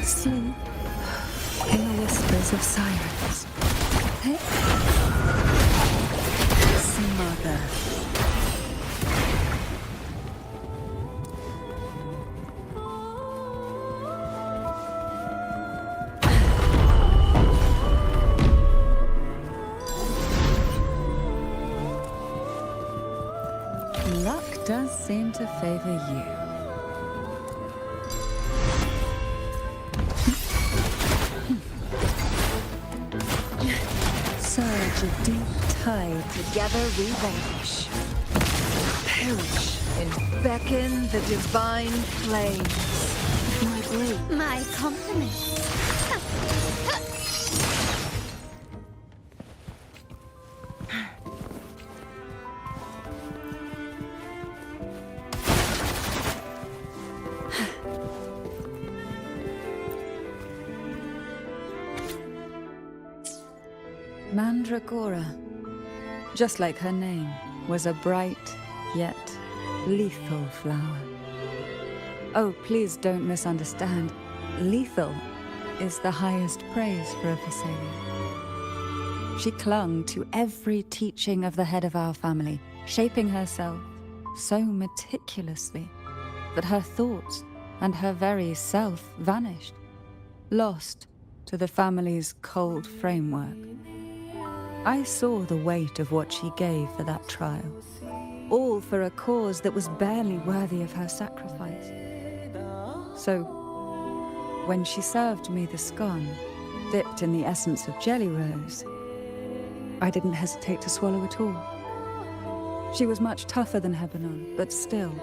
Sleep in the whispers of silence. Hey? birth. Luck does seem to favor you. Surge a deep tide. Together we vanish. Perish and beckon the divine flames. My blade. My compliments. Mandragora, just like her name, was a bright yet lethal flower. Oh, please don't misunderstand. Lethal is the highest praise for a Visalia. She clung to every teaching of the head of our family, shaping herself so meticulously that her thoughts and her very self vanished, lost to the family's cold framework. I saw the weight of what she gave for that trial, all for a cause that was barely worthy of her sacrifice. So, when she served me the scone, dipped in the essence of jelly rose, I didn't hesitate to swallow it all. She was much tougher than Hebanon, but still,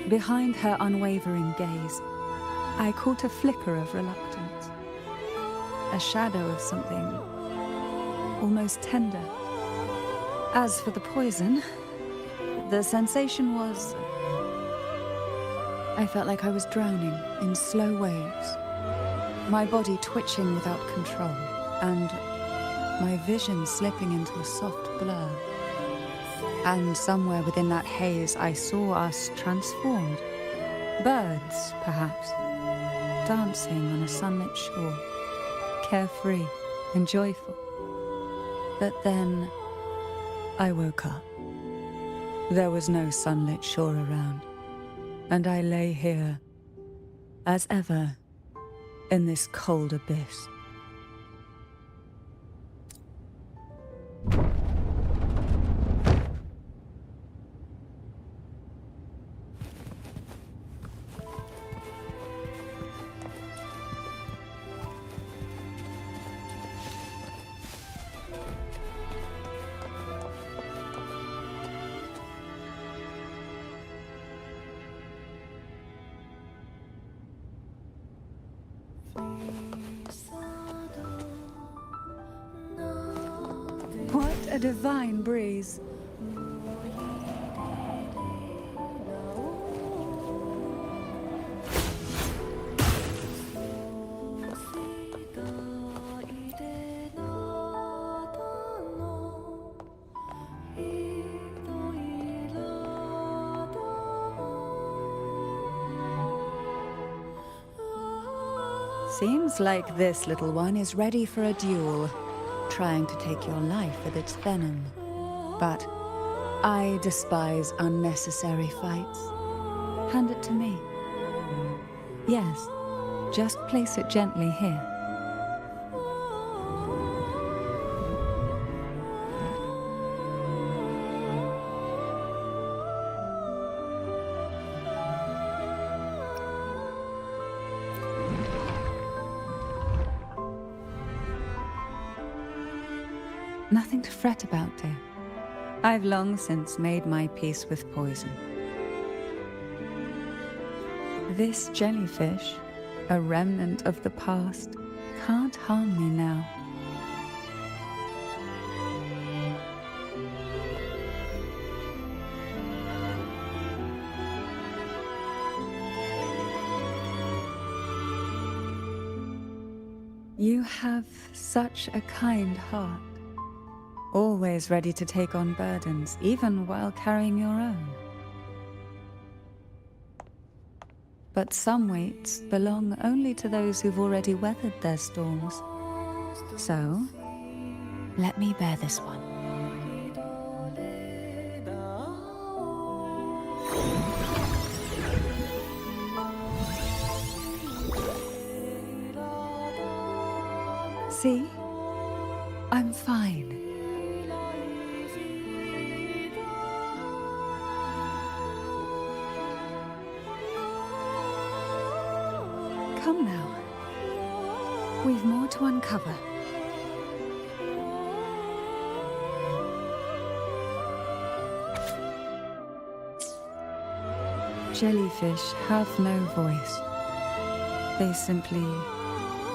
behind her unwavering gaze, I caught a flicker of reluctance, a shadow of something almost tender. As for the poison, the sensation was... I felt like I was drowning in slow waves, my body twitching without control, and my vision slipping into a soft blur. And somewhere within that haze, I saw us transformed. Birds, perhaps, dancing on a sunlit shore, carefree and joyful. But then, I woke up. There was no sunlit shore around, and I lay here, as ever, in this cold abyss. What a divine breeze. Seems like this little one is ready for a duel, trying to take your life with its venom. But I despise unnecessary fights. Hand it to me. Yes, just place it gently here. Nothing to fret about, dear. I've long since made my peace with poison. This jellyfish, a remnant of the past, can't harm me now. You have such a kind heart. Always ready to take on burdens, even while carrying your own. But some weights belong only to those who've already weathered their storms. So, let me bear this one. See? I'm fine. Come now. We've more to uncover. Jellyfish have no voice. They simply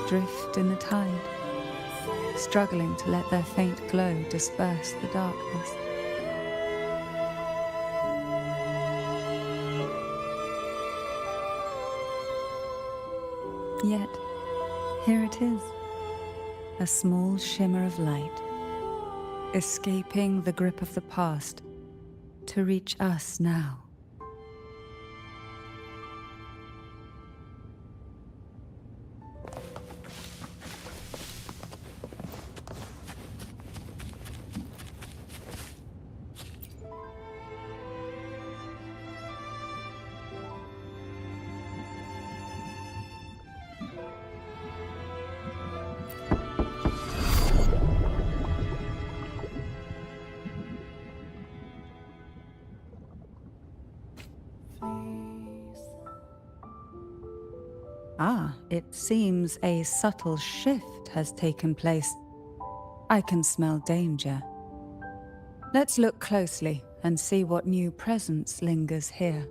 drift in the tide, struggling to let their faint glow disperse the darkness. Yet, here it is, a small shimmer of light, escaping the grip of the past to reach us now. Ah, it seems a subtle shift has taken place. I can smell danger. Let's look closely and see what new presence lingers here.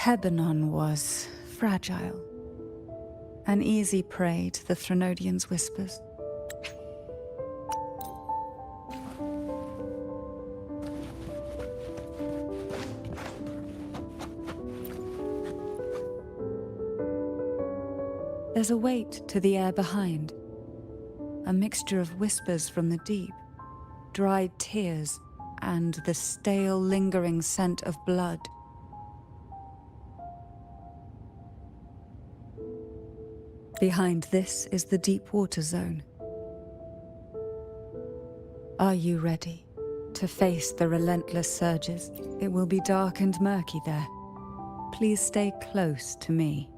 Lebanon was fragile, an easy prey to the Threnodians' whispers. There's a weight to the air behind, a mixture of whispers from the deep, dried tears, and the stale, lingering scent of blood. Behind this is the deep water zone. Are you ready to face the relentless surges? It will be dark and murky there. Please stay close to me.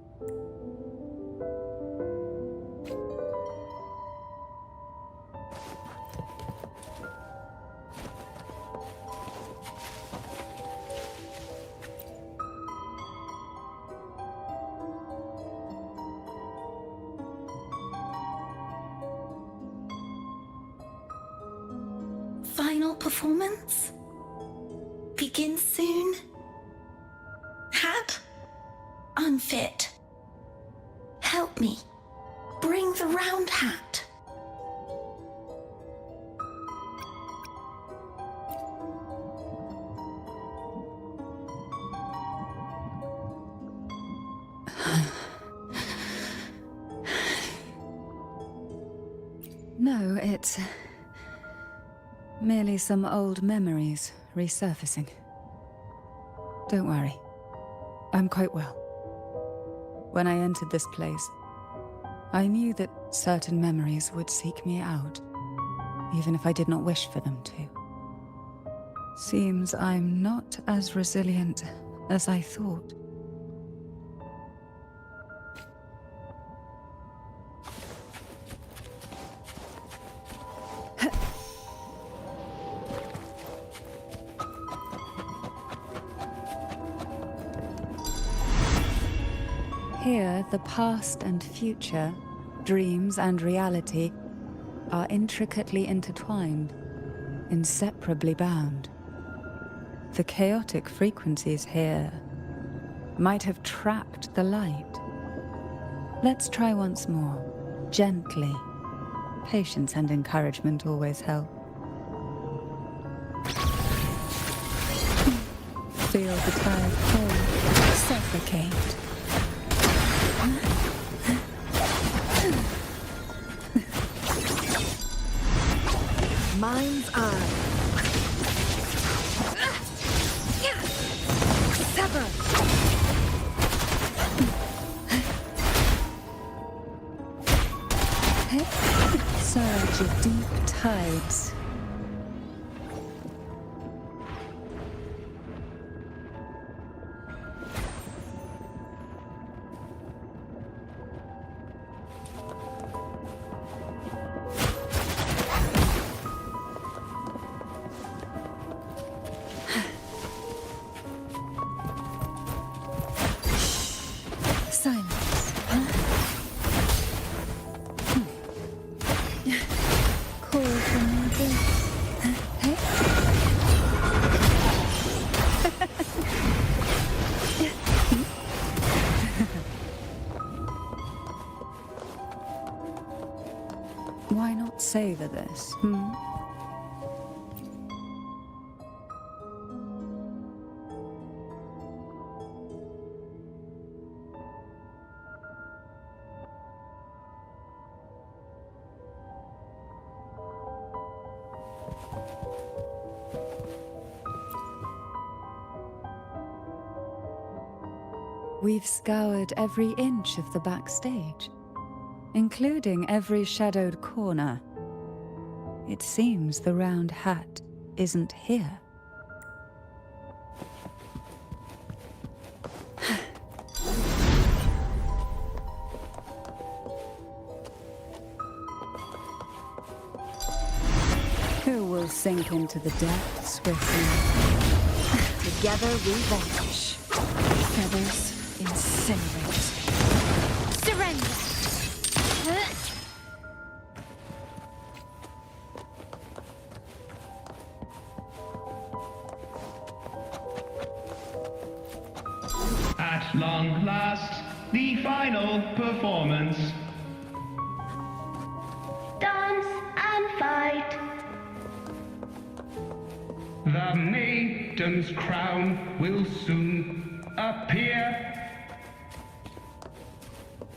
Final performance? Begins soon? Hat? Unfit. Help me. Bring the round hat. No, it's merely some old memories resurfacing. Don't worry. I'm quite well. When I entered this place, I knew that certain memories would seek me out, even if I did not wish for them to. Seems I'm not as resilient as I thought. Here, the past and future, dreams and reality, are intricately intertwined, inseparably bound. The chaotic frequencies here might have trapped the light. Let's try once more, gently. Patience and encouragement always help. Feel the tide pull, suffocate. Mind's eye. Sever. Surge of deep tides. Why not savor this, We've scoured every inch of the backstage, including every shadowed corner. It seems the round hat isn't here. Who will sink into the depths with me? Together we vanish. Feathers incinerate. Surrender! At long last, the final performance. Dance and fight. The maiden's crown will soon appear.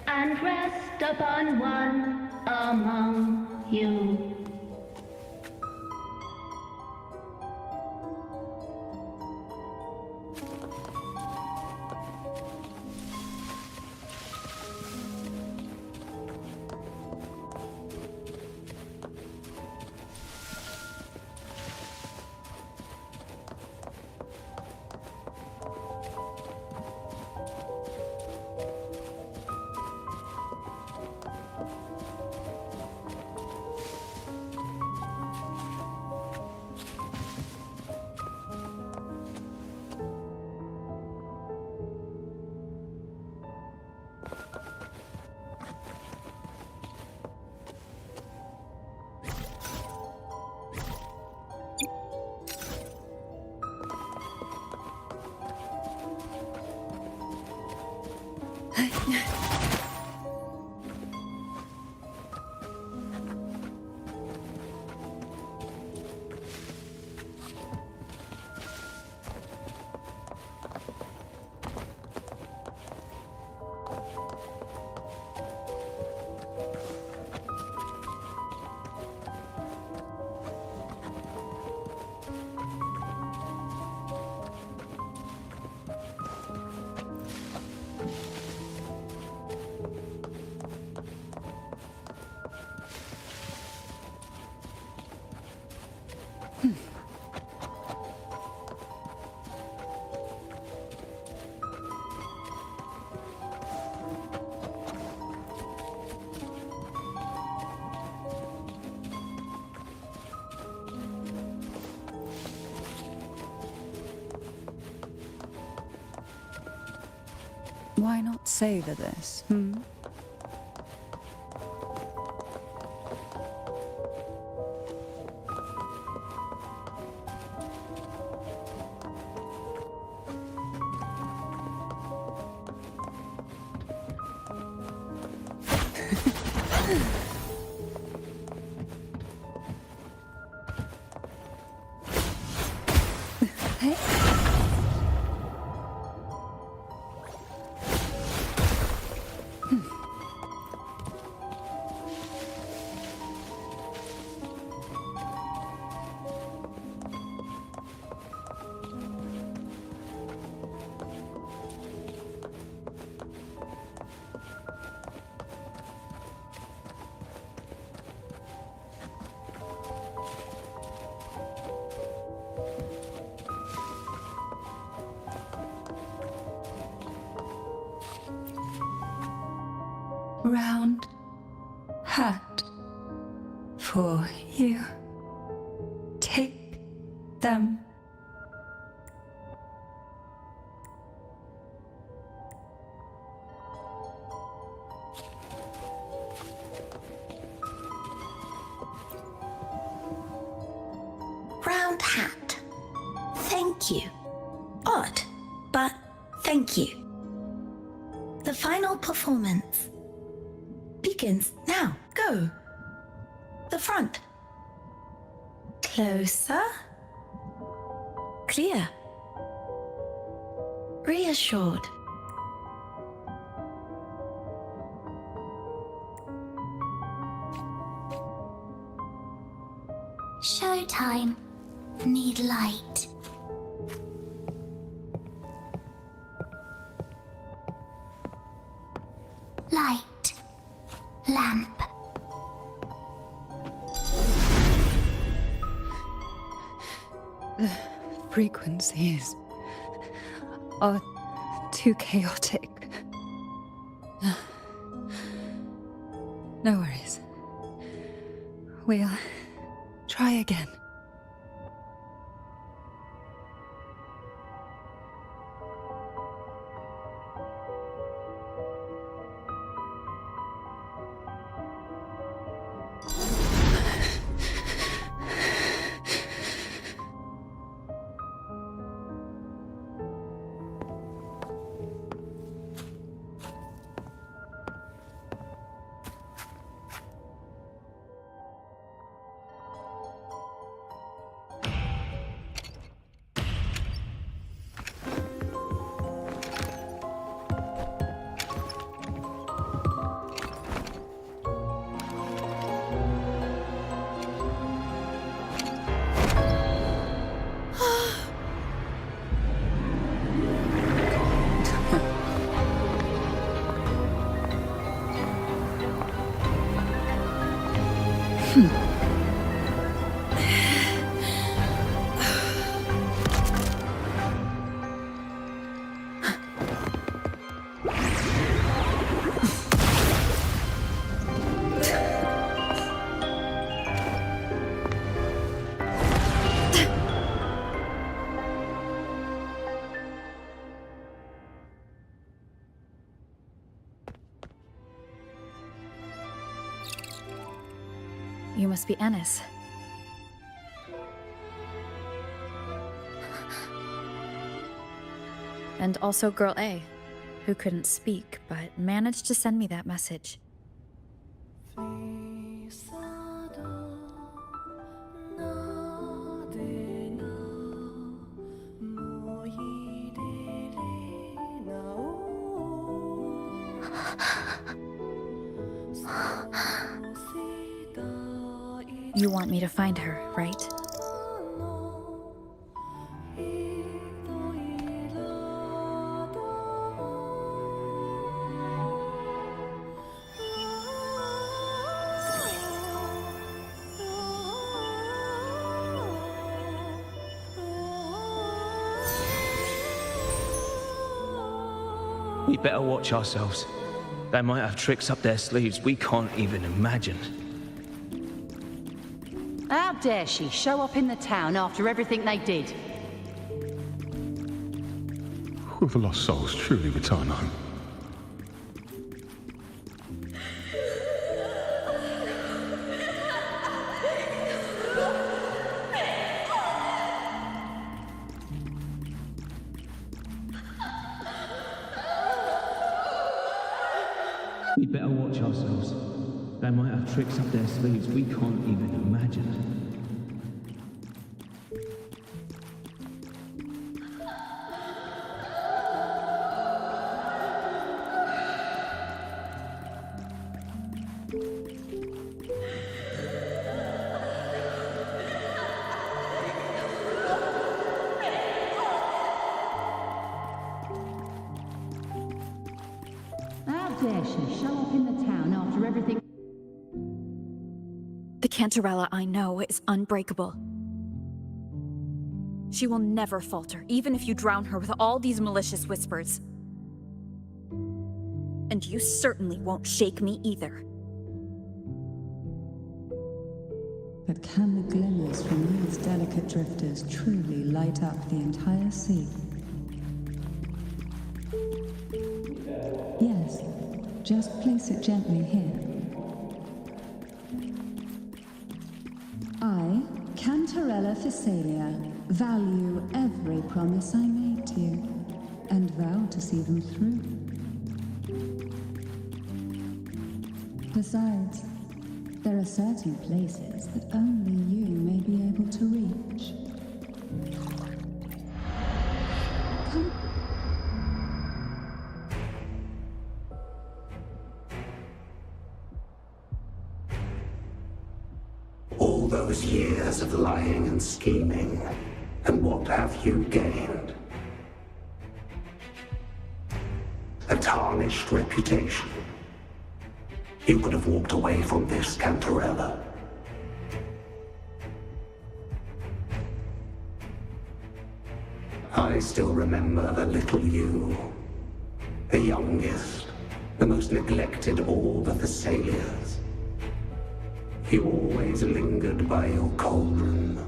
And rest upon one among you. Why not savor this, Round hat for you. Take them. Round hat. Thank you. Odd, but thank you. The final performance begins now. Go. The front. Closer. Clear. Reassured. Showtime. Need light. Light. Lamp. The frequencies are too chaotic. No worries. We'll try again. You must be Ennis. And also Girl A, who couldn't speak, but managed to send me that message. You want me to find her, right? We better watch ourselves. They might have tricks up their sleeves we can't even imagine. How dare she show up in the town after everything they did? Will the lost souls truly return home? We better watch ourselves. They might have tricks up their sleeves we can't even imagine. How dare she show up in the town after everything? The Canterella I know is unbreakable. She will never falter, even if you drown her with all these malicious whispers. And you certainly won't shake me either. But can the glimmers from these delicate drifters truly light up the entire sea? Yes, just place it gently here. I, Canterella Physalia, value every promise I made to you, and vow to see them through. Besides, there are certain places that only you may be able to reach. Come. All those years of lying and scheming, and what have you gained? A tarnished reputation. You could have walked away from this, Canterella. I still remember the little you. The youngest, the most neglected of all the Thessalians. You always lingered by your cauldron,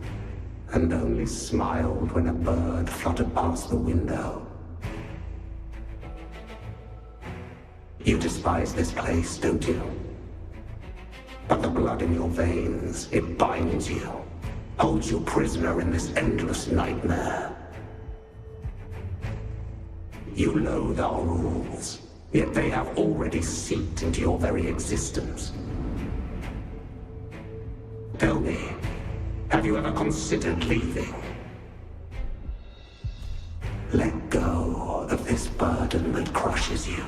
and only smiled when a bird fluttered past the window. You despise this place, don't you? But the blood in your veins, it binds you, holds you prisoner in this endless nightmare. You loathe our rules, yet they have already seeped into your very existence. Tell me, have you ever considered leaving? Let go of this burden that crushes you,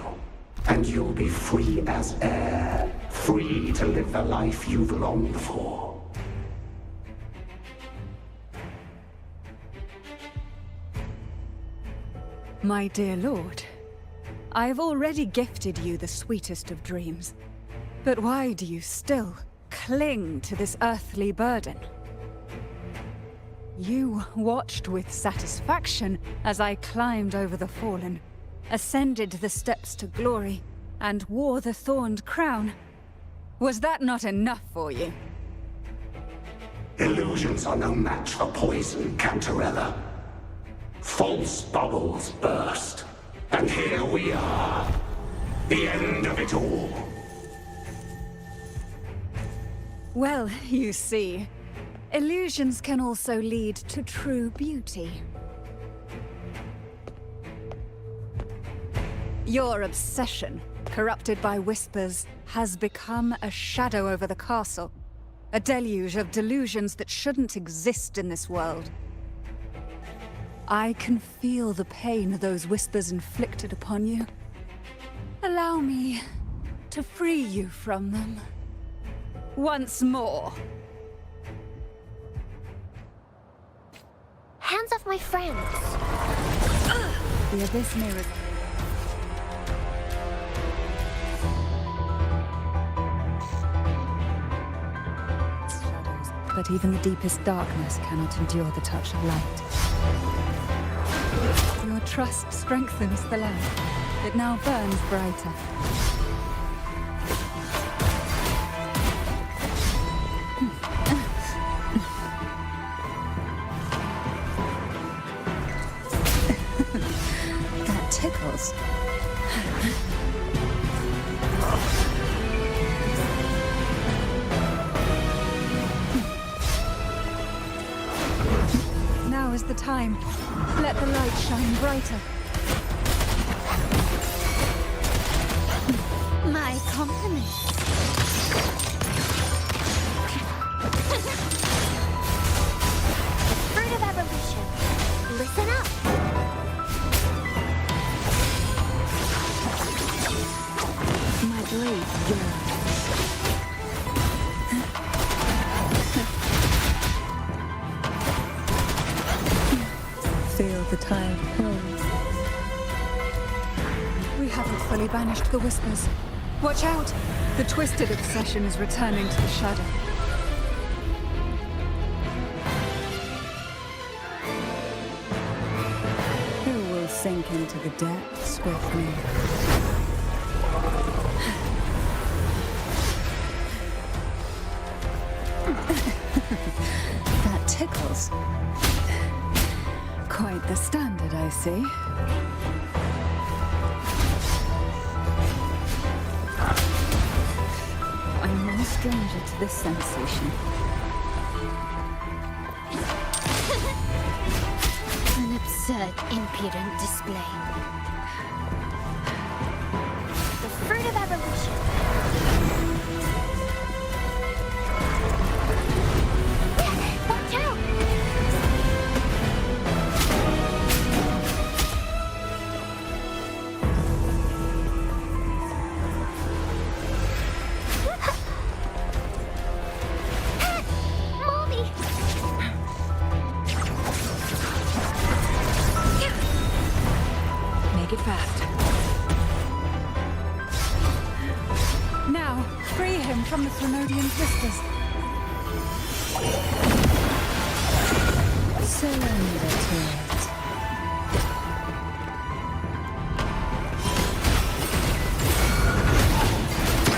and you'll be free as air, free to live the life you've longed for. My dear lord, I have already gifted you the sweetest of dreams. But why do you still cling to this earthly burden? You watched with satisfaction as I climbed over the fallen, ascended the steps to glory, and wore the thorned crown. Was that not enough for you? Illusions are no match for poison, Canterella. False bubbles burst, and here we are. The end of it all. Well, you see, illusions can also lead to true beauty. Your obsession, corrupted by whispers, has become a shadow over the castle. A deluge of delusions that shouldn't exist in this world. I can feel the pain those whispers inflicted upon you. Allow me to free you from them. Once more. Hands off my friends. The abyss mirrors. But even the deepest darkness cannot endure the touch of light. Your trust strengthens the lamp. It now burns brighter. That tickles. Now is the time. Let the light shine brighter. My compliments. of the tired crows. We haven't fully banished the Whispers. Watch out! The twisted obsession is returning to the shadow. Who will sink into the depths with me? That tickles. Quite the standard, I see. I'm no stranger to this sensation. An absurd, impudent display. The fruit of evolution. Watch out! Mommy! Make it fast. Now, free him from the Threnodian's whispers. Surrender to it.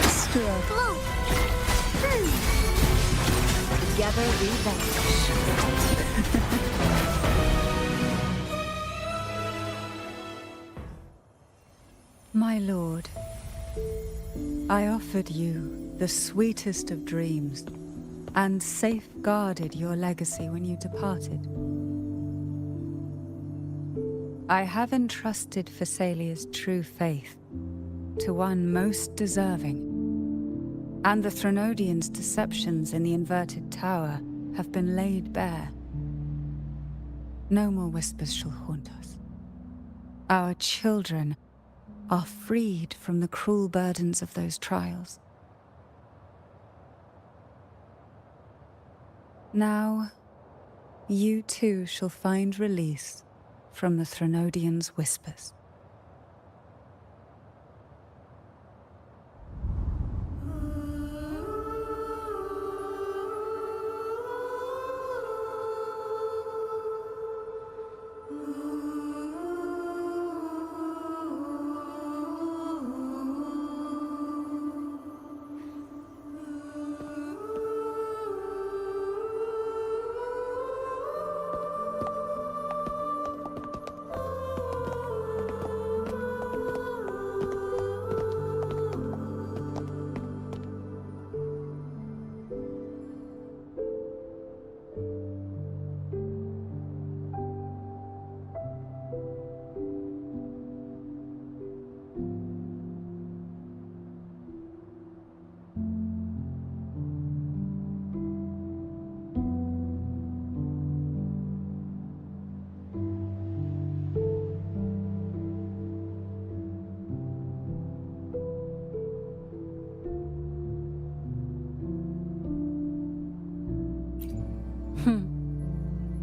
Struggle. Together we vanish. My lord, I offered you the sweetest of dreams and safeguarded your legacy when you departed. I have entrusted Phassalia's true faith to one most deserving, and the Threnodians' deceptions in the inverted tower have been laid bare. No more whispers shall haunt us. Our children are freed from the cruel burdens of those trials. Now, you too shall find release from the Threnodians' whispers.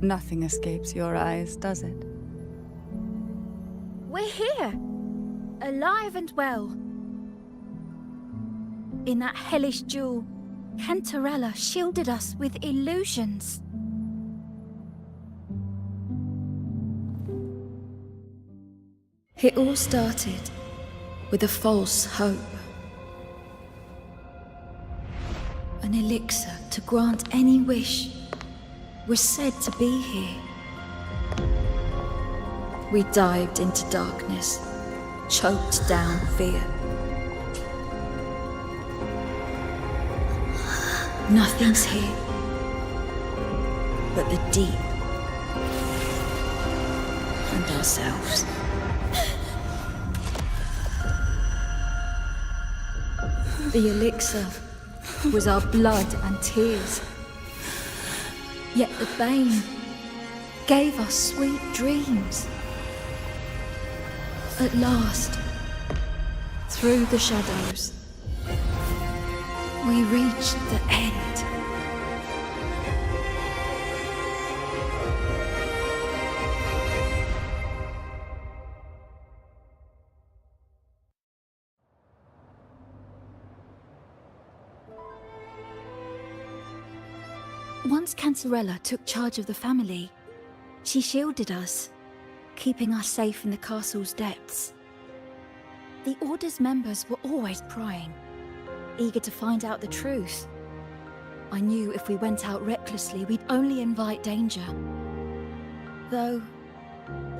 Nothing escapes your eyes, does it? We're here, alive and well. In that hellish duel, Canterella shielded us with illusions. It all started with a false hope. An elixir to grant any wish was said to be here. We dived into darkness, choked down fear. Nothing's here but the deep and ourselves. The elixir was our blood and tears. Yet the bane gave us sweet dreams. At last, through the shadows, we reached the end. Once Canterella took charge of the family, she shielded us, keeping us safe in the castle's depths. The Order's members were always prying, eager to find out the truth. I knew if we went out recklessly, we'd only invite danger. Though,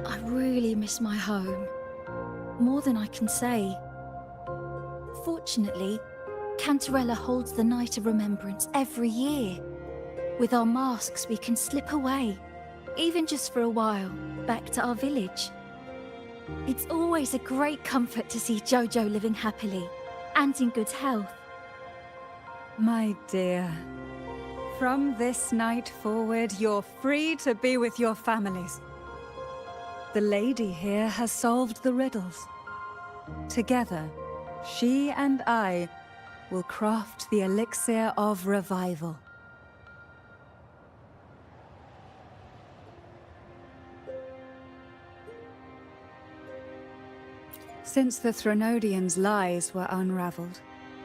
I really miss my home, more than I can say. Fortunately, Canterella holds the Night of Remembrance every year. With our masks, we can slip away, even just for a while, back to our village. It's always a great comfort to see Jojo living happily and in good health. My dear, from this night forward, you're free to be with your families. The lady here has solved the riddles. Together, she and I will craft the elixir of revival. Since the Threnodians' lies were unraveled,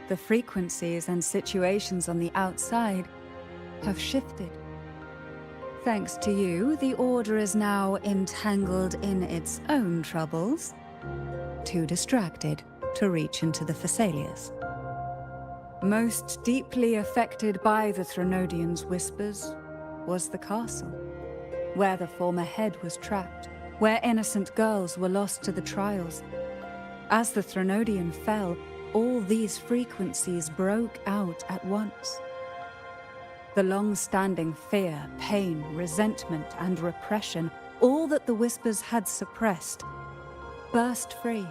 the frequencies and situations on the outside have shifted. Thanks to you, the Order is now entangled in its own troubles, too distracted to reach into the Thessalias. Most deeply affected by the Threnodians' whispers was the castle, where the former head was trapped, where innocent girls were lost to the trials. As the Threnodian fell, all these frequencies broke out at once. The long-standing fear, pain, resentment, and repression, all that the whispers had suppressed, burst free,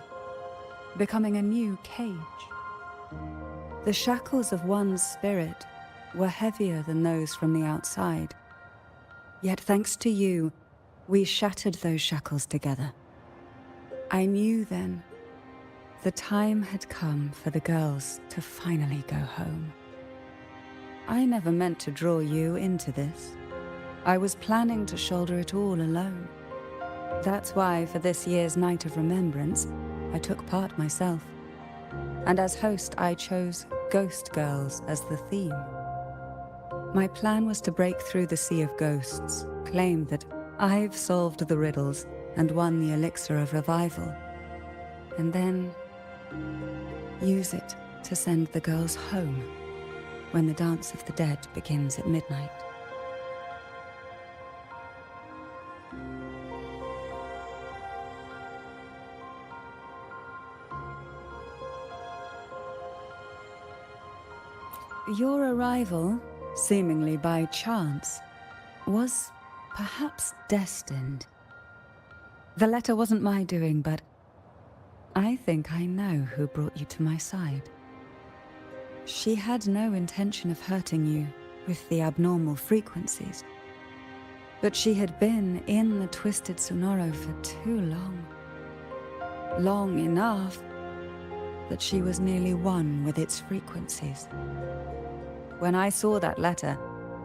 becoming a new cage. The shackles of one's spirit were heavier than those from the outside. Yet thanks to you, we shattered those shackles together. I knew then the time had come for the girls to finally go home. I never meant to draw you into this. I was planning to shoulder it all alone. That's why for this year's Night of Remembrance, I took part myself. And as host, I chose Ghost Girls as the theme. My plan was to break through the sea of ghosts, claim that I've solved the riddles and won the elixir of revival, and then use it to send the girls home when the Dance of the Dead begins at midnight. Your arrival, seemingly by chance, was perhaps destined. The letter wasn't my doing, but I think I know who brought you to my side. She had no intention of hurting you with the abnormal frequencies, but she had been in the Twisted Sonoro for too long. Long enough that she was nearly one with its frequencies. When I saw that letter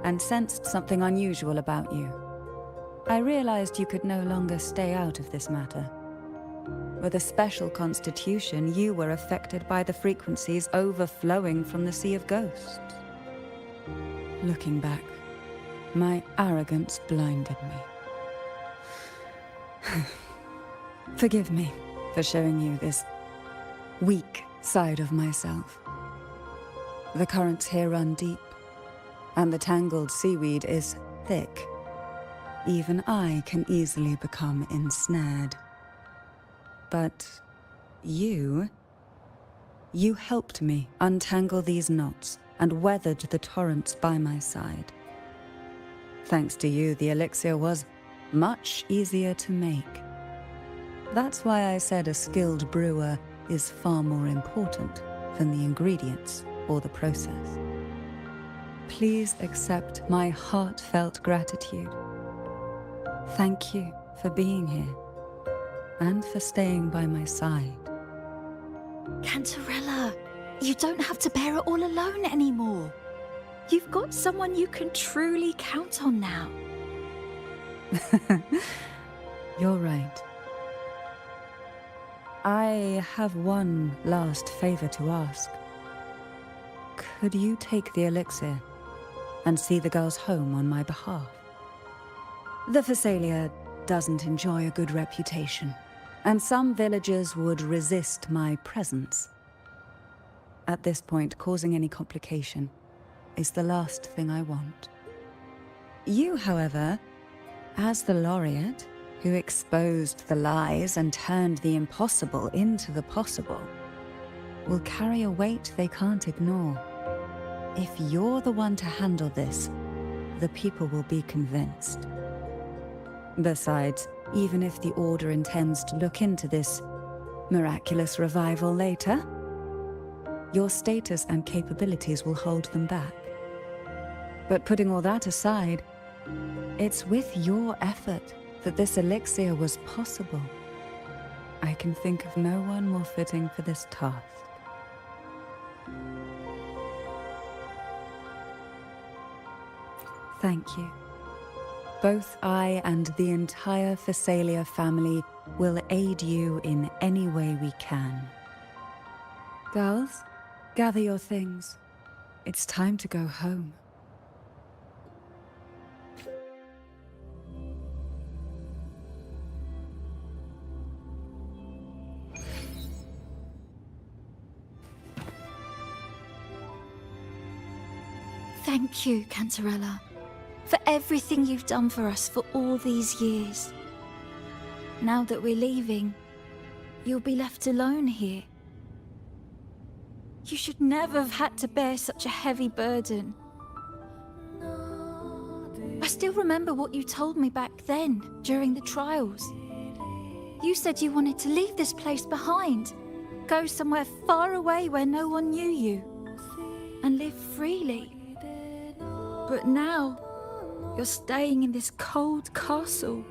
and sensed something unusual about you, I realized you could no longer stay out of this matter. With a special constitution, you were affected by the frequencies overflowing from the Sea of Ghosts. Looking back, my arrogance blinded me. Forgive me for showing you this weak side of myself. The currents here run deep, and the tangled seaweed is thick. Even I can easily become ensnared. But you helped me untangle these knots and weathered the torrents by my side. Thanks to you, the elixir was much easier to make. That's why I said a skilled brewer is far more important than the ingredients or the process. Please accept my heartfelt gratitude. Thank you for being here and for staying by my side. Canterella, you don't have to bear it all alone anymore. You've got someone you can truly count on now. You're right. I have one last favor to ask. Could you take the elixir and see the girls home on my behalf. The Phasalia doesn't enjoy a good reputation, and some villagers would resist my presence. At this point, causing any complication is the last thing I want. You, however, as the laureate who exposed the lies and turned the impossible into the possible, will carry a weight they can't ignore. If you're the one to handle this, the people will be convinced. Besides, even if the Order intends to look into this miraculous revival later, your status and capabilities will hold them back. But putting all that aside, it's with your effort that this elixir was possible. I can think of no one more fitting for this task. Thank you. Both I and the entire Phasalia family will aid you in any way we can. Girls, gather your things. It's time to go home. Thank you, Canterella, for everything you've done for us for all these years. Now that we're leaving, you'll be left alone here. You should never have had to bear such a heavy burden. I still remember what you told me back then, during the trials. You said you wanted to leave this place behind, go somewhere far away where no one knew you, and live freely. But now, you're staying in this cold castle,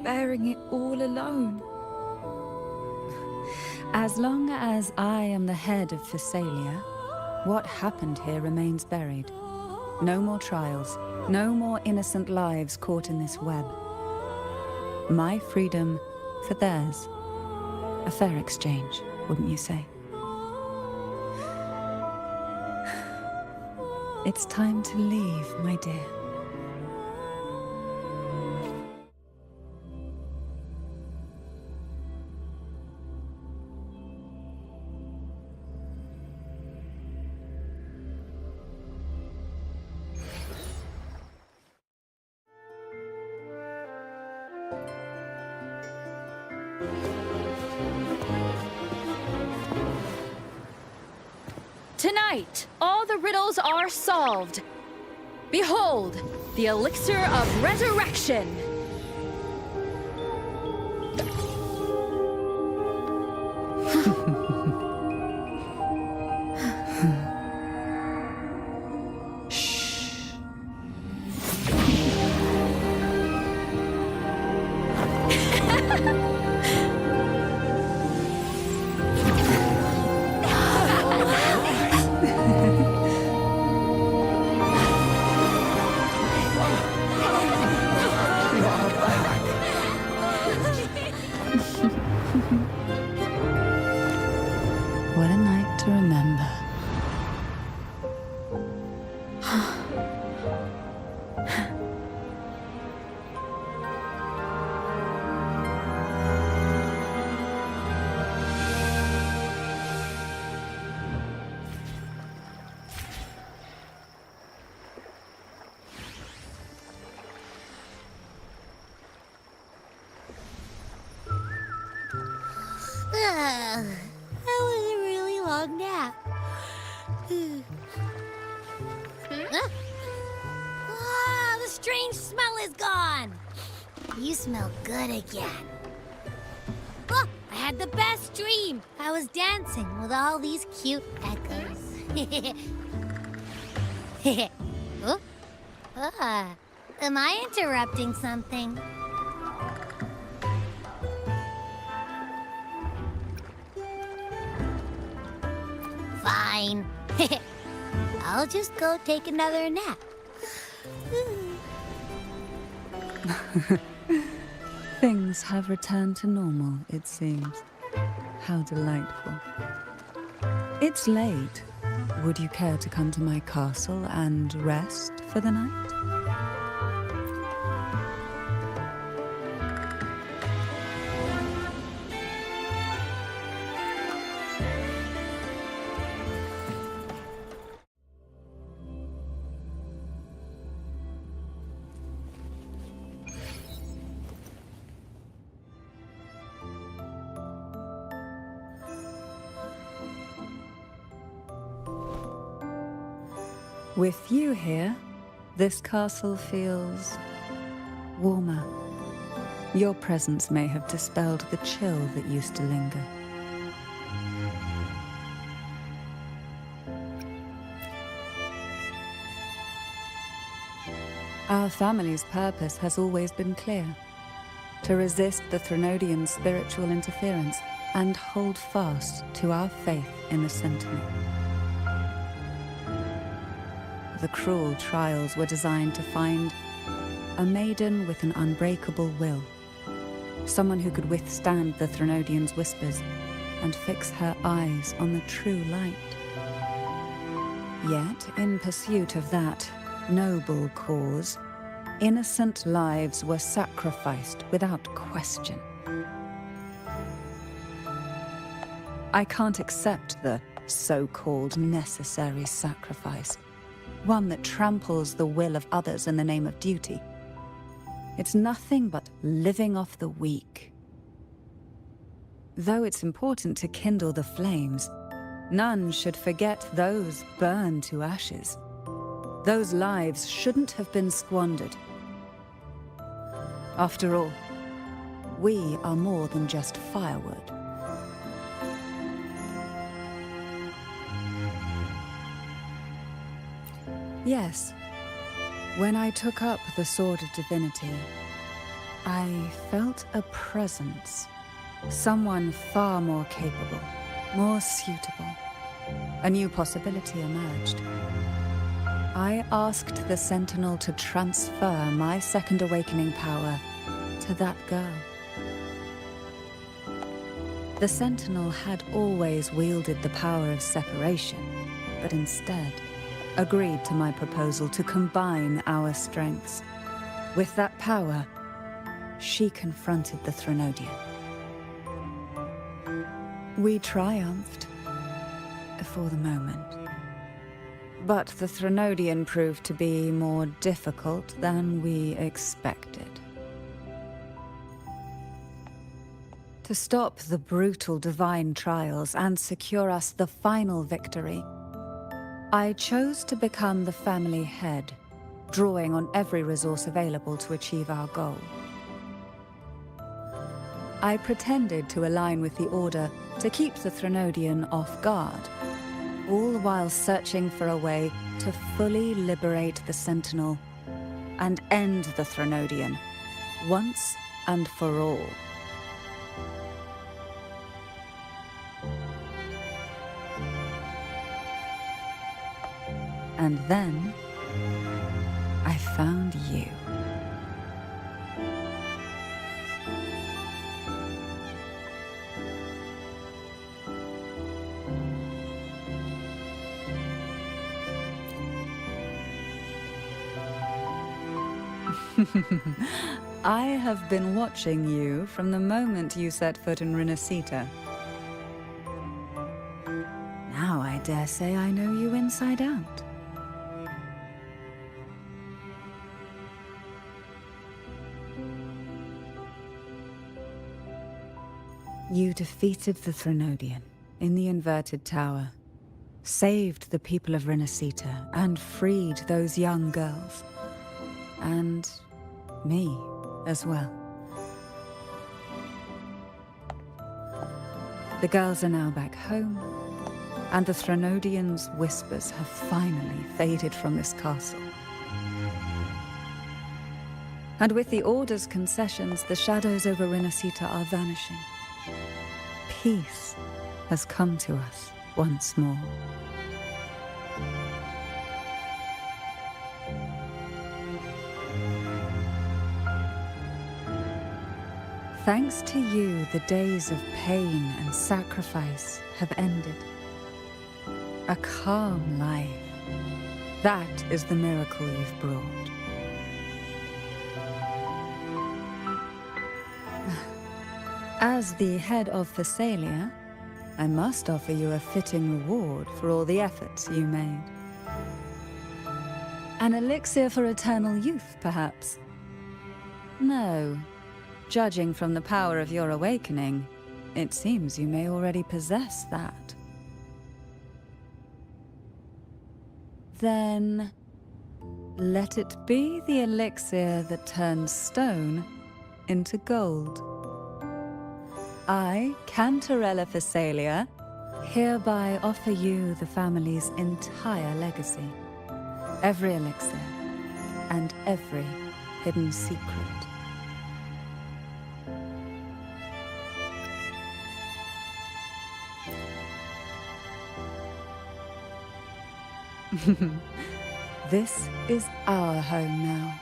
bearing it all alone. As long as I am the head of Phasalia, what happened here remains buried. No more trials, no more innocent lives caught in this web. My freedom for theirs. A fair exchange, wouldn't you say? It's time to leave, my dear. Tonight, all the riddles are solved. Behold, the elixir of resurrection. What a night to remember. That was a really long nap. Ah, the strange smell is gone. You smell good again. Look, I had the best dream. I was dancing with all these cute echoes. Oh? Am I interrupting something? Fine. I'll just go take another nap. Things have returned to normal, it seems. How delightful. It's late. Would you care to come to my castle and rest for the night? With you here, this castle feels warmer. Your presence may have dispelled the chill that used to linger. Our family's purpose has always been clear: to resist the Threnodian spiritual interference and hold fast to our faith in the Sentinel. The cruel trials were designed to find a maiden with an unbreakable will, someone who could withstand the Threnodian's whispers and fix her eyes on the true light. Yet, in pursuit of that noble cause, innocent lives were sacrificed without question. I can't accept the so-called necessary sacrifice, one that tramples the will of others in the name of duty. It's nothing but living off the weak. Though it's important to kindle the flames, none should forget those burned to ashes. Those lives shouldn't have been squandered. After all, we are more than just firewood. Yes, when I took up the Sword of Divinity, I felt a presence, someone far more capable, more suitable. A new possibility emerged. I asked the Sentinel to transfer my second awakening power to that girl. The Sentinel had always wielded the power of separation, but instead agreed to my proposal to combine our strengths. With that power, she confronted the Threnodian. We triumphed, for the moment. But the Threnodian proved to be more difficult than we expected. To stop the brutal divine trials and secure us the final victory, I chose to become the family head, drawing on every resource available to achieve our goal. I pretended to align with the Order to keep the Threnodian off guard, all while searching for a way to fully liberate the Sentinel and end the Threnodian, once and for all. And then, I found you. I have been watching you from the moment you set foot in Renacita. Now I dare say I know you inside out. You defeated the Threnodian in the Inverted Tower, saved the people of Renacita, and freed those young girls. And me as well. The girls are now back home, and the Threnodian's whispers have finally faded from this castle. And with the Order's concessions, the shadows over Renacita are vanishing. Peace has come to us once more. Thanks to you, the days of pain and sacrifice have ended. A calm life, That is the miracle you've brought. As the head of Phasalia, I must offer you a fitting reward for all the efforts you made. An elixir for eternal youth, perhaps? No. Judging from the power of your awakening, it seems you may already possess that. Then, let it be the elixir that turns stone into gold. I, Canterella Phasalia, hereby offer you the family's entire legacy. Every elixir and every hidden secret. This is our home now.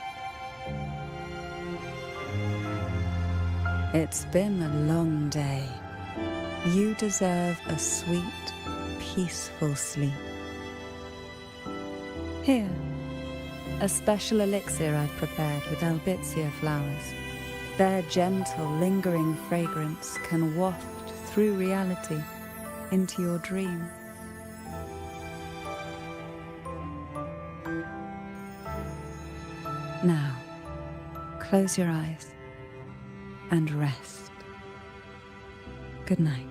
It's been a long day. You deserve a sweet, peaceful sleep. Here, a special elixir I've prepared with albizia flowers. Their gentle, lingering fragrance can waft through reality into your dream. Now, close your eyes and rest. Good night.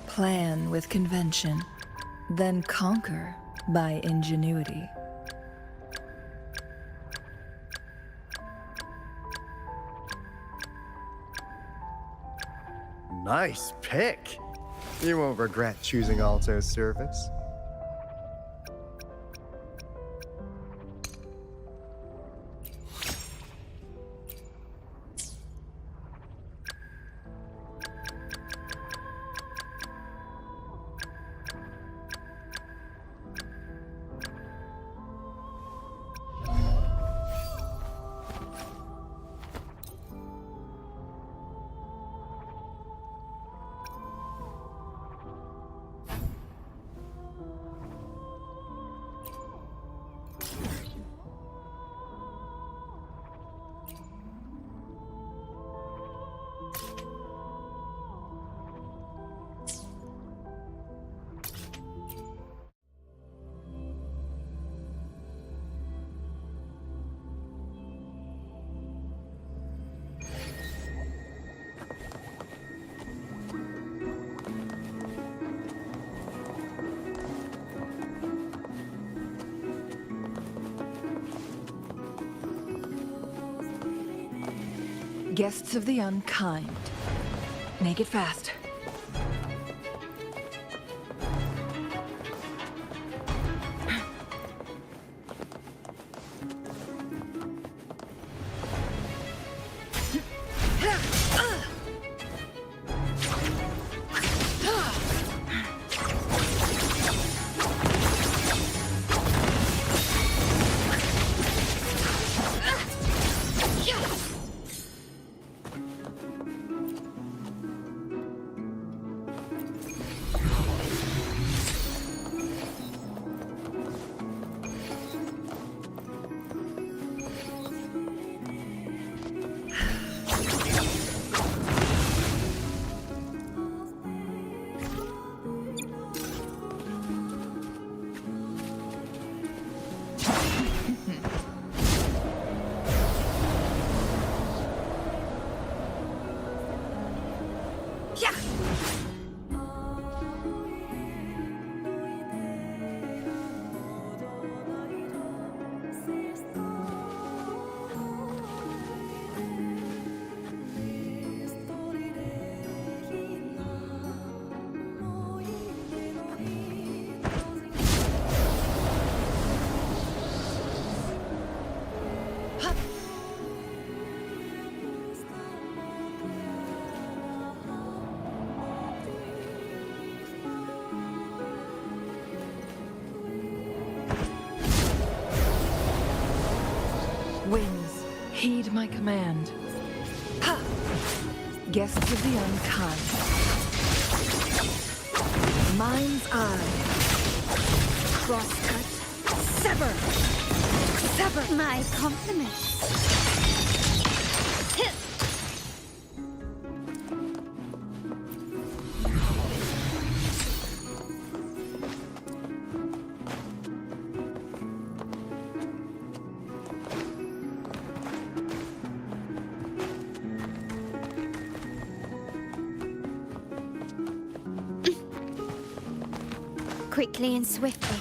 Plan with convention, then conquer by ingenuity. Nice pick. You won't regret choosing Alto's service. Guests of the unkind. Make it fast. Winds, heed my command. Ha! Guests of the unkind. Mind's eye. Crosscut. Sever! Sever! My compliments. Quickly and swiftly.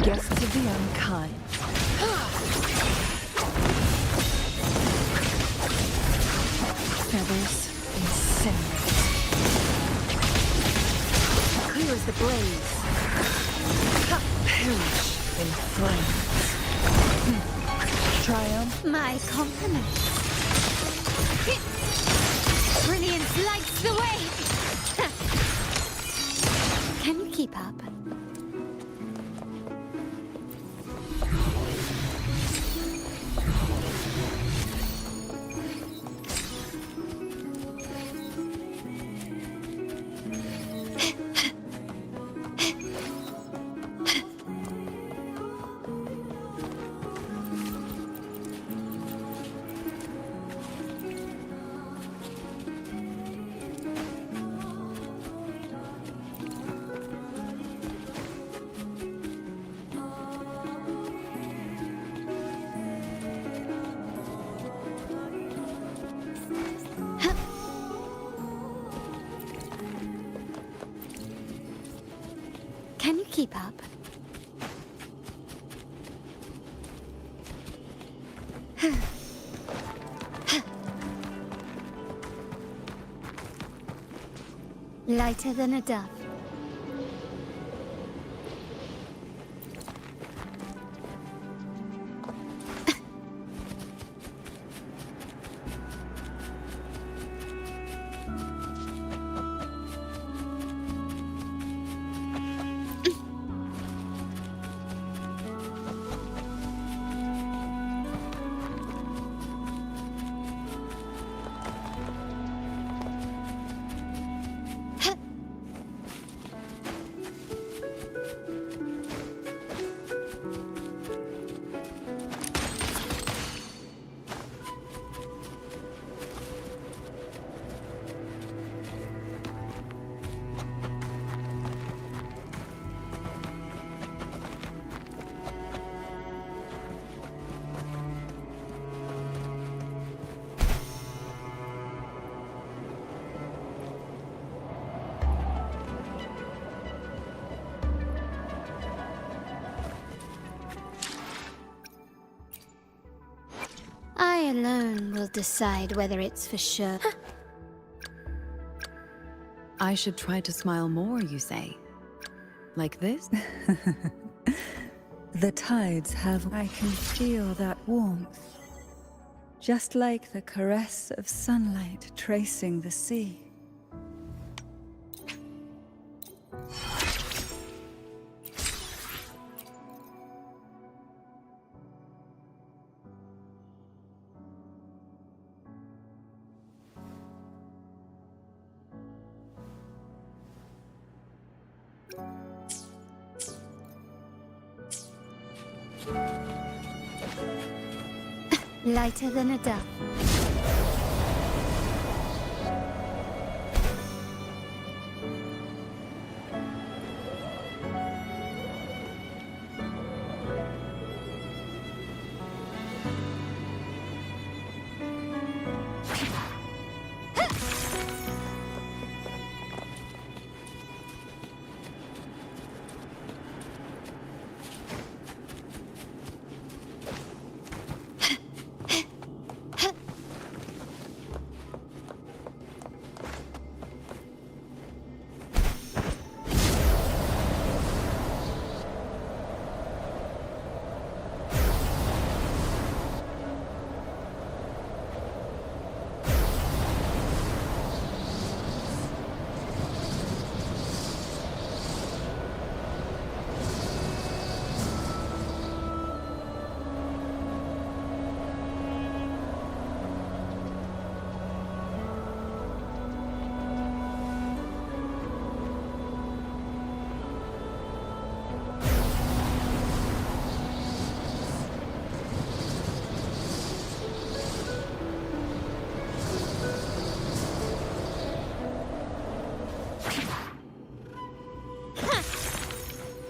Guests of the unkind. Feathers incinerate. Clear as the blaze. Perish in flames. Triumph. My compliments. Brilliance lights the way. Can you keep up? Can you keep up? Lighter than a dove. I alone will decide whether it's for sure. I should try to smile more, you say? Like this? The tides have... I can feel that warmth. Just like the caress of sunlight tracing the sea. Lighter than a dove.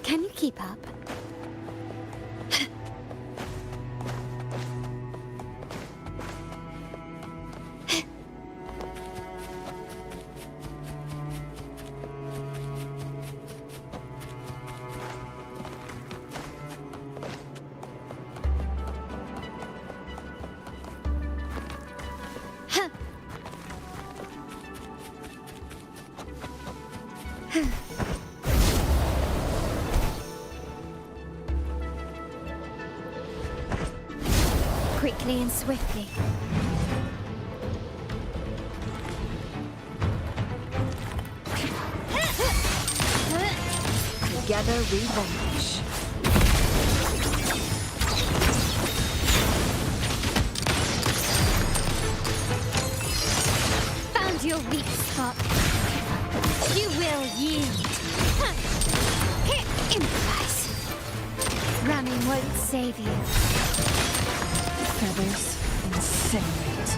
Can you keep up? Quickly and swiftly. Together we vanish. Found your weak spot. You will yield. Improvise. Ramming won't save you. Feathers incinerate.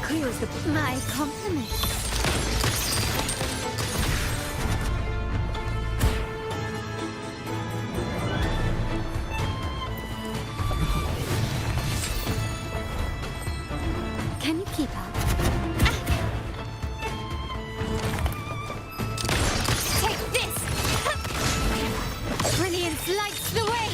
Clear as the... My compliments. Can you keep up? Take this! Brilliance lights the way!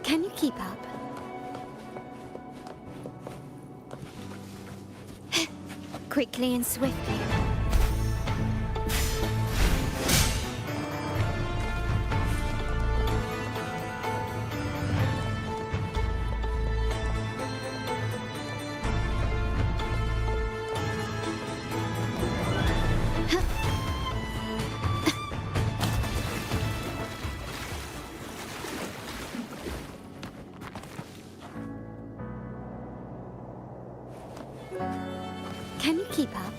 Can you keep up? Quickly and swiftly. Can you keep up?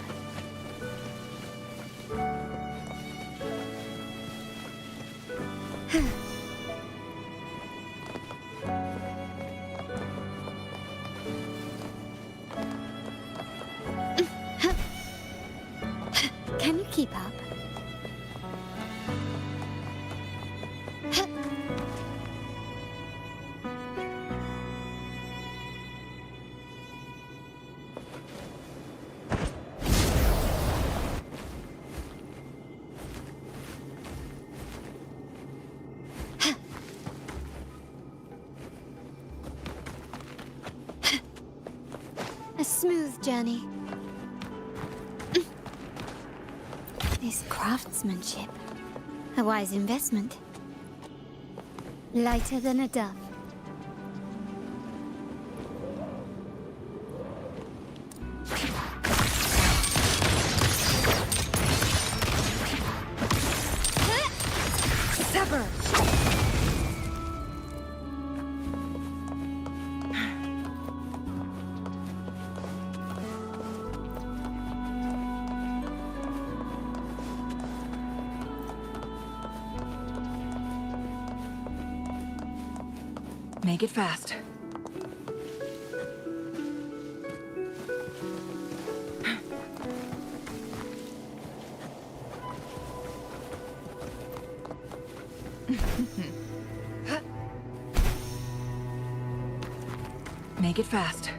Can you keep up? A smooth journey. This craftsmanship. A wise investment. Lighter than a dove. Make it fast. Make it fast.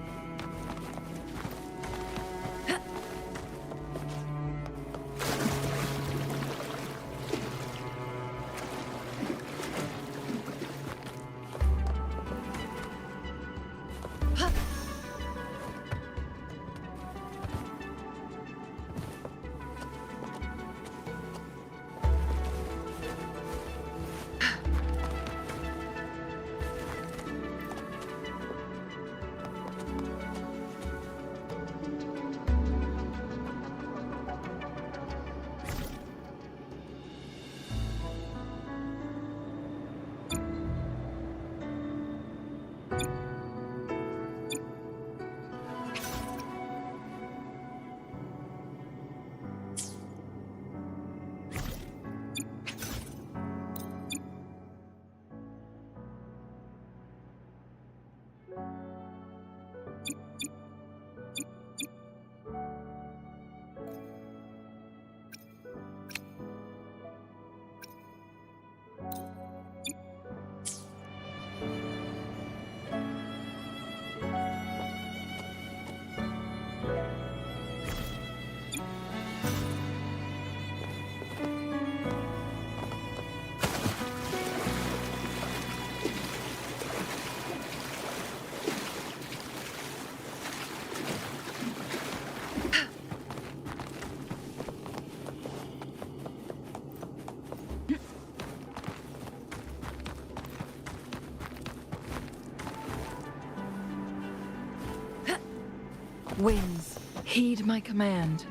Winds, heed my command.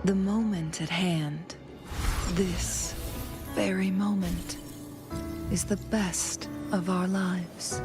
The moment at hand, this very moment, is the best of our lives.